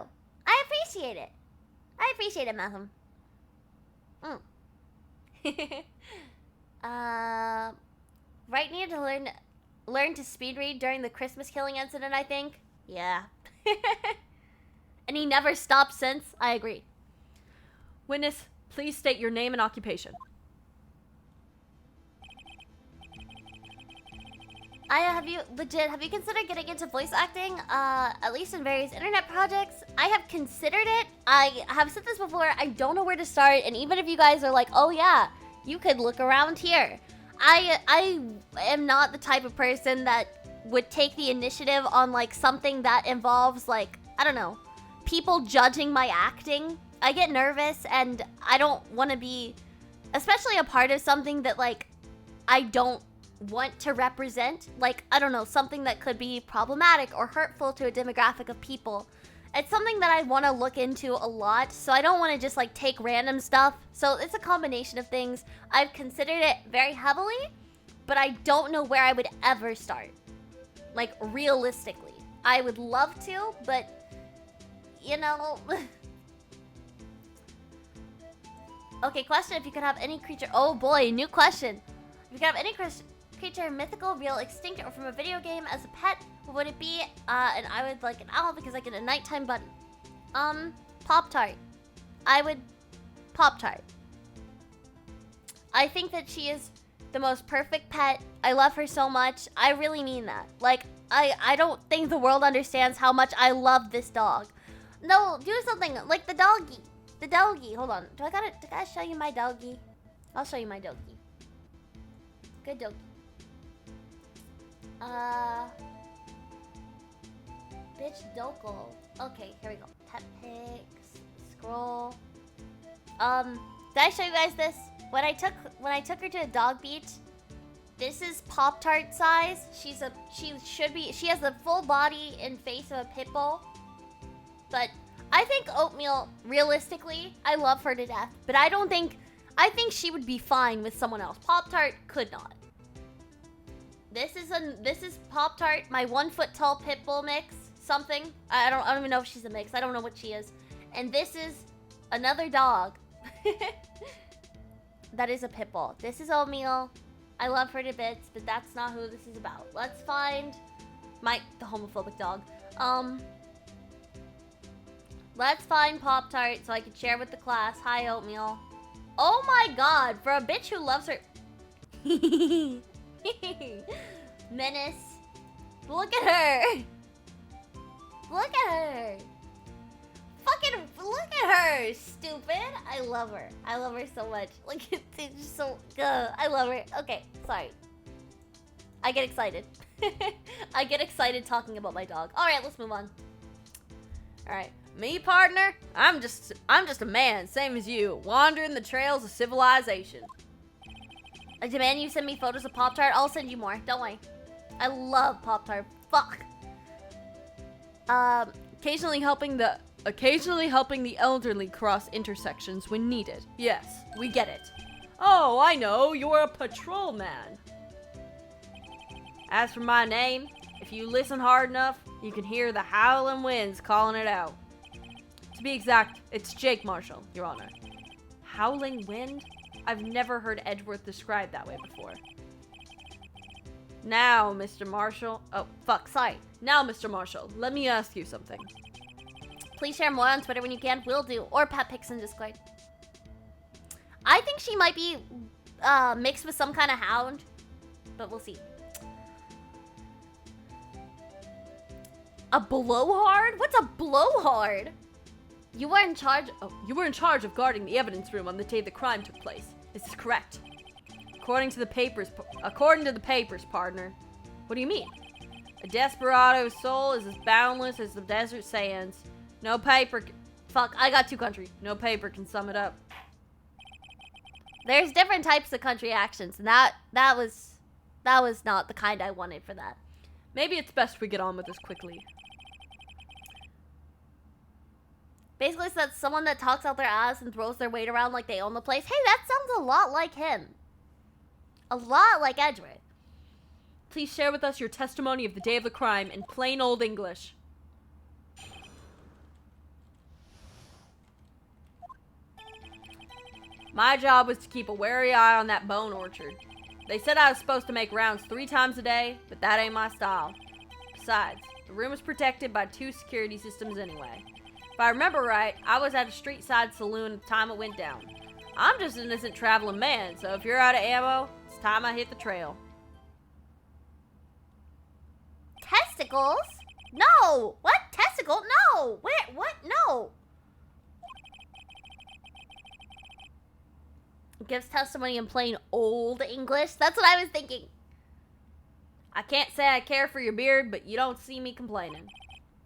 I appreciate it. I appreciate it, Malcolm. Wright needed to learn to speed read during the Christmas killing incident, I think. Yeah. And he never stopped since. I agree. Witness, please state your name and occupation. Have you considered getting into voice acting? At least in various internet projects? I have considered it. I have said this before, I don't know where to start, and even if you guys are like, oh yeah, you could look around here. I am not the type of person that would take the initiative on like something that involves like, I don't know, people judging my acting. I get nervous and I don't want to be, especially a part of something that like I don't want to represent, like, I don't know, something that could be problematic or hurtful to a demographic of people. It's something that I want to look into a lot, so I don't want to just like take random stuff. So it's a combination of things. I've considered it very heavily, but I don't know where I would ever start. Like, realistically. I would love to, but, you know... Okay, question, if you could have any creature... Oh boy, new question. If you could have any creature, mythical, real, extinct, or from a video game as a pet, what would it be? And I would like an owl because I get a nighttime button. Pop-Tart. I would... Pop-Tart. I think that she is the most perfect pet. I love her so much. I really mean that. Like, I don't think the world understands how much I love this dog. No, do something like the doggy. The doggy. Hold on. Do I gotta show you my doggy? I'll show you my doggy. Good doggy. Bitch Doko. Okay, here we go. Pet pics. Scroll. Did I show you guys this? When I took her to a dog beach, this is Pop-Tart size. She has the full body and face of a pit bull. But I think Oatmeal, realistically, I love her to death. But I think she would be fine with someone else. Pop-Tart could not. This is Pop-Tart, my 1 foot tall pit bull mix. Something. I don't even know if she's a mix. I don't know what she is. And this is another dog. That is a pit bull. This is Oatmeal. I love her to bits, but that's not who this is about. Let's find the homophobic dog. Let's find Pop-Tart so I can share with the class. Hi, Oatmeal. Oh my god, for a bitch who loves her... Menace. Look at her. Look at her. Fucking look at her, stupid. I love her. I love her so much. Like, it's just so... I love her. Okay, sorry. I get excited. I get excited talking about my dog. Alright, let's move on. Alright. Me, partner? I'm just a man, same as you, wandering the trails of civilization. I demand you send me photos of Pop-Tart. I'll send you more. Don't worry. I love Pop-Tart. Fuck. Occasionally helping the elderly cross intersections when needed. Yes, we get it. Oh, I know, you're a patrolman. As for my name, if you listen hard enough, you can hear the howling winds calling it out. To be exact, it's Jake Marshall, Your Honor. Howling wind? I've never heard Edgeworth described that way before. Now, Mr. Marshall... Oh, fuck, sorry. Now, Mr. Marshall, let me ask you something. Please share more on Twitter when you can. Will do. Or pet pics in Discord. I think she might be mixed with some kind of hound. But we'll see. A blowhard? What's a blowhard? You were in charge of guarding the evidence room on the day the crime took place. This is correct. According to the papers, partner. What do you mean? A desperado's soul is as boundless as the desert sands. No paper... Fuck, I got 2 country. No paper can sum it up. There's different types of country accents, and that was not the kind I wanted for that. Maybe it's best we get on with this quickly. Basically, so that's someone that talks out their ass and throws their weight around like they own the place. Hey, that sounds a lot like him. A lot like Edgeworth. Please share with us your testimony of the day of the crime in plain old English. My job was to keep a wary eye on that bone orchard. They said I was supposed to make rounds 3 times a day, but that ain't my style. Besides, the room is protected by 2 security systems anyway. If I remember right, I was at a street side saloon at the time it went down. I'm just an innocent traveling man, so if you're out of ammo, it's time I hit the trail. Testicles? No! What? Testicle? No! Where? What? No! Gives testimony in plain old English? That's what I was thinking. I can't say I care for your beard, but you don't see me complaining.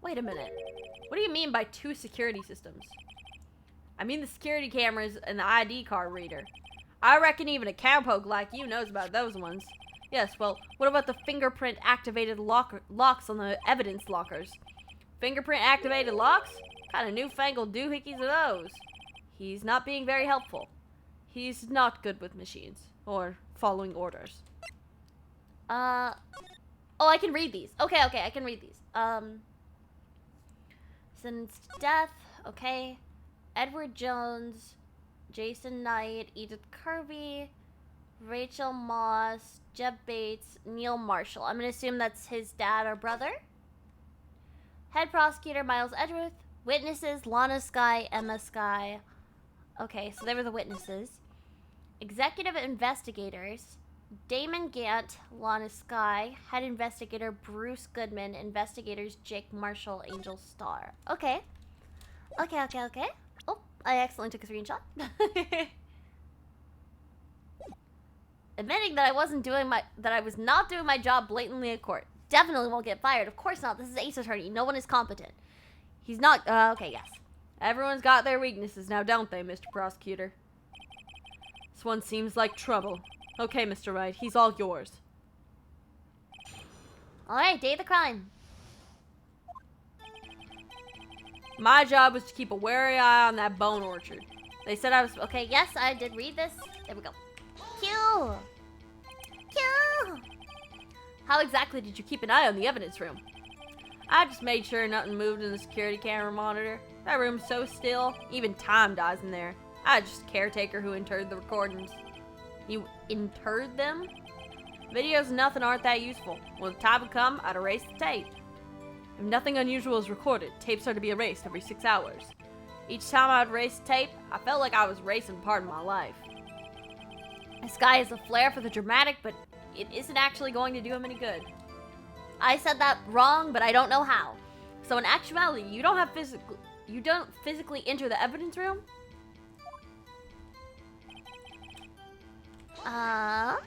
Wait a minute. What do you mean by 2 security systems? I mean the security cameras and the ID card reader. I reckon even a cowpoke like you knows about those ones. Yes, well, what about the fingerprint-activated locks on the evidence lockers? Fingerprint-activated locks? What kind of newfangled doohickeys are those? He's not being very helpful. He's not good with machines, or following orders. Oh, I can read these. Okay, I can read these. Sentenced to death. Okay. Edward Jones, Jason Knight, Edith Kirby, Rachel Moss, Jeb Bates, Neil Marshall. I'm gonna assume that's his dad or brother. Head prosecutor, Miles Edgeworth. Witnesses, Lana Skye, Emma Skye. Okay, so they were the witnesses. Executive investigators, Damon Gant, Lana Skye. Head investigator, Bruce Goodman. Investigators, Jake Marshall, Angel Starr. Okay. Okay. Oh, I accidentally took a screenshot. Admitting that I was not doing my job blatantly in court. Definitely won't get fired. Of course not. This is Ace Attorney. No one is competent. He's not. Okay, yes. Everyone's got their weaknesses now, don't they, Mr. Prosecutor? This one seems like trouble. Okay, Mr. Wright, he's all yours. Alright, day of the crime. My job was to keep a wary eye on that bone orchard. They said I was... Okay, yes, I did read this. There we go. Q! How exactly did you keep an eye on the evidence room? I just made sure nothing moved in the security camera monitor. That room's so still, even time dies in there. I was just a caretaker who interred the recordings. You interred them? Videos and nothing aren't that useful. When the time would come, I'd erase the tape. If nothing unusual is recorded, tapes are to be erased every 6 hours. Each time I would erase the tape, I felt like I was erasing part of my life. This guy has a flair for the dramatic, but it isn't actually going to do him any good. I said that wrong, but I don't know how. So in actuality, you don't physically enter the evidence room? But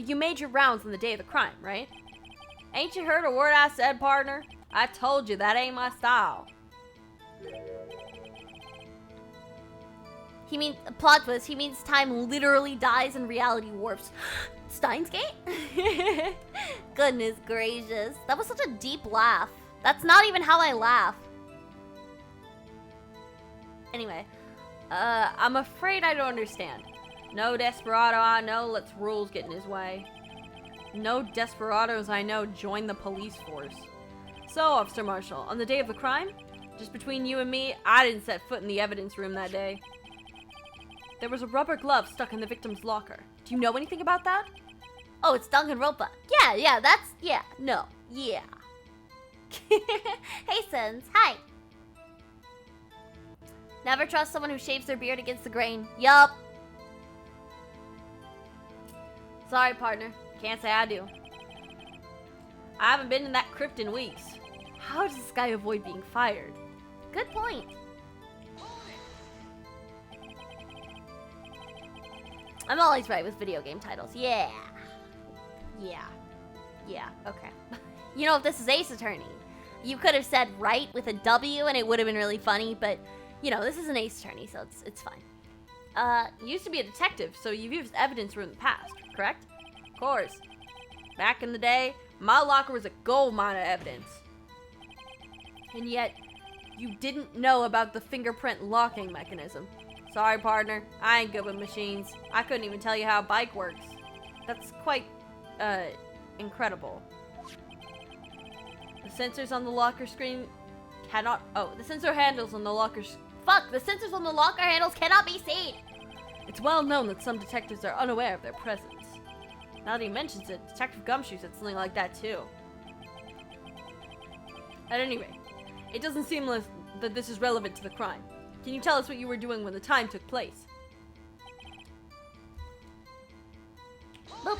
you made your rounds on the day of the crime, right? Ain't you heard a word I said, partner? I told you that ain't my style. He means, plot twist, he means time literally dies and reality warps. Steins Gate? Goodness gracious. That was such a deep laugh. That's not even how I laugh. Anyway. I'm afraid I don't understand. No desperado I know lets rules get in his way. No desperados I know join the police force. So, Officer Marshall, on the day of the crime, just between you and me, I didn't set foot in the evidence room that day. There was a rubber glove stuck in the victim's locker. Do you know anything about that? Oh, it's Danganronpa. Yeah, no. Hey, Sens. Hi. Never trust someone who shaves their beard against the grain. Yup. Sorry, partner. Can't say I do. I haven't been in that crypt in weeks. How does this guy avoid being fired? Good point. I'm always right with video game titles. Yeah, okay. You know, if this is Ace Attorney, you could have said right with a W and it would have been really funny, but, you know, this is an Ace Attorney, so it's fine. You used to be a detective, so you've used evidence room in the past, correct? Of course. Back in the day, my locker was a gold mine of evidence. And yet, you didn't know about the fingerprint locking mechanism. Sorry, partner. I ain't good with machines. I couldn't even tell you how a bike works. That's quite, incredible. The sensors on the locker screen cannot... Oh, the sensor handles on the locker... Fuck! The sensors on the locker handles cannot be seen! It's well known that some detectives are unaware of their presence. Now that he mentions it, Detective Gumshoe said something like that, too. At any rate, it doesn't seem that this is relevant to the crime. Can you tell us what you were doing when the time took place? Boop.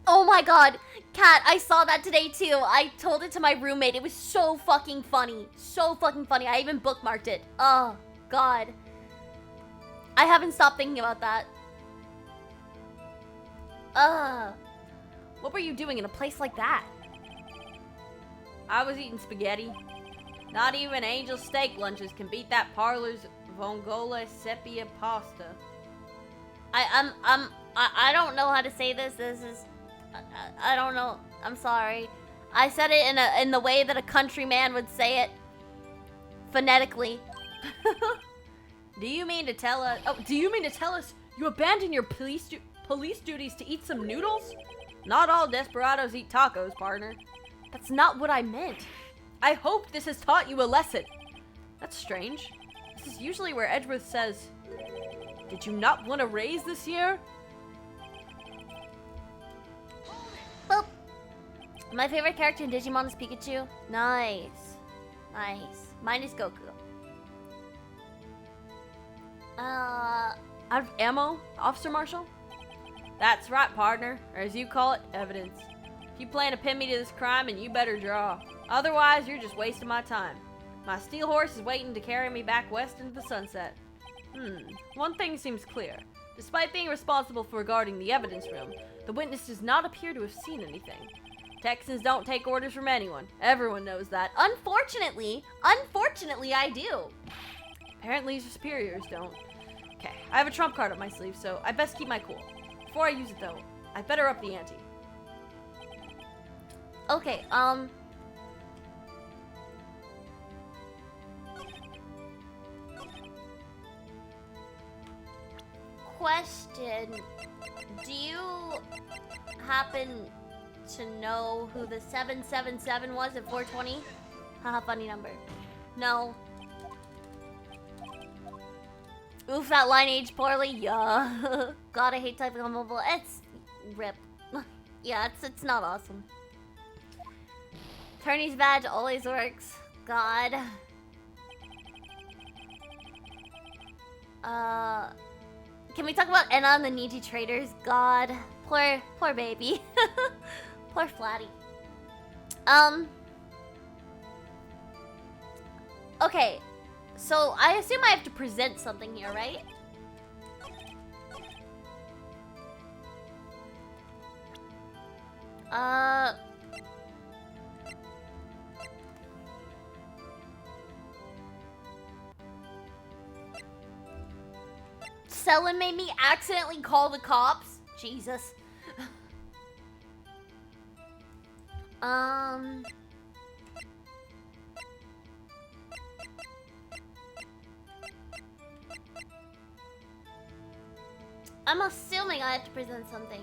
Oh my god, Kat, I saw that today too. I told it to my roommate. It was so fucking funny. So fucking funny. I even bookmarked it. Oh, god. I haven't stopped thinking about that. What were you doing in a place like that? I was eating spaghetti. Not even Angel steak lunches can beat that parlor's Vongola sepia pasta. I don't know how to say this. This is, I don't know. I'm sorry. I said it in the way that a countryman would say it, phonetically. Do you mean to tell us? Oh, do you mean to tell us you abandoned your police duty's to eat some noodles? Not all desperados eat tacos, partner. That's not what I meant. I hope this has taught you a lesson. That's strange. This is usually where Edgeworth says, "Did you not want a raise this year?" Boop. My favorite character in Digimon is Pikachu. Nice. Nice. Mine is Goku. Out of ammo, Officer Marshall? That's right, partner. Or as you call it, evidence. If you plan to pin me to this crime, and you better draw. Otherwise, you're just wasting my time. My steel horse is waiting to carry me back west into the sunset. One thing seems clear. Despite being responsible for guarding the evidence room, the witness does not appear to have seen anything. Texans don't take orders from anyone. Everyone knows that. Unfortunately, I do. Apparently your superiors don't. Okay, I have a trump card up my sleeve, so I best keep my cool. Before I use it though, I better up the ante. Okay, question. Do you happen to know who the 777 was at 420? Haha, funny number. No. Oof, that line aged poorly. Yeah. God, I hate typing on mobile. It's rip. Yeah, it's not awesome. Attorney's badge always works. God. Can we talk about Enna and the Niji traders? God. Poor baby. Poor Flatty. Okay. So, I assume I have to present something here, right? Selin made me accidentally call the cops. Jesus. I'm assuming I have to present something.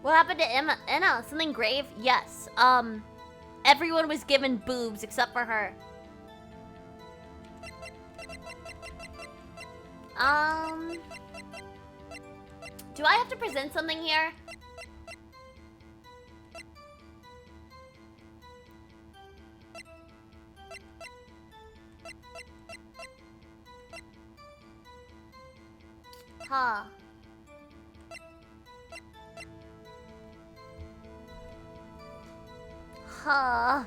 What happened to Enna? Something grave? Yes. Everyone was given boobs except for her. Do I have to present something here? Huh. Huh.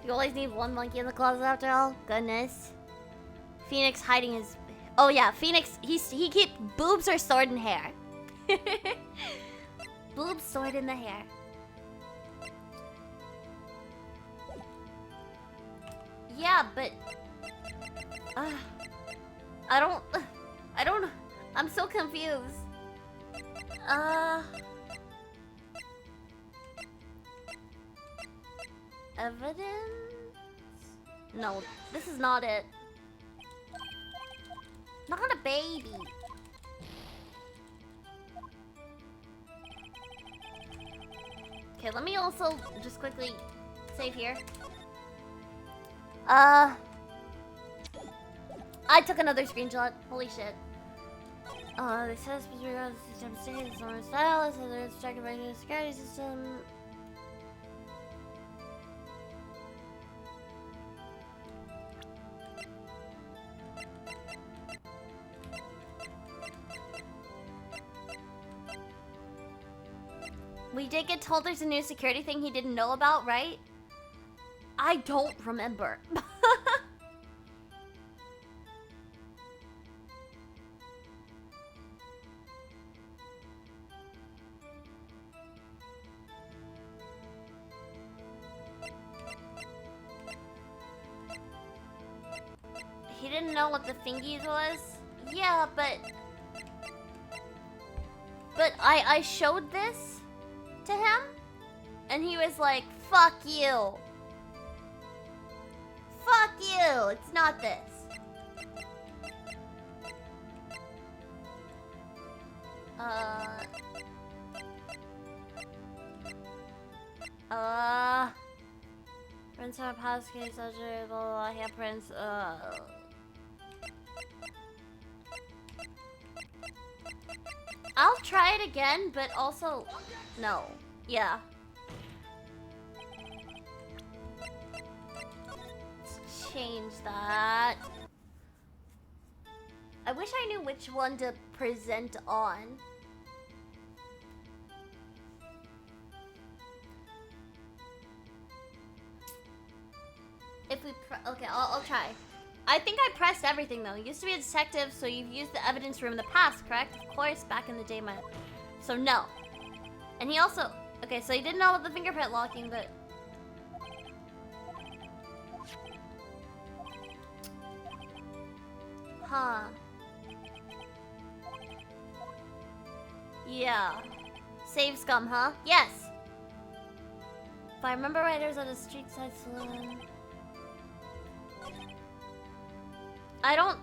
You always need one monkey in the closet after all? Goodness. Phoenix hiding his... Oh yeah, Phoenix, he keep... Boobs are stored in hair. Boobs stored in the hair. Yeah, but... I don't... I'm so confused. Evidence? No, this is not it. Not a baby. Okay, let me also just quickly save here. I took another screenshot. Holy shit. This says regards to system state, summer style, it says it's checked by the security system. We did get told there's a new security thing he didn't know about, right? I don't remember. He didn't know what the thingies was? Yeah, but I showed this to him, and he was like, "Fuck you. Fuck you. It's not this." Prints on a passkey, surgery, blah, blah, blah, handprints, I'll try it again, but also, no. Yeah. Let's change that. I wish I knew which one to present on. If we okay, I'll try. I think I pressed everything though. You used to be a detective, so you've used the evidence room in the past, correct? Of course, back in the day, so no. And he also, okay, so he didn't know about the fingerprint locking, but huh? Yeah. Save scum, huh? Yes. If I remember right, there's at a street side saloon. I don't.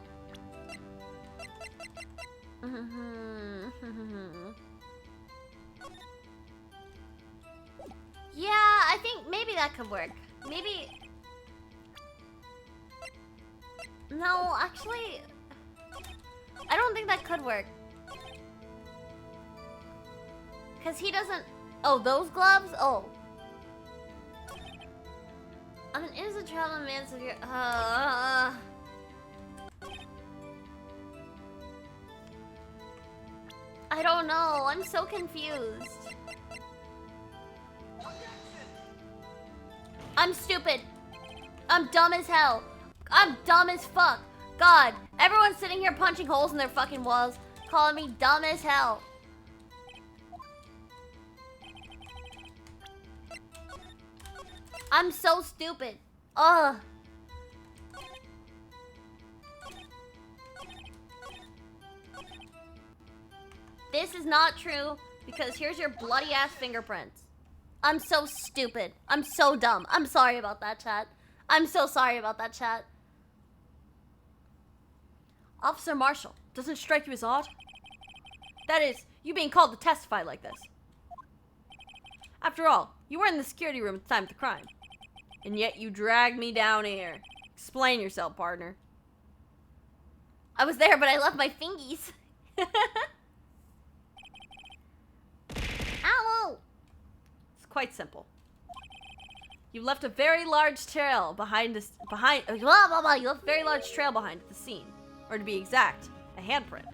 Yeah, I think maybe that could work. Maybe. No, actually, I don't think that could work. Because he doesn't. Oh, those gloves? Oh. I'm an innocent traveling man, so you're. I don't know. I'm so confused. I'm stupid. I'm dumb as hell. I'm dumb as fuck. God, everyone's sitting here punching holes in their fucking walls, calling me dumb as hell. I'm so stupid. Ugh. This is not true, because here's your bloody ass fingerprints. I'm so stupid. I'm so dumb. I'm sorry about that, chat. I'm so sorry about that, chat. Officer Marshall, doesn't it strike you as odd? That is, you being called to testify like this. After all, you were in the security room at the time of the crime. And yet you dragged me down here. Explain yourself, partner. I was there, but I left my fingies. Ow! It's quite simple. You left a very large trail behind the scene. Or to be exact, a handprint.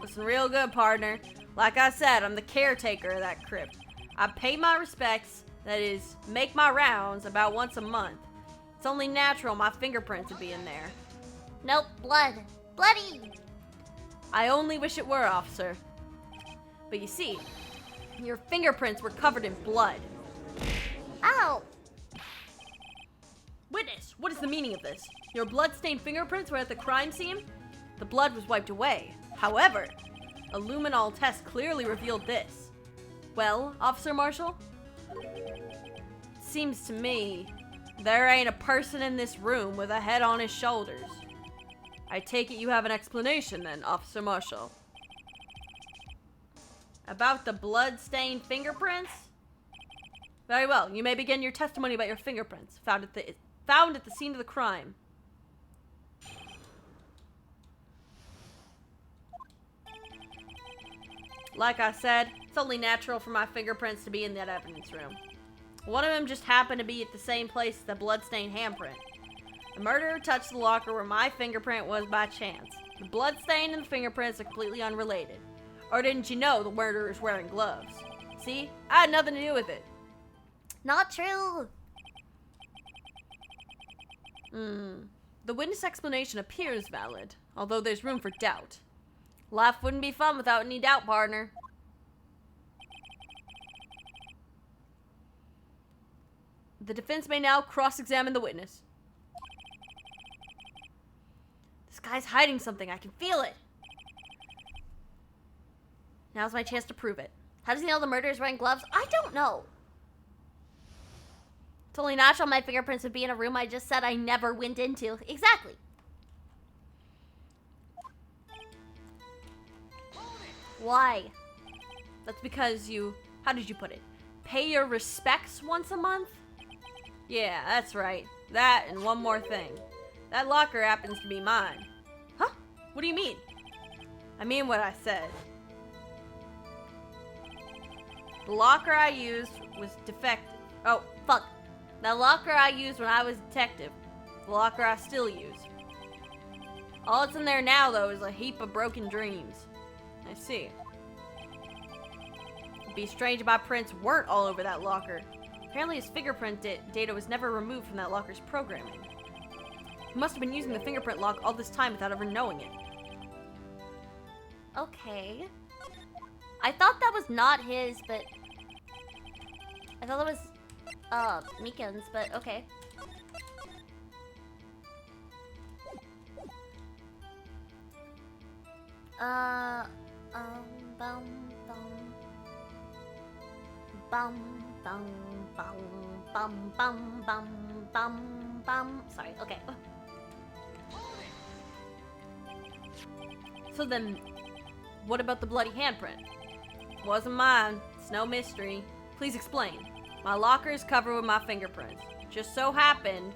Listen real good, partner. Like I said, I'm the caretaker of that crypt. I pay my respects, that is, make my rounds about once a month. It's only natural my fingerprints would be in there. Nope, blood. Bloody! I only wish it were, officer. But you see, your fingerprints were covered in blood. Ow! Witness, what is the meaning of this? Your blood-stained fingerprints were at the crime scene? The blood was wiped away. However, a luminol test clearly revealed this. Well, Officer Marshall? Seems to me there ain't a person in this room with a head on his shoulders. I take it you have an explanation then, Officer Marshall. About the blood-stained fingerprints? Very well, you may begin your testimony about your fingerprints found at the scene of the crime. Like I said, it's only natural for my fingerprints to be in that evidence room. One of them just happened to be at the same place as the bloodstained handprint. The murderer touched the locker where my fingerprint was by chance. The bloodstain and the fingerprints are completely unrelated. Or didn't you know the murderer is wearing gloves? See? I had nothing to do with it. Not true. The witness explanation appears valid, although there's room for doubt. Life wouldn't be fun without any doubt, partner. The defense may now cross-examine the witness. This guy's hiding something. I can feel it. Now's my chance to prove it. How does he know the murderer's wearing gloves? I don't know. It's only natural my fingerprints would be in a room I just said I never went into. Exactly. Why? That's because you, how did you put it? Pay your respects once a month? Yeah, that's right. That and one more thing. That locker happens to be mine. Huh? What do you mean? I mean what I said. The locker I used was defective. Oh, fuck. That locker I used when I was detective. The locker I still use. All that's in there now, though, is a heap of broken dreams. I see. It'd be strange if my prints weren't all over that locker. Apparently his fingerprint data was never removed from that locker's programming. He must have been using the fingerprint lock all this time without ever knowing it. Okay. I thought that was not his, but... I thought that was, Mikan's, but okay. Bum, bum. Sorry, okay. So then, what about the bloody handprint? Wasn't mine. It's no mystery. Please explain. My locker is covered with my fingerprints. Just so happened...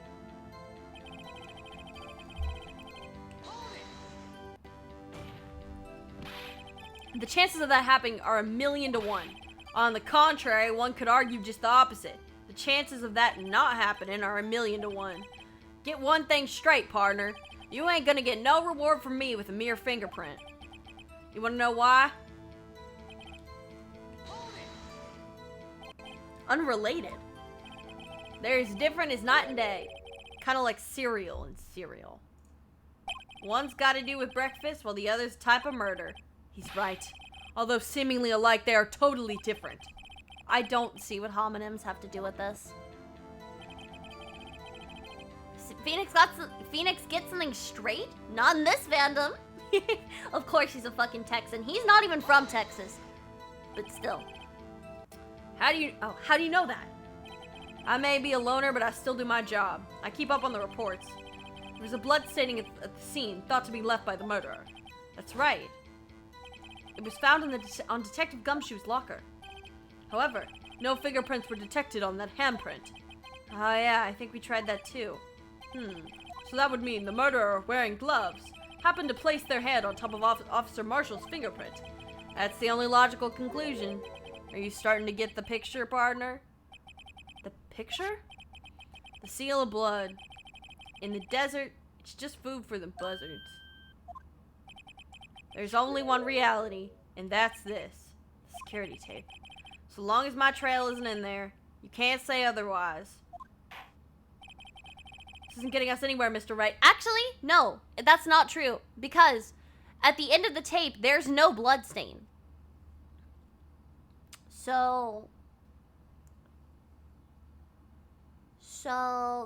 The chances of that happening are 1,000,000 to 1. On the contrary, one could argue just the opposite. The chances of that not happening are 1,000,000 to 1. Get one thing straight, partner. You ain't gonna get no reward from me with a mere fingerprint. You wanna know why? Unrelated. They're as different as night and day. Kinda like cereal and cereal. One's gotta do with breakfast, while the other's type of murder. He's right. Although seemingly alike, they are totally different. I don't see what homonyms have to do with this. Phoenix gets something straight? Not in this fandom. Of course he's a fucking Texan. He's not even from Texas. But still. How do you know that? I may be a loner, but I still do my job. I keep up on the reports. There was a blood staining at the scene, thought to be left by the murderer. That's right. It was found on Detective Gumshoe's locker. However, no fingerprints were detected on that handprint. Oh yeah, I think we tried that too. So that would mean the murderer, wearing gloves, happened to place their hand on top of Officer Marshall's fingerprint. That's the only logical conclusion. Are you starting to get the picture, partner? The picture? The seal of blood. In the desert, it's just food for the buzzards. There's only one reality, and that's this. The security tape. So long as my trail isn't in there, you can't say otherwise. This isn't getting us anywhere, Mr. Wright. Actually, no, that's not true. Because at the end of the tape, there's no blood stain. So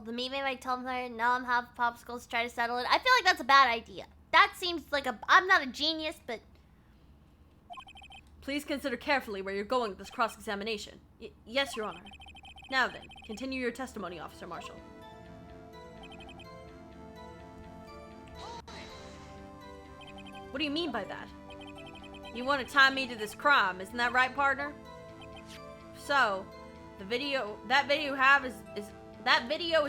the meat might tell him, now I'm half popsicles, try to settle it. I feel like that's a bad idea. That seems like I'm not a genius, but... Please consider carefully where you're going with this cross-examination. Yes, Your Honor. Now then, continue your testimony, Officer Marshall. What do you mean by that? You want to tie me to this crime, isn't that right, partner? So, that video you have is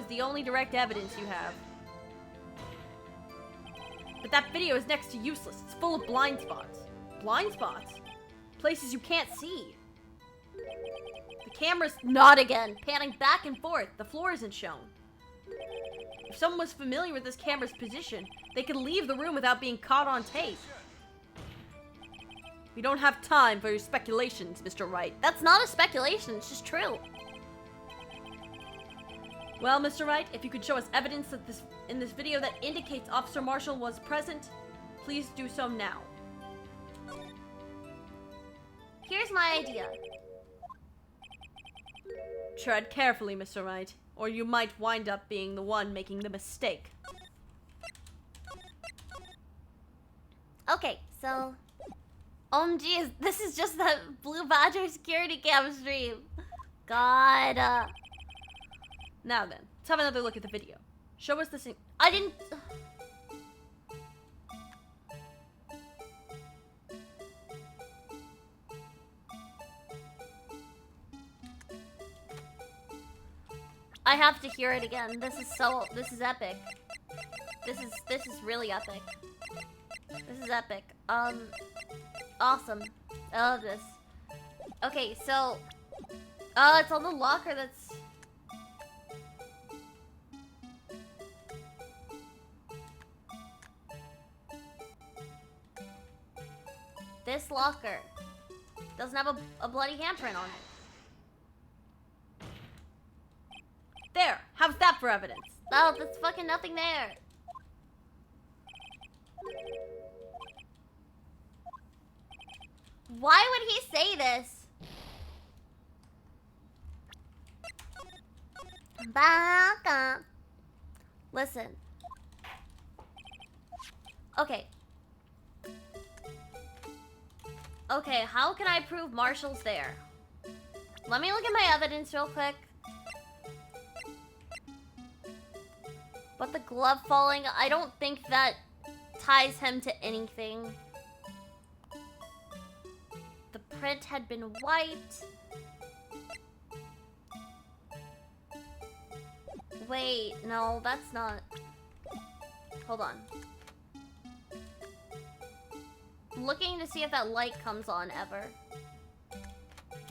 the only direct evidence you have. But that video is next to useless. It's full of blind spots. Blind spots? Places you can't see. The camera's not again, panning back and forth. The floor isn't shown. If someone was familiar with this camera's position, they could leave the room without being caught on tape. We don't have time for your speculations, Mr. Wright. That's not a speculation, it's just true. Well, Mr. Wright, if you could show us evidence that in this video that indicates Officer Marshall was present, please do so now. Here's my idea. Tread carefully, Mr. Wright, or you might wind up being the one making the mistake. Okay, so... OMG, this is just that Blue Badger security cam stream. God. Now then, let's have another look at the video. Show us the scene. I didn't. I have to hear it again. This is epic. This is really epic. This is epic. Awesome. I love this. Okay, so it's on the locker that's this locker doesn't have a bloody handprint on it. There! How's that for evidence? Oh, there's fucking nothing there. Why would he say this? Baka. Listen. Okay. Okay, how can I prove Marshall's there? Let me look at my evidence real quick. But the glove falling, I don't think that ties him to anything. The print had been wiped. Wait, no, that's not. Hold on. I'm looking to see if that light comes on ever.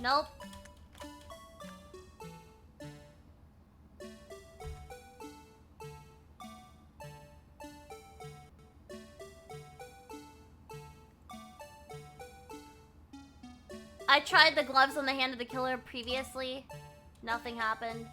Nope. I tried the gloves on the hand of the killer previously. Nothing happened.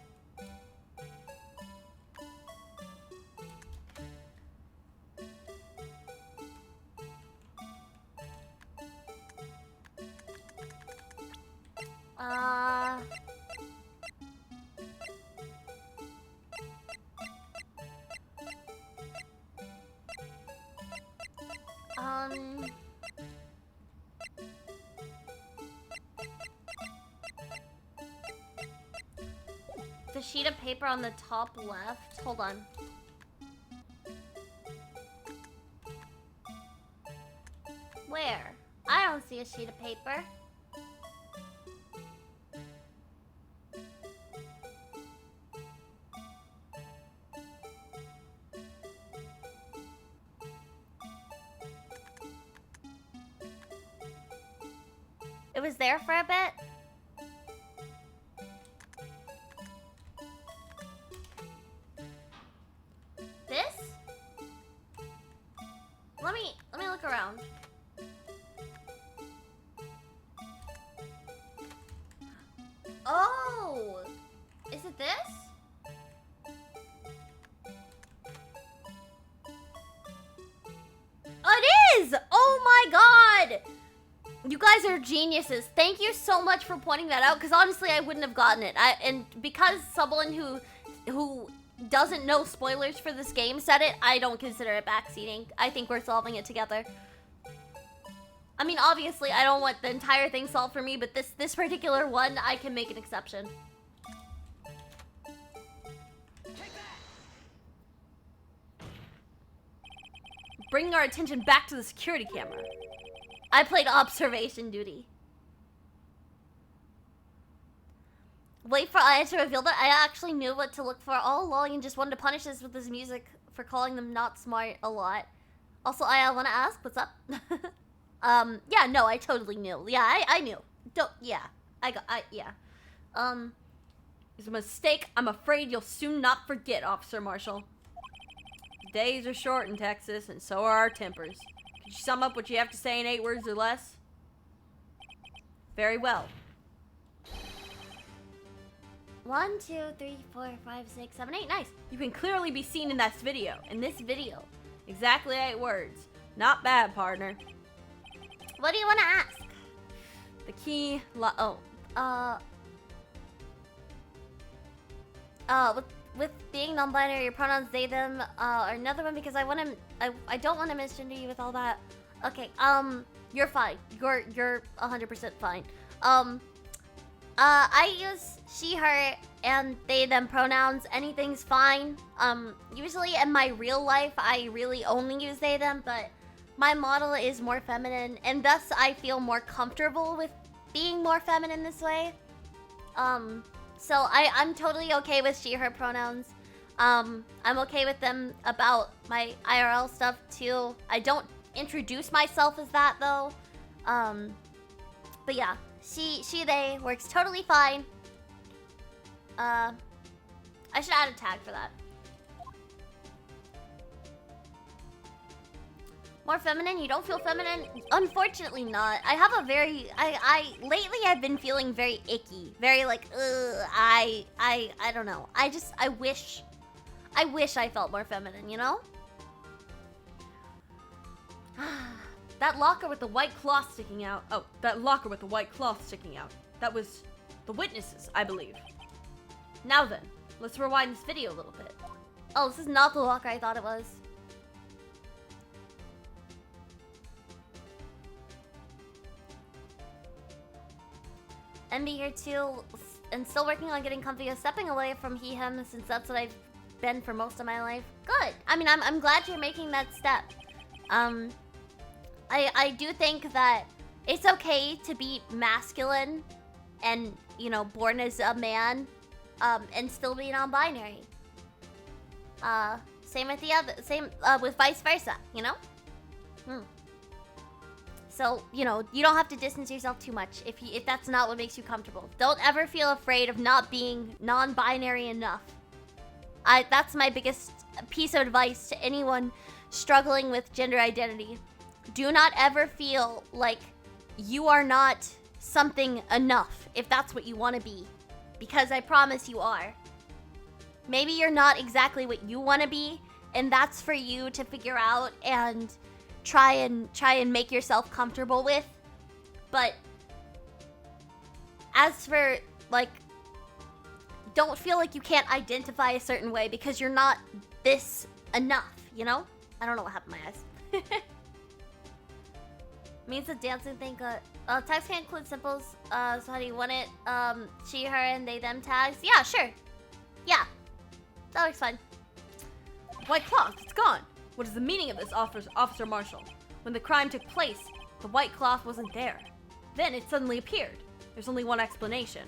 The sheet of paper on the top left. Hold on. Where? I don't see a sheet of paper. It was there for a bit. This? Let me look around. Oh! Is it this? Oh, it is! Oh my god! You guys are geniuses. Thank you so much for pointing that out, because honestly, I wouldn't have gotten it. And because someone who doesn't know spoilers for this game said it, I don't consider it backseating. I think we're solving it together. I mean, obviously, I don't want the entire thing solved for me, but this particular one, I can make an exception. Bringing our attention back to the security camera. I played observation duty. Wait for Aya to reveal that I actually knew what to look for all along and just wanted to punish this with his music for calling them not smart a lot. Also, Aya, I want to ask, what's up? Yeah, no, I totally knew. Yeah, I knew. Yeah. It's a mistake I'm afraid you'll soon not forget, Officer Marshall. Days are short in Texas, and so are our tempers. Could you sum up what you have to say in 8 words or less? Very well. 1, 2, 3, 4, 5, 6, 7, 8. Nice. You can clearly be seen in this video. Exactly 8 words. Not bad, partner. What do you want to ask? The key with being non-binary, your pronouns they, them, are another one because I don't want to misgender you with all that. Okay, You're fine. You're 100% fine. I use she, her, and they, them pronouns. Anything's fine. Usually in my real life, I really only use they, them, but my model is more feminine, and thus I feel more comfortable with being more feminine this way. So I'm totally okay with she, her pronouns. I'm okay with them about my IRL stuff too. I don't introduce myself as that though. But yeah, she, they works totally fine. I should add a tag for that. More feminine? You don't feel feminine? Unfortunately not. I have a very, lately I've been feeling very icky. Very like, I don't know. I wish I felt more feminine, you know? That locker with the white cloth sticking out. Oh, that locker with the white cloth sticking out. That was the witnesses, I believe. Now then, let's rewind this video a little bit. Oh, this is not the locker I thought it was. MB here too, and still working on getting comfy, stepping away from he, him, since that's what I've been for most of my life. Good. I mean, I'm glad you're making that step. I do think that it's okay to be masculine and, you know, born as a man, and still be non-binary. Same with the other, with vice versa, you know? So, you know, you don't have to distance yourself too much if that's not what makes you comfortable. Don't ever feel afraid of not being non-binary enough. That's my biggest piece of advice to anyone struggling with gender identity. Do not ever feel like you are not something enough if that's what you want to be. Because I promise you are. Maybe you're not exactly what you want to be, and that's for you to figure out and try and make yourself comfortable with. But as for, like, don't feel like you can't identify a certain way because you're not this enough, you know? I don't know what happened to my eyes. Means the dancing thing. Tags can include simples. So how do you want it? She, her, and they, them tags. Yeah, sure. Yeah, that looks fine. White cloth, it's gone. What is the meaning of this, Officer Marshall? When the crime took place, the white cloth wasn't there. Then it suddenly appeared. There's only one explanation.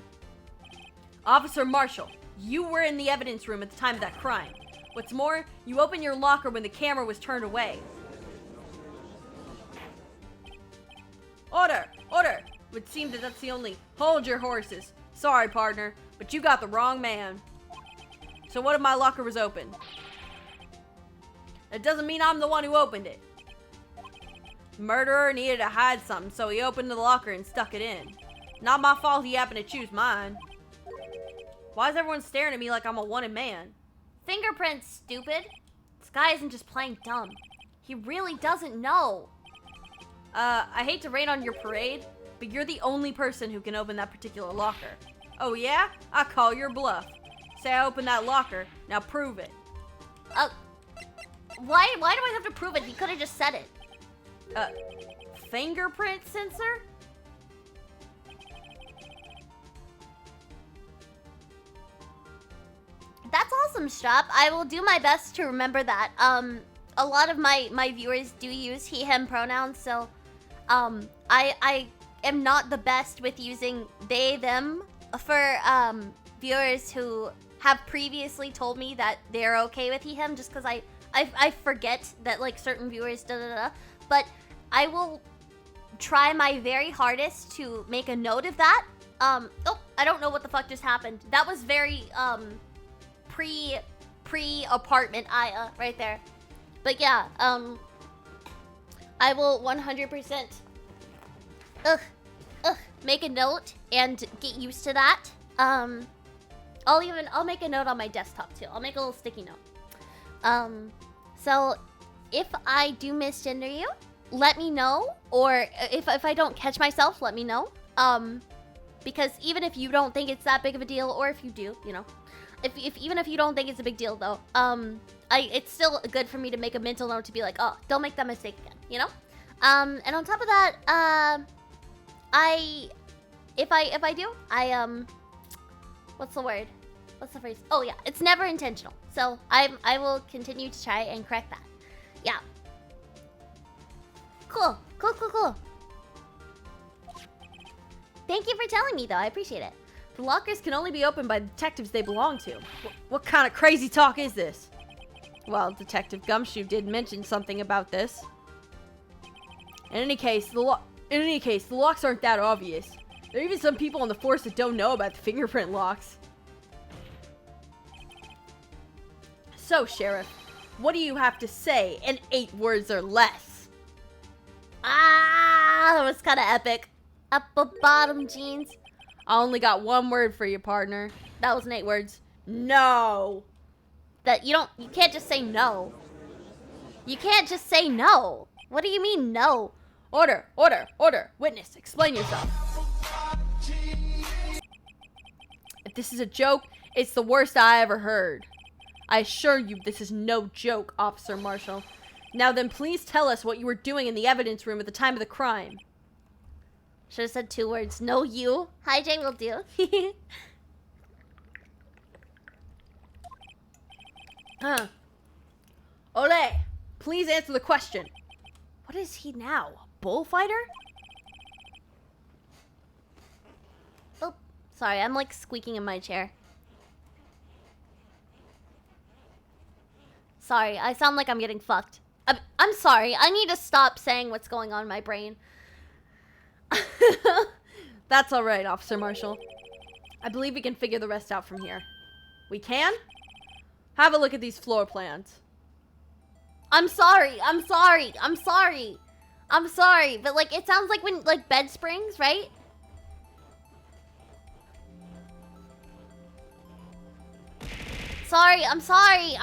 Officer Marshall, you were in the evidence room at the time of that crime. What's more, you opened your locker when the camera was turned away. Order! Order! It would seem that that's the only... Hold your horses. Sorry, partner, but you got the wrong man. So what if my locker was open? It doesn't mean I'm the one who opened it. The murderer needed to hide something, so he opened the locker and stuck it in. Not my fault he happened to choose mine. Why is everyone staring at me like I'm a wanted man? Fingerprints, stupid. This guy isn't just playing dumb. He really doesn't know. I hate to rain on your parade, but you're the only person who can open that particular locker. Oh yeah? I call your bluff. Say I opened that locker, now prove it. Why do I have to prove it? He could have just said it. Fingerprint sensor? That's awesome, Strap. I will do my best to remember that. A lot of my viewers do use he, him pronouns, so I am not the best with using they, them for viewers who have previously told me that they're okay with he, him, just because I forget that, like, certain viewers but I will try my very hardest to make a note of that. Oh, I don't know what the fuck just happened. That was very pre-apartment Aya right there. But yeah, I will 100% make a note and get used to that. I'll make a note on my desktop too. I'll make a little sticky note. So if I do misgender you, let me know, or if I don't catch myself, let me know. Because even if you don't think it's that big of a deal, or if you do, you know, even if you don't think it's a big deal though, it's still good for me to make a mental note to be like, oh, don't make that mistake again, you know? And on top of that, if I do, what's the word? What's the phrase? Oh yeah, it's never intentional. So I will continue to try and correct that. Yeah. Cool. Thank you for telling me, though. I appreciate it. The lockers can only be opened by detectives they belong to. What kind of crazy talk is this? Well, Detective Gumshoe did mention something about this. In any case, the locks aren't that obvious. There are even some people on the force that don't know about the fingerprint locks. So, Sheriff, what do you have to say in 8 words or less? Ah, that was kind of epic. Apple bottom jeans. I only got 1 word for you, partner. That was 8 words. No. That you can't just say no. You can't just say no. What do you mean no? Order. Witness, explain yourself. If this is a joke, it's the worst I ever heard. I assure you this is no joke, Officer Marshall. Now then, please tell us what you were doing in the evidence room at the time of the crime. Should have said 2 words. No, you. Hi, Jay, will do. Ole, please answer the question. What is he now? A bullfighter? Oh, sorry. I'm like squeaking in my chair. Sorry, I sound like I'm getting fucked. I'm sorry. I need to stop saying what's going on in my brain. That's all right, Officer Marshall. I believe we can figure the rest out from here. We can? Have a look at these floor plans. I'm sorry. But like, it sounds like when, like, bed springs, right? I'm sorry.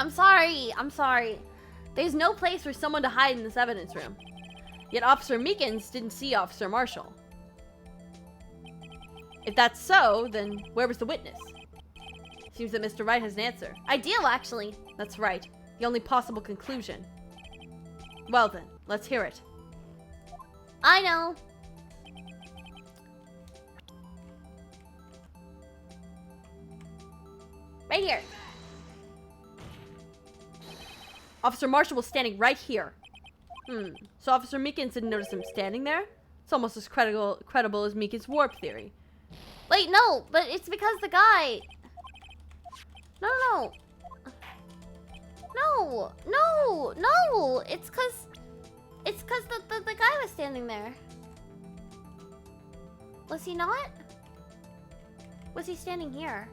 There's no place for someone to hide in this evidence room. Yet Officer Meekins didn't see Officer Marshall. If that's so, then where was the witness? Seems that Mr. Wright has an answer. Ideal, actually. That's right. The only possible conclusion. Well then, let's hear it. I know. Right here. Officer Marshall was standing right here. So Officer Meekins didn't notice him standing there? It's almost as credible as Meekins' warp theory. Wait, no, but it's because the guy... No. It's cause the guy was standing there. Was he not? Was he standing here?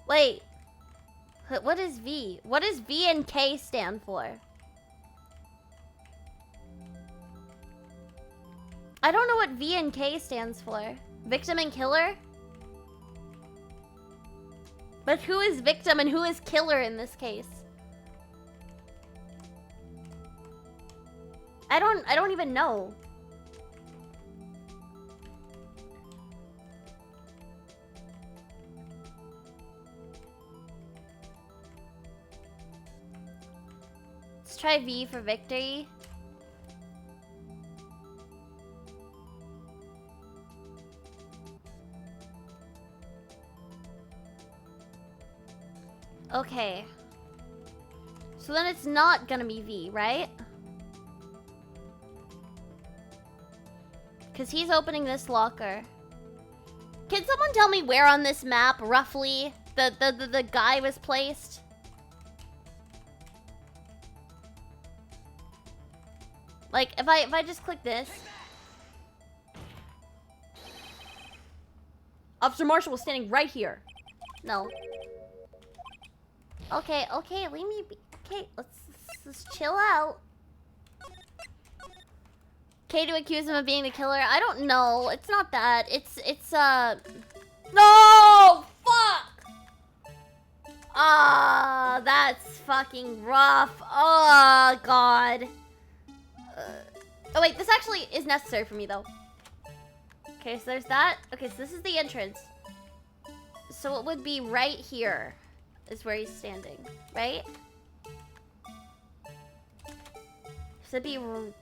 Wait. What is V? What does V and K stand for? I don't know what V and K stands for. Victim and killer? But who is victim and who is killer in this case? I don't even know. Let's try V for victory. Okay. So then it's not gonna be V, right? Because he's opening this locker. Can someone tell me where on this map, roughly, the guy was placed? Like, if I just click this. Officer Marshall was standing right here. No. Okay, leave me be. Okay, let's chill out. Okay, to accuse him of being the killer? I don't know. It's not that. It's No! Fuck! Ah, that's fucking rough. Oh, God. Oh wait, this actually is necessary for me though. Okay, so there's that. Okay, so this is the entrance. So it would be right here is where he's standing, right? So it'd be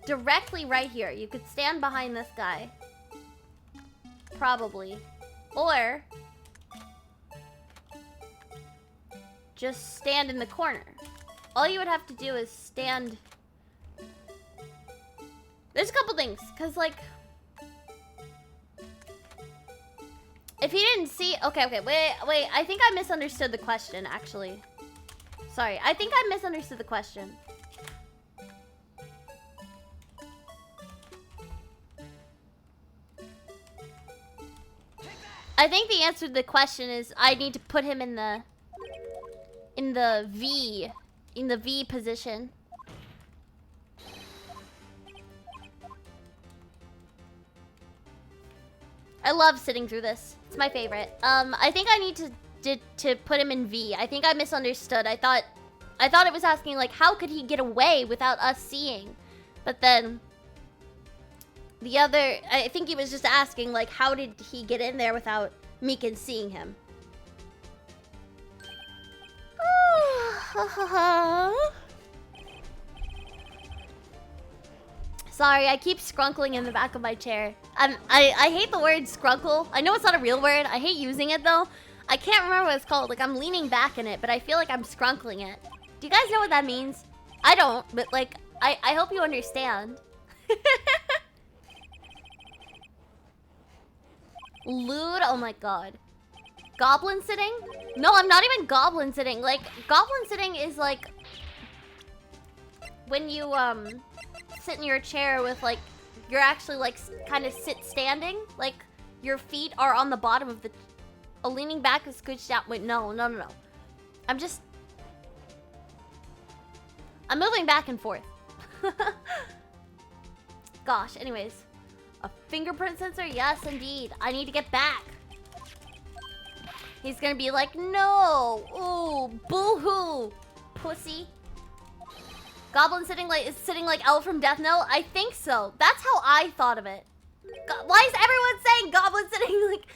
directly right here. You could stand behind this guy. Probably. Or just stand in the corner. All you would have to do is stand. There's a couple things, because, like, if he didn't see... Okay, wait. I think I misunderstood the question, actually. Sorry, I think I misunderstood the question. I think the answer to the question is I need to put him in the V position. I love sitting through this. It's my favorite. I think I need to put him in V. I think I misunderstood. I thought it was asking, like, how could he get away without us seeing? But then the other, I think he was just asking, like, how did he get in there without Meekin seeing him? Sorry, I keep scrunkling in the back of my chair. I hate the word scrunkle. I know it's not a real word. I hate using it, though. I can't remember what it's called. Like, I'm leaning back in it, but I feel like I'm scrunkling it. Do you guys know what that means? I don't, but, like, I hope you understand. Lewd? Oh my god. Goblin sitting? No, I'm not even goblin sitting. Like, goblin sitting is, like, when you, sit in your chair with, like, you're actually, like, kind of sit standing. Like, your feet are on the bottom of the... leaning back is scooched out. Wait, no. I'm moving back and forth. Gosh, anyways. A fingerprint sensor? Yes, indeed. I need to get back. He's gonna be like, no. Ooh, boo-hoo. Pussy. Goblin sitting like L from Death Note? I think so. That's how I thought of it. Why is everyone saying goblin sitting like...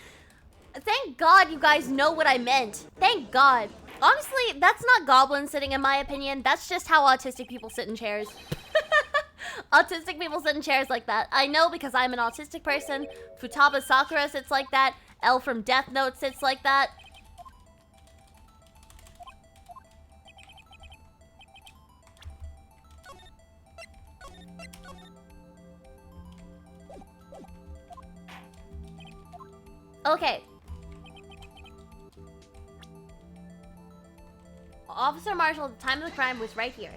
Thank God you guys know what I meant. Thank God. Honestly, that's not goblin sitting in my opinion. That's just how autistic people sit in chairs. Autistic people sit in chairs like that. I know because I'm an autistic person. Futaba Sakura sits like that. L from Death Note sits like that. Okay. Officer Marshall, the time of the crime was right here.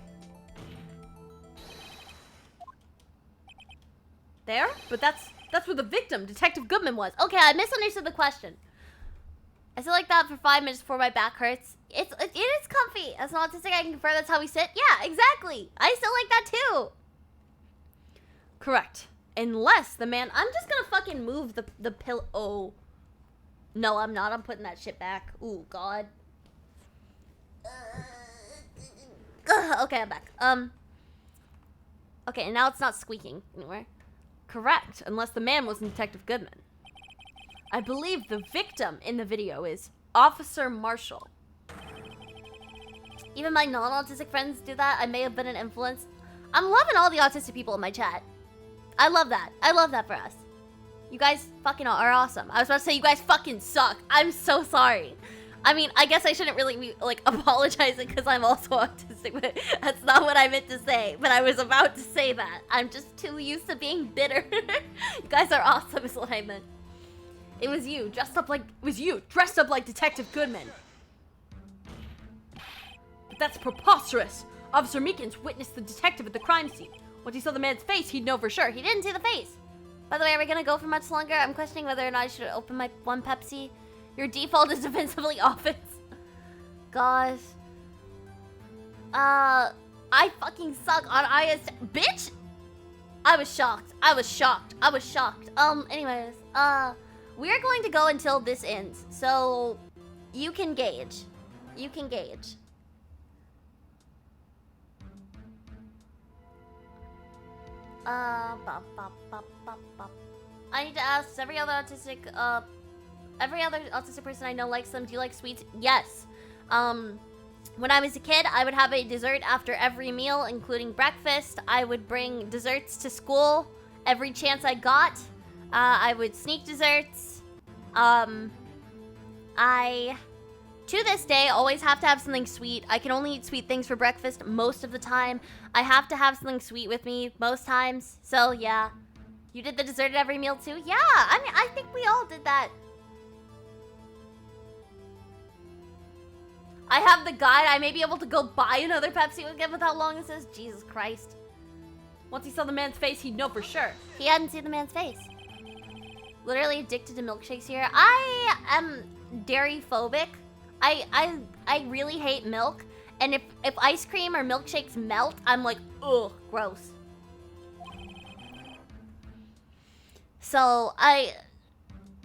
There? But that's where the victim, Detective Goodman, was. Okay, I misunderstood the question. I sit like that for 5 minutes before my back hurts. It is comfy. As an autistic, I can confirm that's how we sit. Yeah, exactly. I sit like that too. Correct. Unless the man... I'm just gonna fucking move the pillow... Oh. No, I'm not. I'm putting that shit back. Ooh, God. Okay, I'm back. Okay, and now it's not squeaking anywhere. Correct, unless the man wasn't Detective Goodman. I believe the victim in the video is Officer Marshall. Even my non-autistic friends do that. I may have been an influence. I'm loving all the autistic people in my chat. I love that. I love that for us. You guys fucking are awesome. I was about to say you guys fucking suck. I'm so sorry. I mean, I guess I shouldn't really be, like, apologizing because I'm also autistic, but that's not what I meant to say. But I was about to say that. I'm just too used to being bitter. You guys are awesome is what I meant. It was you, dressed up like Detective Goodman. But that's preposterous. Officer Meekins witnessed the detective at the crime scene. Once he saw the man's face, he'd know for sure. He didn't see the face. By the way, are we gonna go for much longer? I'm questioning whether or not I should open my one Pepsi. Your default is defensively offense. Gosh. I fucking suck on IS. Bitch! I was shocked. Anyways, we're going to go until this ends. So, you can gauge. I need to ask every other autistic person I know likes them. Do you like sweets? Yes. When I was a kid, I would have a dessert after every meal, including breakfast. I would bring desserts to school every chance I got. I would sneak desserts. I, to this day, always have to have something sweet. I can only eat sweet things for breakfast most of the time. I have to have something sweet with me most times. So, yeah. You did the dessert at every meal, too? Yeah, I mean, I think we all did that. I have the guide. I may be able to go buy another Pepsi again with how long this is. Jesus Christ. Once he saw the man's face, he'd know for sure. He hadn't seen the man's face. Literally addicted to milkshakes here. I am dairy phobic. I really hate milk. And if ice cream or milkshakes melt, I'm like, ugh, gross. So,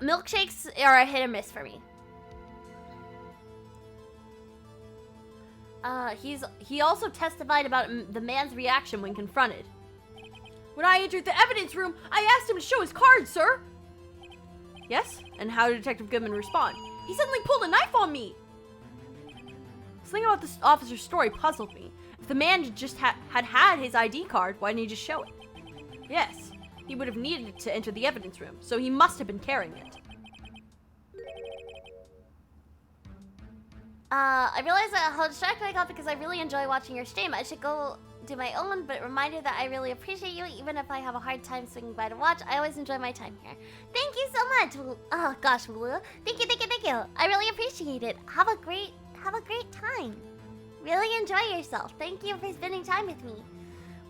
milkshakes are a hit or miss for me. He also testified about the man's reaction when confronted. When I entered the evidence room, I asked him to show his card, sir. Yes? And how did Detective Goodman respond? He suddenly pulled a knife on me. Something about this officer's story puzzled me. If the man just had his ID card, why didn't he just show it? Yes, he would have needed it to enter the evidence room, so he must have been carrying it. I realized how distracted I got because I really enjoy watching your stream. I should go do my own, but reminder that I really appreciate you, even if I have a hard time swinging by to watch. I always enjoy my time here. Thank you so much. Oh gosh, Wulu. Thank you. I really appreciate it. Have a great time. Really enjoy yourself. Thank you for spending time with me.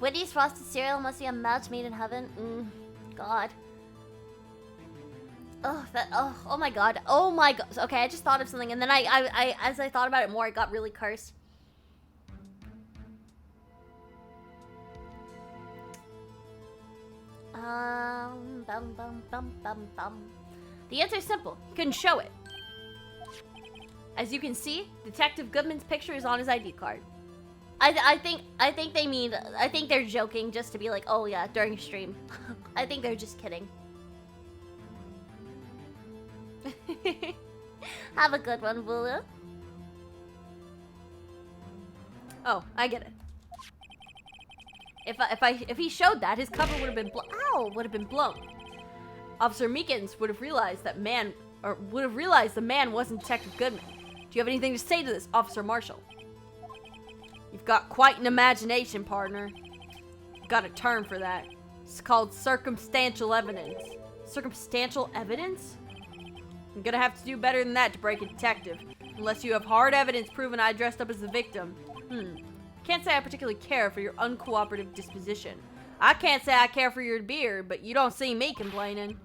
Wendy's frosted cereal must be a match made in heaven. God. Oh my god. Okay, I just thought of something, and then I as I thought about it more, I got really cursed. The answer's simple. He couldn't show it. As you can see, Detective Goodman's picture is on his ID card. I think they're joking just to be like, oh yeah, during stream. I think they're just kidding. Have a good one, Wulu. Oh, I get it. If he showed that, his cover would have been blown. Officer Meekins would have realized the man wasn't Detective Goodman. Do you have anything to say to this, Officer Marshall? You've got quite an imagination, partner. You've got a term for that. It's called circumstantial evidence. Circumstantial evidence? I'm gonna have to do better than that to break a detective. Unless you have hard evidence proving I dressed up as the victim. Can't say I particularly care for your uncooperative disposition. I can't say I care for your beard, but you don't see me complaining.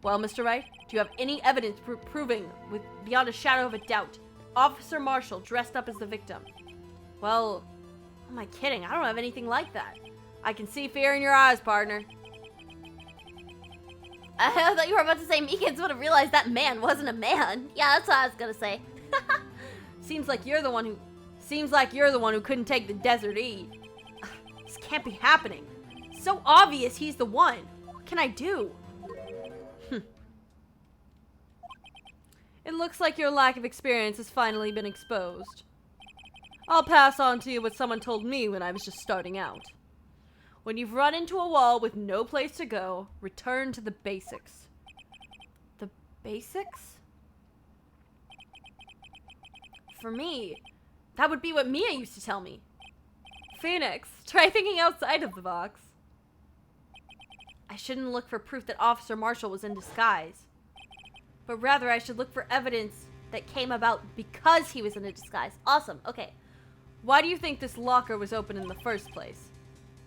Well, Mr. Wright, do you have any evidence proving, with beyond a shadow of a doubt, Officer Marshall dressed up as the victim? Well, am I kidding? I don't have anything like that. I can see fear in your eyes, partner. I thought you were about to say Meekins would have realized that man wasn't a man. Yeah, that's what I was gonna say. Seems like you're the one who couldn't take the desert heat. This can't be happening. It's so obvious he's the one. What can I do? It looks like your lack of experience has finally been exposed. I'll pass on to you what someone told me when I was just starting out. When you've run into a wall with no place to go, return to the basics. The basics? For me, that would be what Mia used to tell me. Phoenix, try thinking outside of the box. I shouldn't look for proof that Officer Marshall was in disguise. But rather, I should look for evidence that came about because he was in a disguise. Awesome, okay. Why do you think this locker was open in the first place?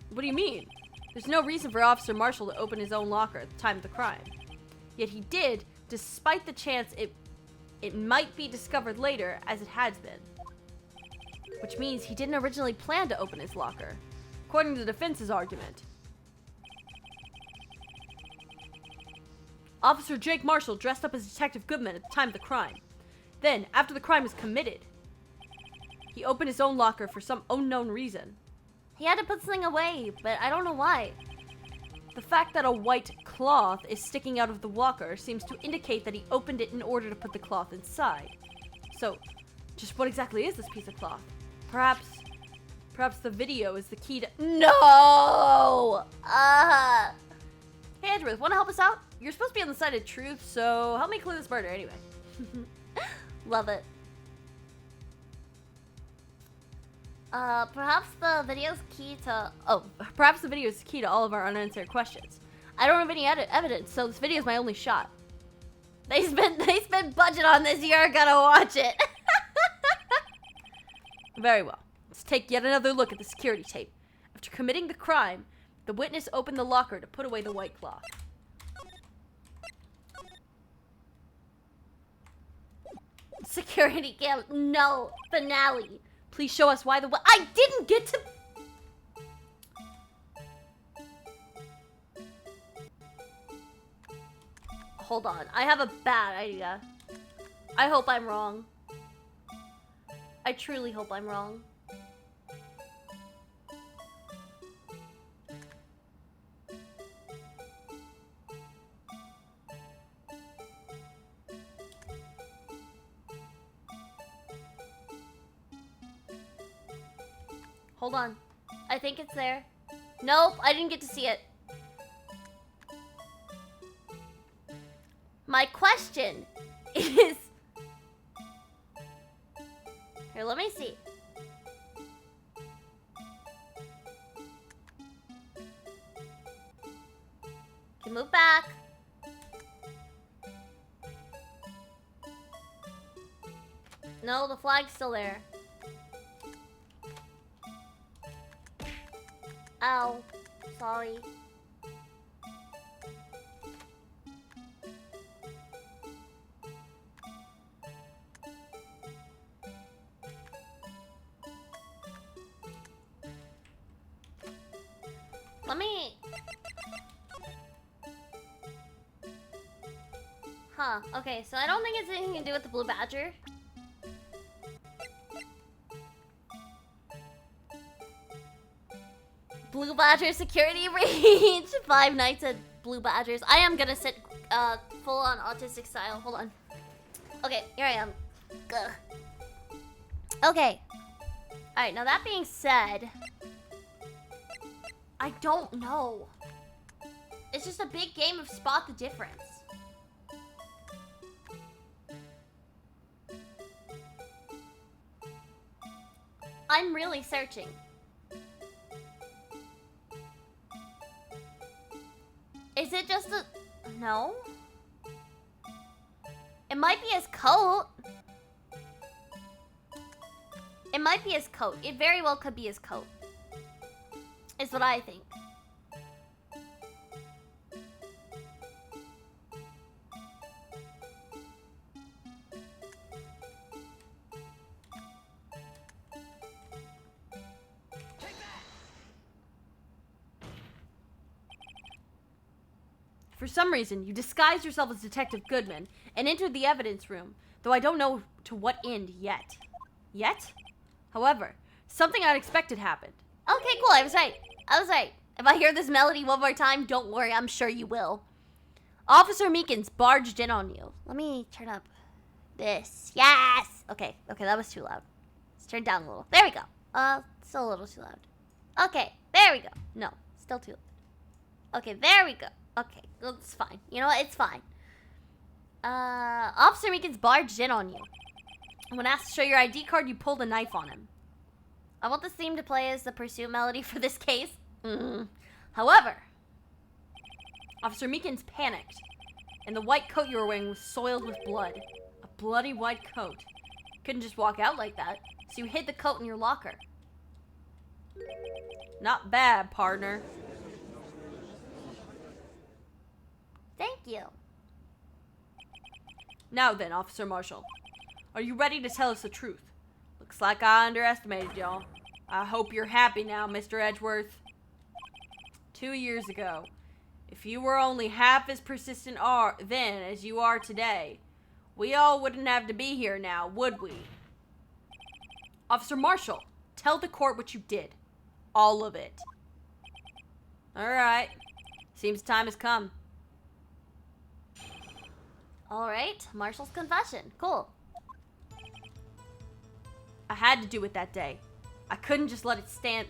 What do you mean? There's no reason for Officer Marshall to open his own locker at the time of the crime. Yet he did, despite the chance it might be discovered later, as it has been. Which means he didn't originally plan to open his locker, according to the defense's argument. Officer Jake Marshall dressed up as Detective Goodman at the time of the crime. Then, after the crime was committed, he opened his own locker for some unknown reason. He had to put something away, but I don't know why. The fact that a white cloth is sticking out of the locker seems to indicate that he opened it in order to put the cloth inside. So, just what exactly is this piece of cloth? Perhaps the video is the key to— No! Hey Edgeworth, wanna help us out? You're supposed to be on the side of truth, so help me clue this murder anyway. Love it. Perhaps the video's key to... Oh, perhaps the video is the key to all of our unanswered questions. I don't have any evidence, so this video is my only shot. They spent budget on this, you're gonna watch it. Very well. Let's take yet another look at the security tape. After committing the crime, the witness opened the locker to put away the white cloth. Security cam, no. Finale. Please show us why I didn't get to... Hold on, I have a bad idea. I hope I'm wrong. I truly hope I'm wrong. Hold on. I think it's there. Nope, I didn't get to see it. My question is... Here, let me see. Okay, move back. No, the flag's still there. Ow. Sorry. Let me... Huh. Okay, so I don't think it's anything to do with the blue badger. Blue Badger security breach. 5 nights at Blue Badgers. I am gonna sit full on autistic style. Hold on. Okay, here I am. Ugh. Okay. Alright, now that being said, I don't know. It's just a big game of spot the difference. I'm really searching. Is it just a... No? It might be his coat. It might be his coat. It very well could be his coat. Is what I think. For some reason, you disguised yourself as Detective Goodman and entered the evidence room, though I don't know to what end yet. Yet? However, something unexpected happened. Okay, cool. I was right. I was right. If I hear this melody one more time, don't worry. I'm sure you will. Officer Meekins barged in on you. Let me turn up this. Yes! Okay, that was too loud. Let's turn it down a little. There we go. Still a little too loud. Okay, there we go. No, still too loud. Okay, there we go. Okay, it's fine. You know what? It's fine. Officer Meekins barged in on you. When asked to show your ID card, you pulled a knife on him. I want this theme to play as the pursuit melody for this case. However, Officer Meekins panicked, and the white coat you were wearing was soiled with blood. A bloody white coat. Couldn't just walk out like that, so you hid the coat in your locker. Not bad, partner. Thank you. Now then, Officer Marshall. Are you ready to tell us the truth? Looks like I underestimated y'all. I hope you're happy now, Mr. Edgeworth. 2 years ago, if you were only half as persistent then as you are today, we all wouldn't have to be here now, would we? Officer Marshall, tell the court what you did. All of it. Alright. Seems time has come. Alright, Marshall's confession. Cool. I had to do it that day. I couldn't just let it stand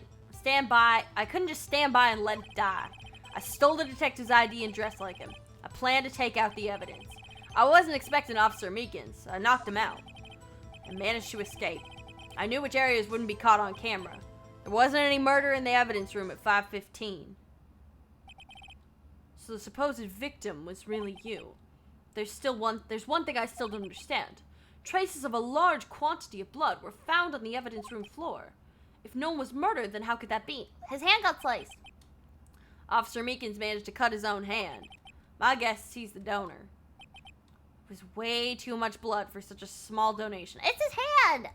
by. I couldn't just stand by and let it die. I stole the detective's ID and dressed like him. I planned to take out the evidence. I wasn't expecting Officer Meekins. I knocked him out and managed to escape. I knew which areas wouldn't be caught on camera. There wasn't any murder in the evidence room at 5:15. So the supposed victim was really you. There's one thing I still don't understand. Traces of a large quantity of blood were found on the evidence room floor. If no one was murdered, then how could that be? His hand got sliced. Officer Meekins managed to cut his own hand. My guess is he's the donor. It was way too much blood for such a small donation. It's his hand!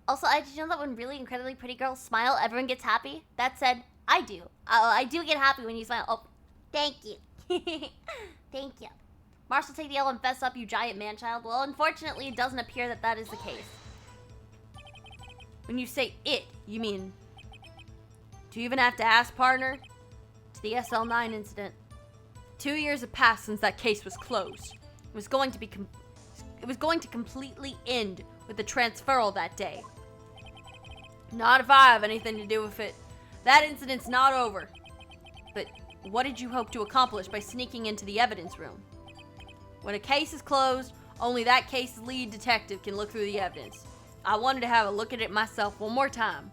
Also, did you know that when really incredibly pretty girls smile, everyone gets happy? That said, I do. I do get happy when you smile. Oh, thank you. Thank you. Marshall, take the L and fess up, you giant man-child. Well, unfortunately, it doesn't appear that that is the case. When you say it, you mean... Do you even have to ask, partner? To the SL9 incident. 2 years have passed since that case was closed. It was going to completely end with the transferal that day. Not if I have anything to do with it. That incident's not over. But what did you hope to accomplish by sneaking into the evidence room? When a case is closed, only that case's lead detective can look through the evidence. I wanted to have a look at it myself one more time.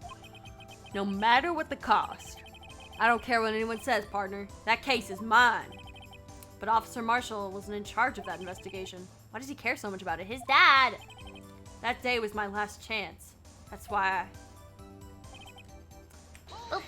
No matter what the cost. I don't care what anyone says, partner. That case is mine. But Officer Marshall wasn't in charge of that investigation. Why does he care so much about it? His dad! That day was my last chance. That's why Oh.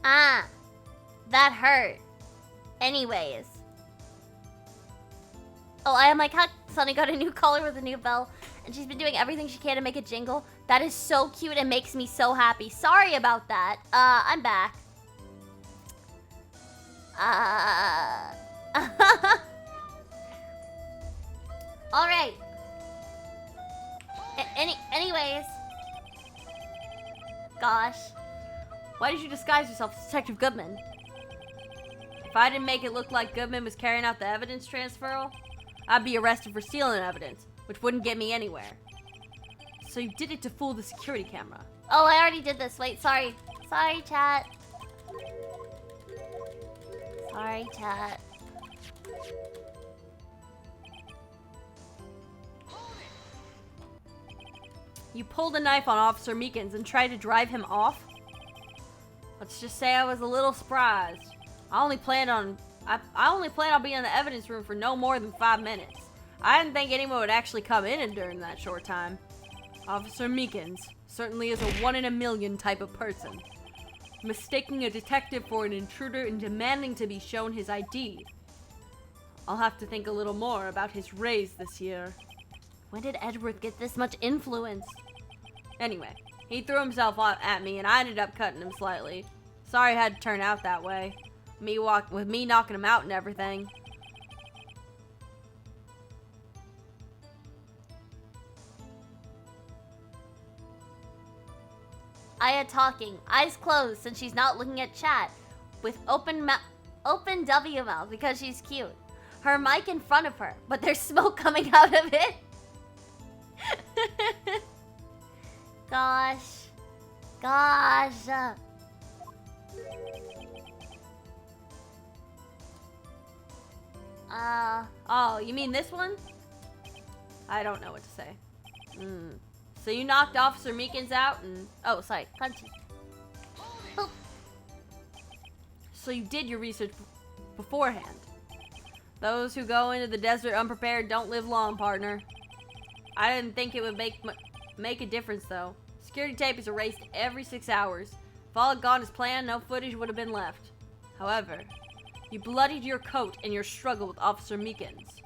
Ah, that hurt. Anyways. Oh, I am like how Sunny got a new collar with a new bell, and she's been doing everything she can to make it jingle. That is so cute and makes me so happy. Sorry about that. I'm back. All right. Anyways. Gosh. Why did you disguise yourself as Detective Goodman? If I didn't make it look like Goodman was carrying out the evidence transferal, I'd be arrested for stealing evidence, which wouldn't get me anywhere. So you did it to fool the security camera. Oh, I already did this. Wait, sorry. Sorry, chat. Sorry, chat. You pulled a knife on Officer Meekins and tried to drive him off? Let's just say I was a little surprised. I only planned on being in the evidence room for no more than 5 minutes. I didn't think anyone would actually come in during that short time. Officer Meekins certainly is a 1 in a million type of person. Mistaking a detective for an intruder and demanding to be shown his ID. I'll have to think a little more about his raise this year. When did Edward get this much influence? Anyway, he threw himself at me and I ended up cutting him slightly. Sorry it had to turn out that way. With me knocking him out and everything. Aya talking, eyes closed since she's not looking at chat, with open W mouth because she's cute. Her mic in front of her, but there's smoke coming out of it. Gosh. Oh, you mean this one? I don't know what to say. So you knocked Officer Meekins out and... Oh, sorry. Punchy. So you did your research beforehand. Those who go into the desert unprepared don't live long, partner. I didn't think it would make a difference, though. Security tape is erased every 6 hours. If all had gone as planned, no footage would have been left. However, you bloodied your coat in your struggle with Officer Meekins.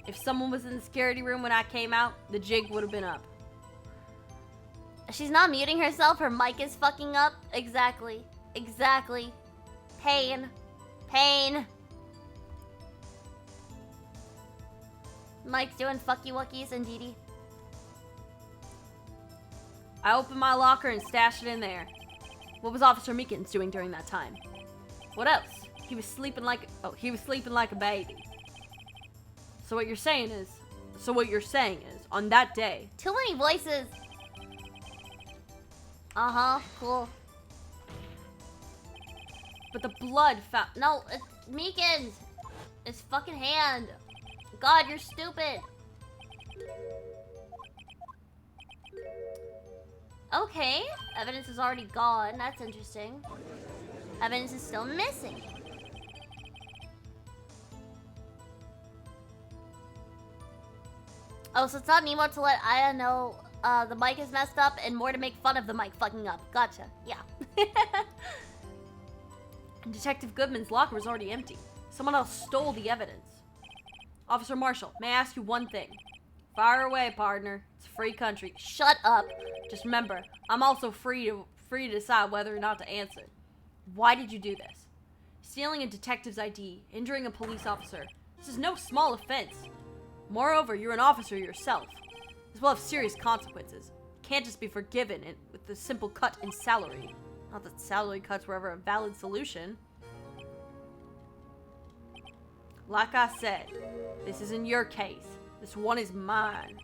If someone was in the security room when I came out, the jig would have been up. She's not muting herself, her mic is fucking up. Exactly. Pain. Mike's doing fucky wuckies and Dee. I opened my locker and stashed it in there. What was Officer Meekins doing during that time? What else? He was sleeping like a baby. So what you're saying is, on that day... Too many voices. Cool. But the blood found... No, it's Meekins. It's fucking hand. God, you're stupid. Okay, evidence is already gone. That's interesting. Evidence is still missing. Oh, so it's not Nemo to let Aya know the mic is messed up and more to make fun of the mic fucking up. Gotcha. Yeah. And Detective Goodman's locker was already empty. Someone else stole the evidence. Officer Marshall, may I ask you one thing? Fire away, partner. It's a free country. Shut up. Just remember, I'm also free to decide whether or not to answer. Why did you do this? Stealing a detective's ID, injuring a police officer. This is no small offense. Moreover, you're an officer yourself. This will have serious consequences. Can't just be forgiven with a simple cut in salary. Not that salary cuts were ever a valid solution. Like I said, this isn't your case. This one is mine.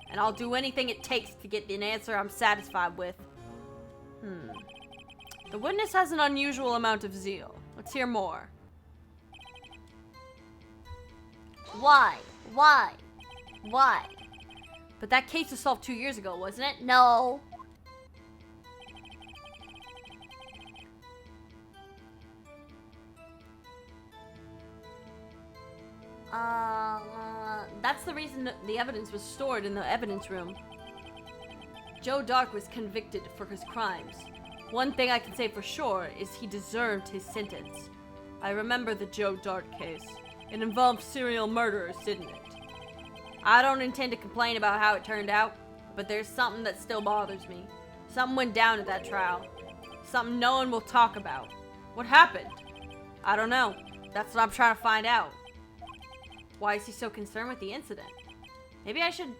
And I'll do anything it takes to get an answer I'm satisfied with. The witness has an unusual amount of zeal. Let's hear more. Why? But that case was solved 2 years ago, wasn't it? No. That's the reason the evidence was stored in the evidence room. Joe Dark was convicted for his crimes. One thing I can say for sure is he deserved his sentence. I remember the Joe Dark case. It involved serial murderers, didn't it? I don't intend to complain about how it turned out, but there's something that still bothers me. Something went down at that trial. Something no one will talk about. What happened? I don't know. That's what I'm trying to find out. Why is he so concerned with the incident? Maybe I should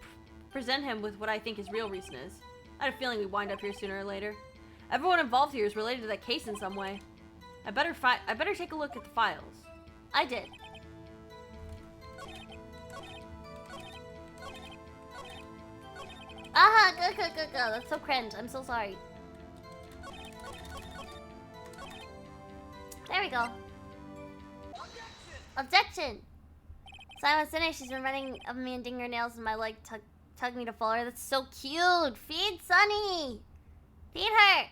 present him with what I think his real reason is. I had a feeling we'd wind up here sooner or later. Everyone involved here is related to that case in some way. I better take a look at the files. I did. Aha, go. That's so cringe. I'm so sorry. There we go. Objection! Simon Sinek, she's been running of me and digging her nails in my leg, tug me to follow her. That's so cute! Feed Sunny! Feed her!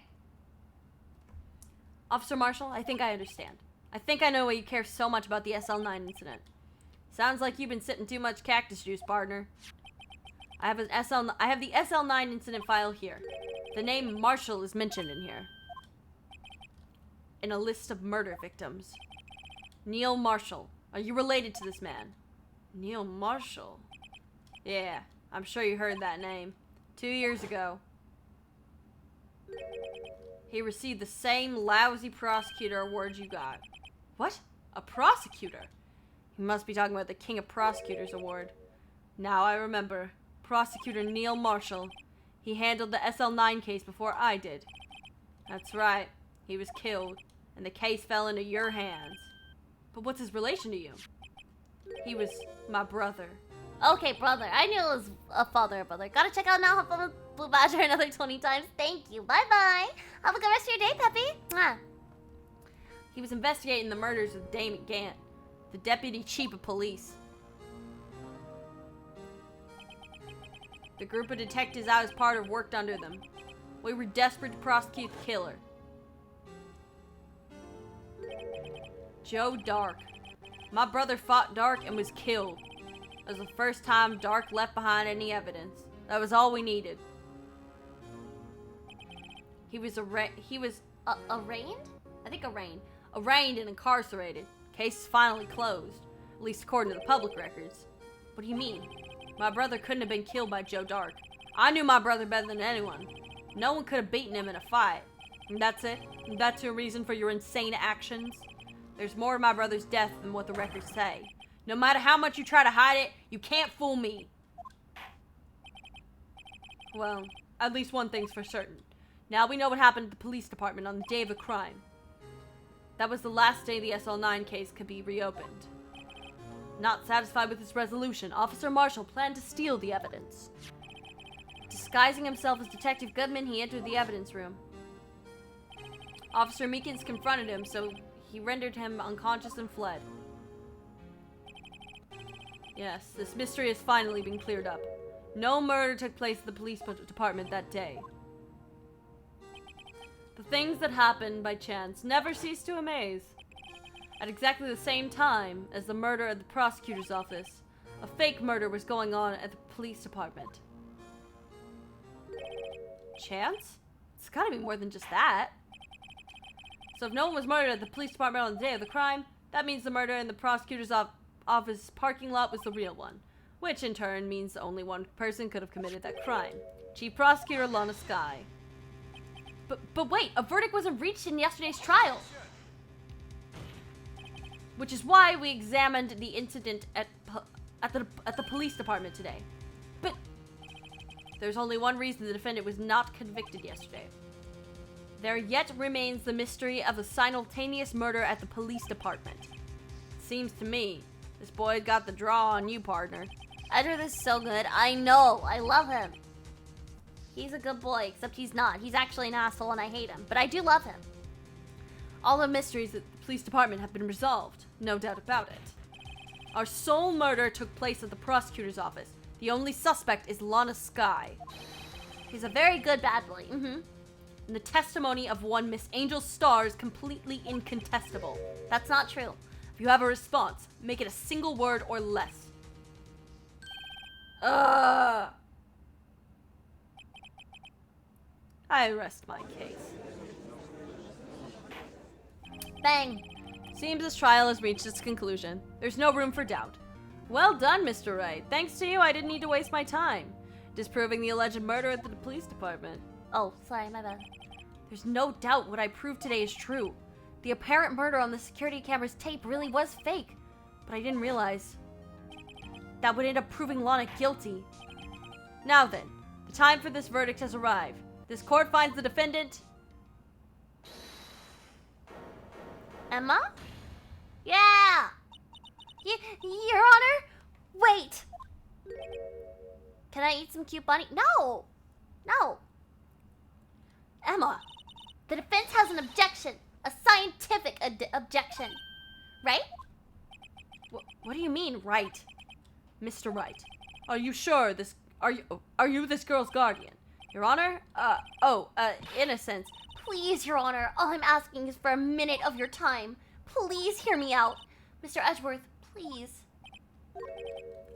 Officer Marshall, I think I understand. I think I know why you care so much about the SL9 incident. Sounds like you've been sipping too much cactus juice, partner. I have the SL9 incident file here. The name Marshall is mentioned in here. In a list of murder victims. Neil Marshall. Are you related to this man? Neil Marshall? Yeah, I'm sure you heard that name. 2 years ago. He received the same lousy prosecutor award you got. What? A prosecutor? He must be talking about the King of Prosecutors award. Now I remember. Prosecutor Neil Marshall. He handled the SL9 case before I did. That's right. He was killed, and the case fell into your hands. But what's his relation to you? He was my brother. Okay, brother. I knew it was a father or brother. Gotta check out now. Hop on the Blue Badger another 20 times. Thank you. Bye-bye. Have a good rest of your day, Peppy. Mwah. He was investigating the murders of Damon Gant, the deputy chief of police. The group of detectives I was part of worked under them. We were desperate to prosecute the killer. Joe Dark. My brother fought Dark and was killed. It was the first time Dark left behind any evidence. That was all we needed. He was arraigned? I think arraigned. Arraigned and incarcerated. Case is finally closed. At least according to the public records. What do you mean? My brother couldn't have been killed by Joe Dark. I knew my brother better than anyone. No one could have beaten him in a fight. And that's it? And that's your reason for your insane actions? There's more to my brother's death than what the records say. No matter how much you try to hide it, you can't fool me. Well, at least one thing's for certain. Now we know what happened at the police department on the day of the crime. That was the last day the SL9 case could be reopened. Not satisfied with this resolution, Officer Marshall planned to steal the evidence. Disguising himself as Detective Goodman, he entered the evidence room. Officer Meekins confronted him, so he rendered him unconscious and fled. Yes, this mystery has finally been cleared up. No murder took place at the police department that day. The things that happen by chance never cease to amaze. At exactly the same time as the murder at the prosecutor's office, a fake murder was going on at the police department. Chance? It's gotta be more than just that. So if no one was murdered at the police department on the day of the crime, that means the murder in the prosecutor's office parking lot was the real one. Which in turn means only one person could have committed that crime. Chief Prosecutor Lana Skye. But wait, a verdict wasn't reached in yesterday's trial. Which is why we examined the incident at the police department today. But there's only one reason the defendant was not convicted yesterday. There yet remains the mystery of the simultaneous murder at the police department. Seems to me, this boy got the draw on you, partner. Edward is so good. I know. I love him. He's a good boy, except he's not. He's actually an asshole and I hate him. But I do love him. All the mysteries at the police department have been resolved. No doubt about it. Our sole murder took place at the prosecutor's office. The only suspect is Lana Skye. He's a very good bad boy. And the testimony of one Miss Angel Starr is completely incontestable. That's not true. If you have a response, make it a single word or less. I rest my case. Bang. Seems this trial has reached its conclusion. There's no room for doubt. Well done, Mr. Wright. Thanks to you, I didn't need to waste my time disproving the alleged murder at the police department. Oh, sorry, my bad. There's no doubt what I proved today is true. The apparent murder on the security camera's tape really was fake, but I didn't realize that would end up proving Lana guilty. Now then, the time for this verdict has arrived. This court finds the defendant... Emma? Yeah! Your Honor? Wait! Can I eat some cute bunny? No! No! Emma, the defense has an objection. A scientific objection. Right? What do you mean, right? Mr. Wright, are you sure this... Are you this girl's guardian? Your Honor? In a sense. Please, Your Honor, all I'm asking is for a minute of your time. Please hear me out. Mr. Edgeworth, please.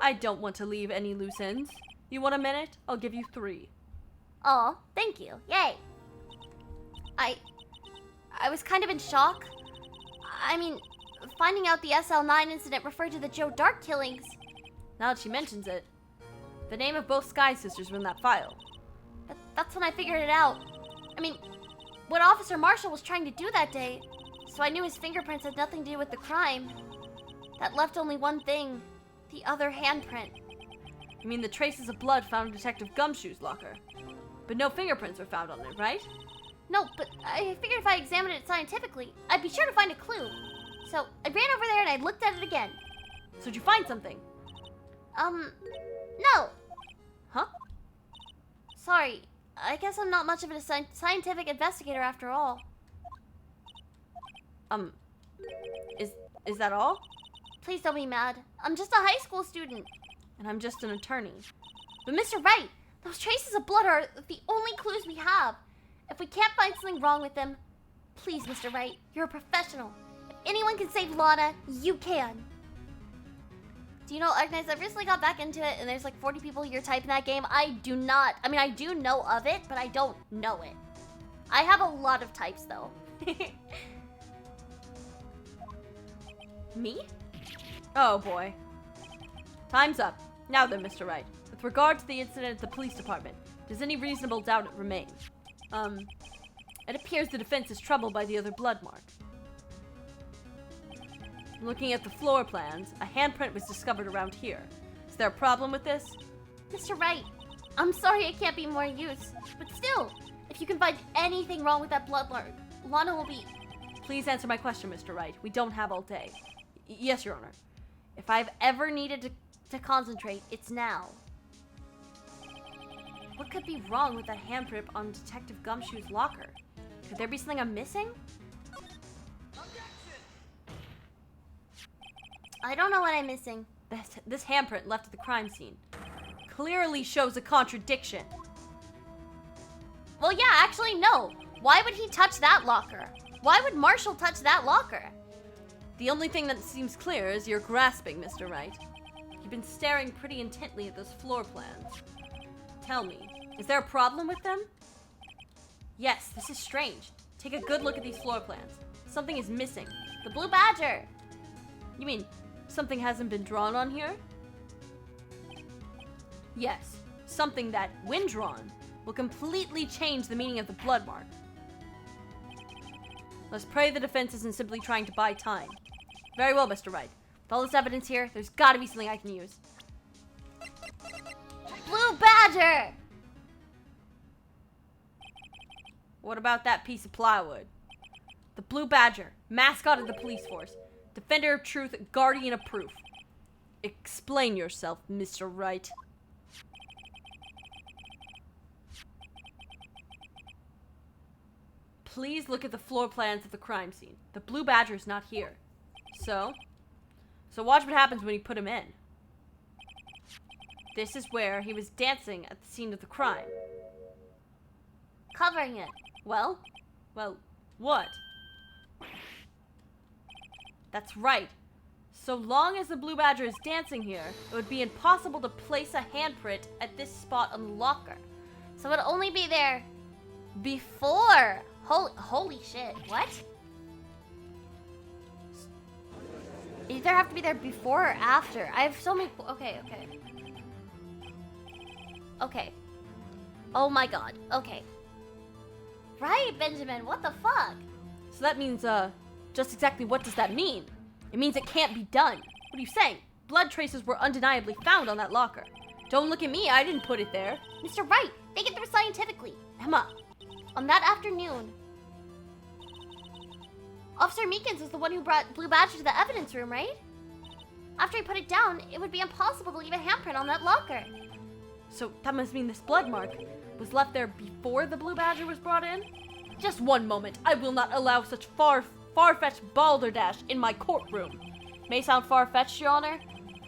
I don't want to leave any loose ends. You want a minute? I'll give you 3. Oh, thank you. Yay. I was kind of in shock. I mean, finding out the SL9 incident referred to the Joe Dark killings. Now that she mentions it, the name of both Skye sisters were in that file. that's when I figured it out. I mean, what Officer Marshall was trying to do that day, so I knew his fingerprints had nothing to do with the crime. That left only one thing, the other handprint. You mean the traces of blood found in Detective Gumshoe's locker? But no fingerprints were found on it, right? No, but I figured if I examined it scientifically, I'd be sure to find a clue. So I ran over there and I looked at it again. So did you find something? No. Huh? Sorry, I guess I'm not much of a scientific investigator after all. Is that all? Please don't be mad. I'm just a high school student. And I'm just an attorney. But Mr. Wright, those traces of blood are the only clues we have. If we can't find something wrong with them, please, Mr. Wright, you're a professional. If anyone can save Lana, you can. Do you know, Arknights, I've recently got back into it, and there's like 40 people your type in that game. I do know of it, but I don't know it. I have a lot of types, though. Me? Oh boy. Time's up. Now then, Mr. Wright. With regard to the incident at the police department, does any reasonable doubt remain? It appears the defense is troubled by the other blood mark. Looking at the floor plans, a handprint was discovered around here. Is there a problem with this? Mr. Wright, I'm sorry I can't be more use, but still, if you can find anything wrong with that blood mark, Lana will be... Please answer my question, Mr. Wright. We don't have all day. Yes, Your Honor. If I've ever needed to concentrate, it's now. What could be wrong with that handprint on Detective Gumshoe's locker? Could there be something I'm missing? I don't know what I'm missing. This handprint left at the crime scene clearly shows a contradiction. Well, yeah, actually, no. Why would he touch that locker? Why would Marshall touch that locker? The only thing that seems clear is you're grasping, Mr. Wright. You've been staring pretty intently at those floor plans. Tell me, is there a problem with them? Yes, this is strange. Take a good look at these floor plans. Something is missing. The Blue Badger. You mean something hasn't been drawn on here? Yes, something that, when drawn, will completely change the meaning of the blood mark. Let's pray the defense isn't simply trying to buy time. Very well, Mr. Wright. With all this evidence here, there's gotta be something I can use. Blue Badger! What about that piece of plywood? The Blue Badger, mascot of the police force. Defender of truth, guardian of proof. Explain yourself, Mr. Wright. Please look at the floor plans of the crime scene. The Blue Badger is not here. So watch what happens when you put him in. This is where he was dancing at the scene of the crime. Covering it. Well, what? That's right. So long as the Blue Badger is dancing here, it would be impossible to place a handprint at this spot on the locker. So it would only be there before. Holy shit. What? Either have to be there before or after. I have so many... Okay. Oh my god. Okay. Right, Benjamin. What the fuck? So that means, just exactly what does that mean? It means it can't be done. What are you saying? Blood traces were undeniably found on that locker. Don't look at me, I didn't put it there. Mr. Wright, think it through scientifically. Emma. On that afternoon, Officer Meekins was the one who brought Blue Badger to the evidence room, right? After he put it down, it would be impossible to leave a handprint on that locker. So that must mean this blood mark was left there before the Blue Badger was brought in? Just one moment. I will not allow such far-fetched balderdash in my courtroom. May sound far-fetched, Your Honor,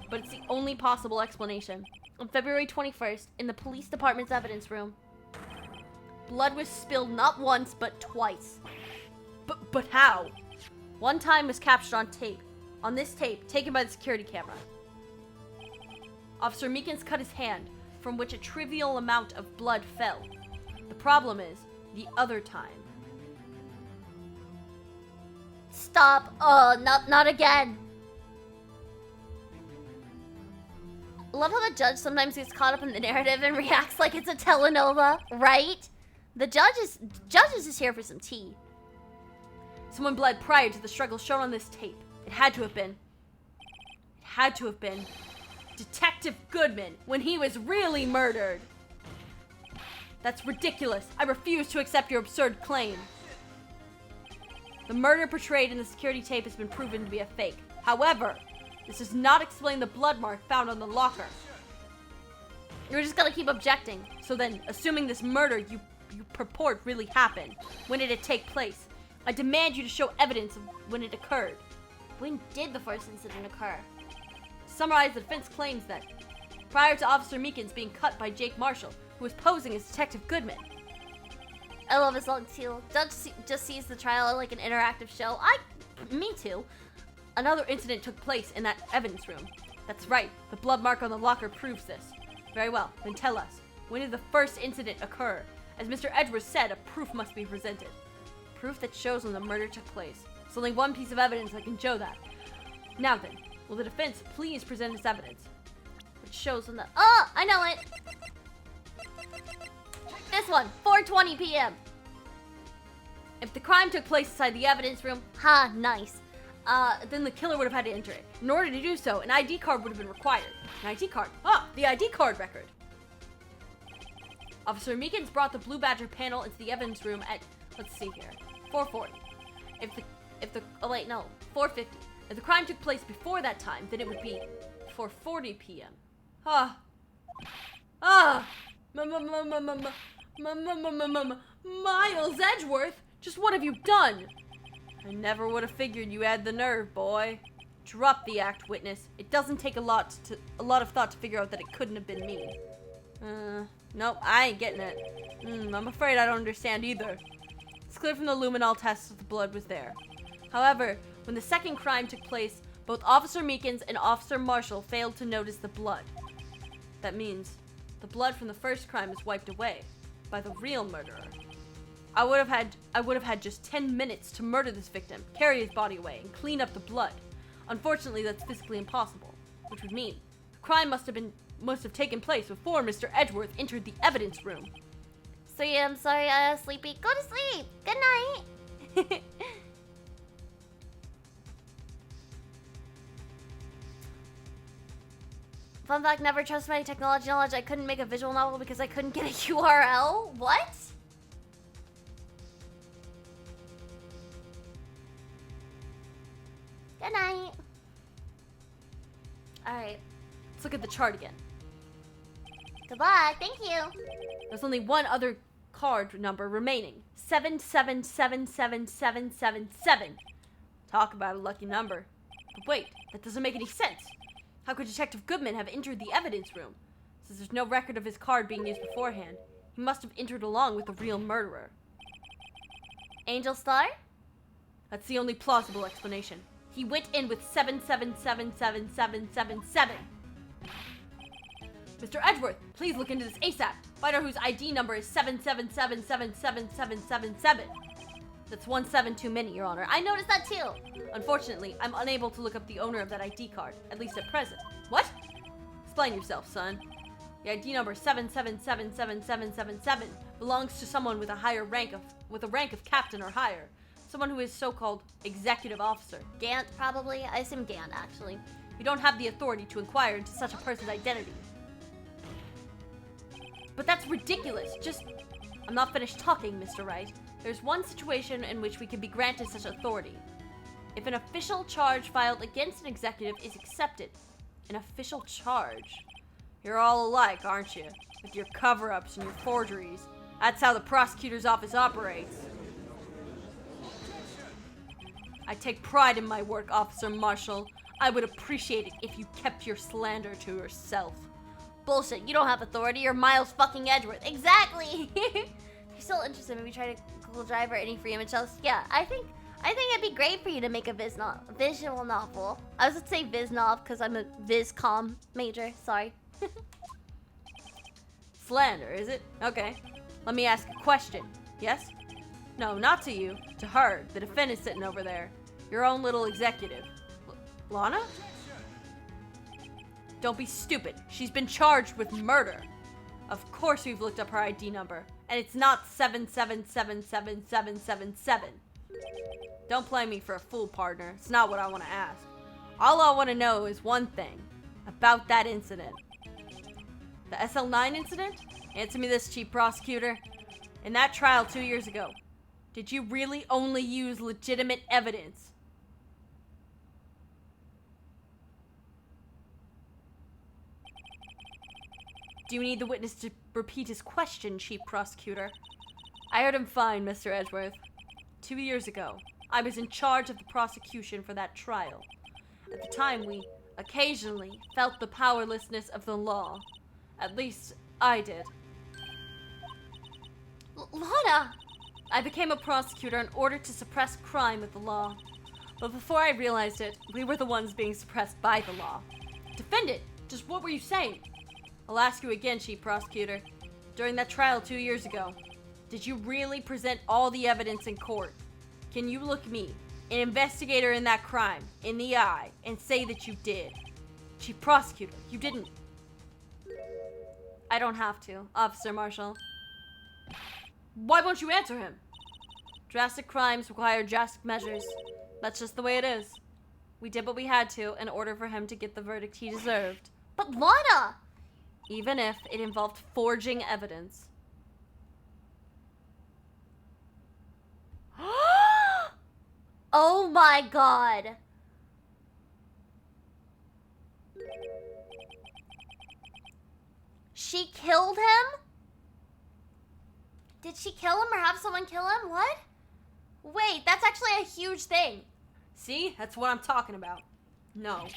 but it's the only possible explanation. On February 21st, in the police department's evidence room, blood was spilled not once, but twice. But how? One time was captured on tape. On this tape, taken by the security camera. Officer Meekins cut his hand, from which a trivial amount of blood fell. The problem is, the other time. Stop. Oh, not again. Love how the judge sometimes gets caught up in the narrative and reacts like it's a telenova, right? The judge is just here for some tea. Someone bled prior to the struggle shown on this tape. It had to have been Detective Goodman when he was really murdered. That's ridiculous. I refuse to accept your absurd claim. The murder portrayed in the security tape has been proven to be a fake. However, this does not explain the blood mark found on the locker. You're just gonna keep objecting. So then, assuming this murder you purport really happened, when did it take place? I demand you to show evidence of when it occurred. When did the first incident occur? To summarize, the defense claims that prior to Officer Meekins being cut by Jake Marshall, who was posing as Detective Goodman. I love his long seal. Judge just sees the trial like an interactive show. Me too. Another incident took place in that evidence room. That's right, the blood mark on the locker proves this. Very well, then tell us, when did the first incident occur? As Mr. Edwards said, a proof must be presented. Proof that shows when the murder took place. There's only one piece of evidence that can show that. Now then, will the defense please present its evidence? Which shows when the... Oh, I know it! This one, 4:20 p.m. If the crime took place inside the evidence room, Nice. then the killer would have had to enter it. In order to do so, an ID card would have been required. An ID card. The ID card record. Officer Meekins brought the Blue Badger panel into the evidence room at, let's see here, 4:40. Oh wait, no, 4:50. If the crime took place before that time, then it would be 4:40 p.m. Miles Edgeworth, just what have you done? I never would have figured you had the nerve, boy. Drop the act, witness. It doesn't take a lot of thought to figure out that it couldn't have been me. Nope, I ain't getting it. I'm afraid I don't understand either. It's clear from the luminol tests that the blood was there. However, when the second crime took place, both Officer Meekins and Officer Marshall failed to notice the blood. That means the blood from the first crime is wiped away by the real murderer. I would have had just 10 minutes to murder this victim, carry his body away, and clean up the blood. Unfortunately, that's physically impossible, which would mean the crime must have taken place before Mr. Edgeworth entered the evidence room. So yeah, I'm sorry, Sleepy. Go to sleep. Good night. Fun fact, never trust my technology knowledge. I couldn't make a visual novel because I couldn't get a URL. What? Good night. Alright. Let's look at the chart again. Goodbye. Thank you. There's only one other card number remaining. 7777777. Talk about a lucky number. But wait, that doesn't make any sense. How could Detective Goodman have entered the evidence room? Since there's no record of his card being used beforehand, he must have entered along with the real murderer. Angel Star? That's the only plausible explanation. He went in with 7777777. Mr. Edgeworth, please look into this ASAP. Find out whose ID number is 777777777. That's 17 too many, Your Honor. I noticed that too. Unfortunately, I'm unable to look up the owner of that ID card, at least at present. What? Explain yourself, son. The ID number 7777777 belongs to someone with a rank of captain or higher. Someone who is so-called executive officer. Gant, probably. I assume Gant, actually. You don't have the authority to inquire into such a person's identity. But that's ridiculous. I'm not finished talking, Mr. Wright. There's one situation in which we can be granted such authority. If an official charge filed against an executive is accepted. An official charge? You're all alike, aren't you? With your cover-ups and your forgeries. That's how the prosecutor's office operates. I take pride in my work, Officer Marshall. I would appreciate it if you kept your slander to yourself. Bullshit, you don't have authority. You're Miles fucking Edgeworth. Exactly! You're still interested. Maybe try to Google Drive or any free image shows. Yeah, I think it'd be great for you to make a visual novel. I was gonna say VizNov because I'm a VizCom major. Sorry. Slander, is it? Okay. Let me ask a question. Yes? No, not to you. To her, the defendant sitting over there. Your own little executive. Lana? Don't be stupid. She's been charged with murder. Of course we've looked up her ID number, and it's not 7777777. Don't play me for a fool, partner. It's not what I want to ask. All I want to know is one thing about that incident. The SL9 incident? Answer me this, Chief Prosecutor. In that trial 2 years ago, did you really only use legitimate evidence? Do you need the witness to repeat his question, Chief Prosecutor? I heard him fine, Mr. Edgeworth. 2 years ago, I was in charge of the prosecution for that trial. At the time, we occasionally felt the powerlessness of the law. At least, I did. Lana! I became a prosecutor in order to suppress crime with the law. But before I realized it, we were the ones being suppressed by the law. Defendant, just what were you saying? I'll ask you again, Chief Prosecutor. During that trial 2 years ago, did you really present all the evidence in court? Can you look me, an investigator in that crime, in the eye and say that you did? Chief Prosecutor, you didn't. I don't have to, Officer Marshall. Why won't you answer him? Drastic crimes require drastic measures. That's just the way it is. We did what we had to in order for him to get the verdict he deserved. But Lana! Even if it involved forging evidence. Oh my god. She killed him? Did she kill him or have someone kill him? What? Wait, that's actually a huge thing. See? That's what I'm talking about. No.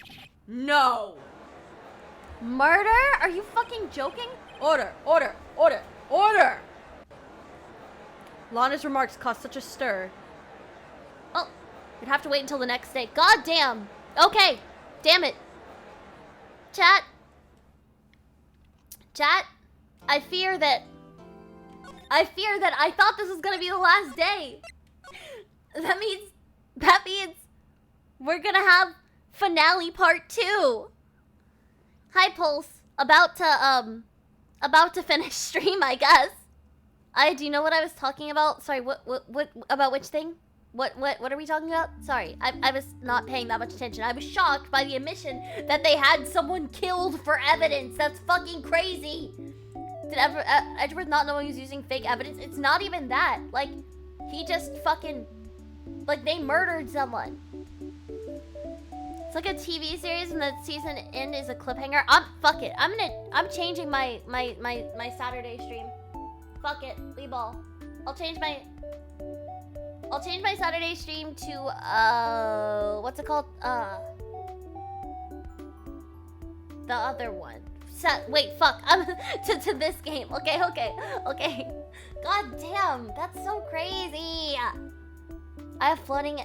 No! Murder? Are you fucking joking? Order! Order! Order! Order! Lana's remarks caused such a stir. Oh, we'd have to wait until the next day. God damn. Okay, damn it. Chat. Chat, I fear that I thought this was gonna be the last day. That means we're gonna have finale part 2. Hi Pulse, about to finish stream, I guess. Do you know what I was talking about? Sorry, what about which thing? What are we talking about? Sorry, I was not paying that much attention. I was shocked by the admission that they had someone killed for evidence. That's fucking crazy. Did Edgeworth not know he was using fake evidence? It's not even that. Like, he just fucking, like, they murdered someone. It's like a TV series and the season end is a cliffhanger. Fuck it. I'm changing my Saturday stream. Fuck it. Leave all. I'll change my Saturday stream to, what's it called? The other one. Wait, fuck. To this game. Okay. God damn, that's so crazy. I have floating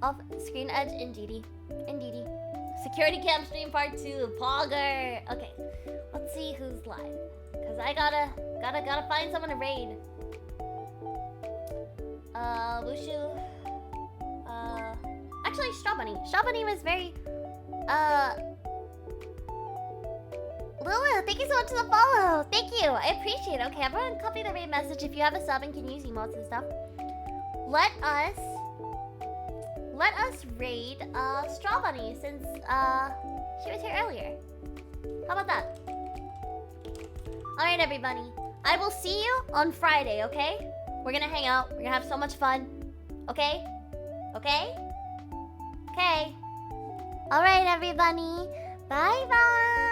off screen edge in DD. Security cam stream part 2. Pogger. Okay, let's see who's live. Cause I gotta find someone to raid. Wushu. Actually, Straw Bunny was very, Lulu, thank you so much for the follow. Thank you. I appreciate it. Okay, everyone copy the raid message if you have a sub and can use emotes and stuff. Let us raid Straw Bunny since she was here earlier. How about that? Alright everybody. I will see you on Friday, okay? We're gonna hang out. We're gonna have so much fun. Okay? Okay? Okay. Alright everybody. Bye bye.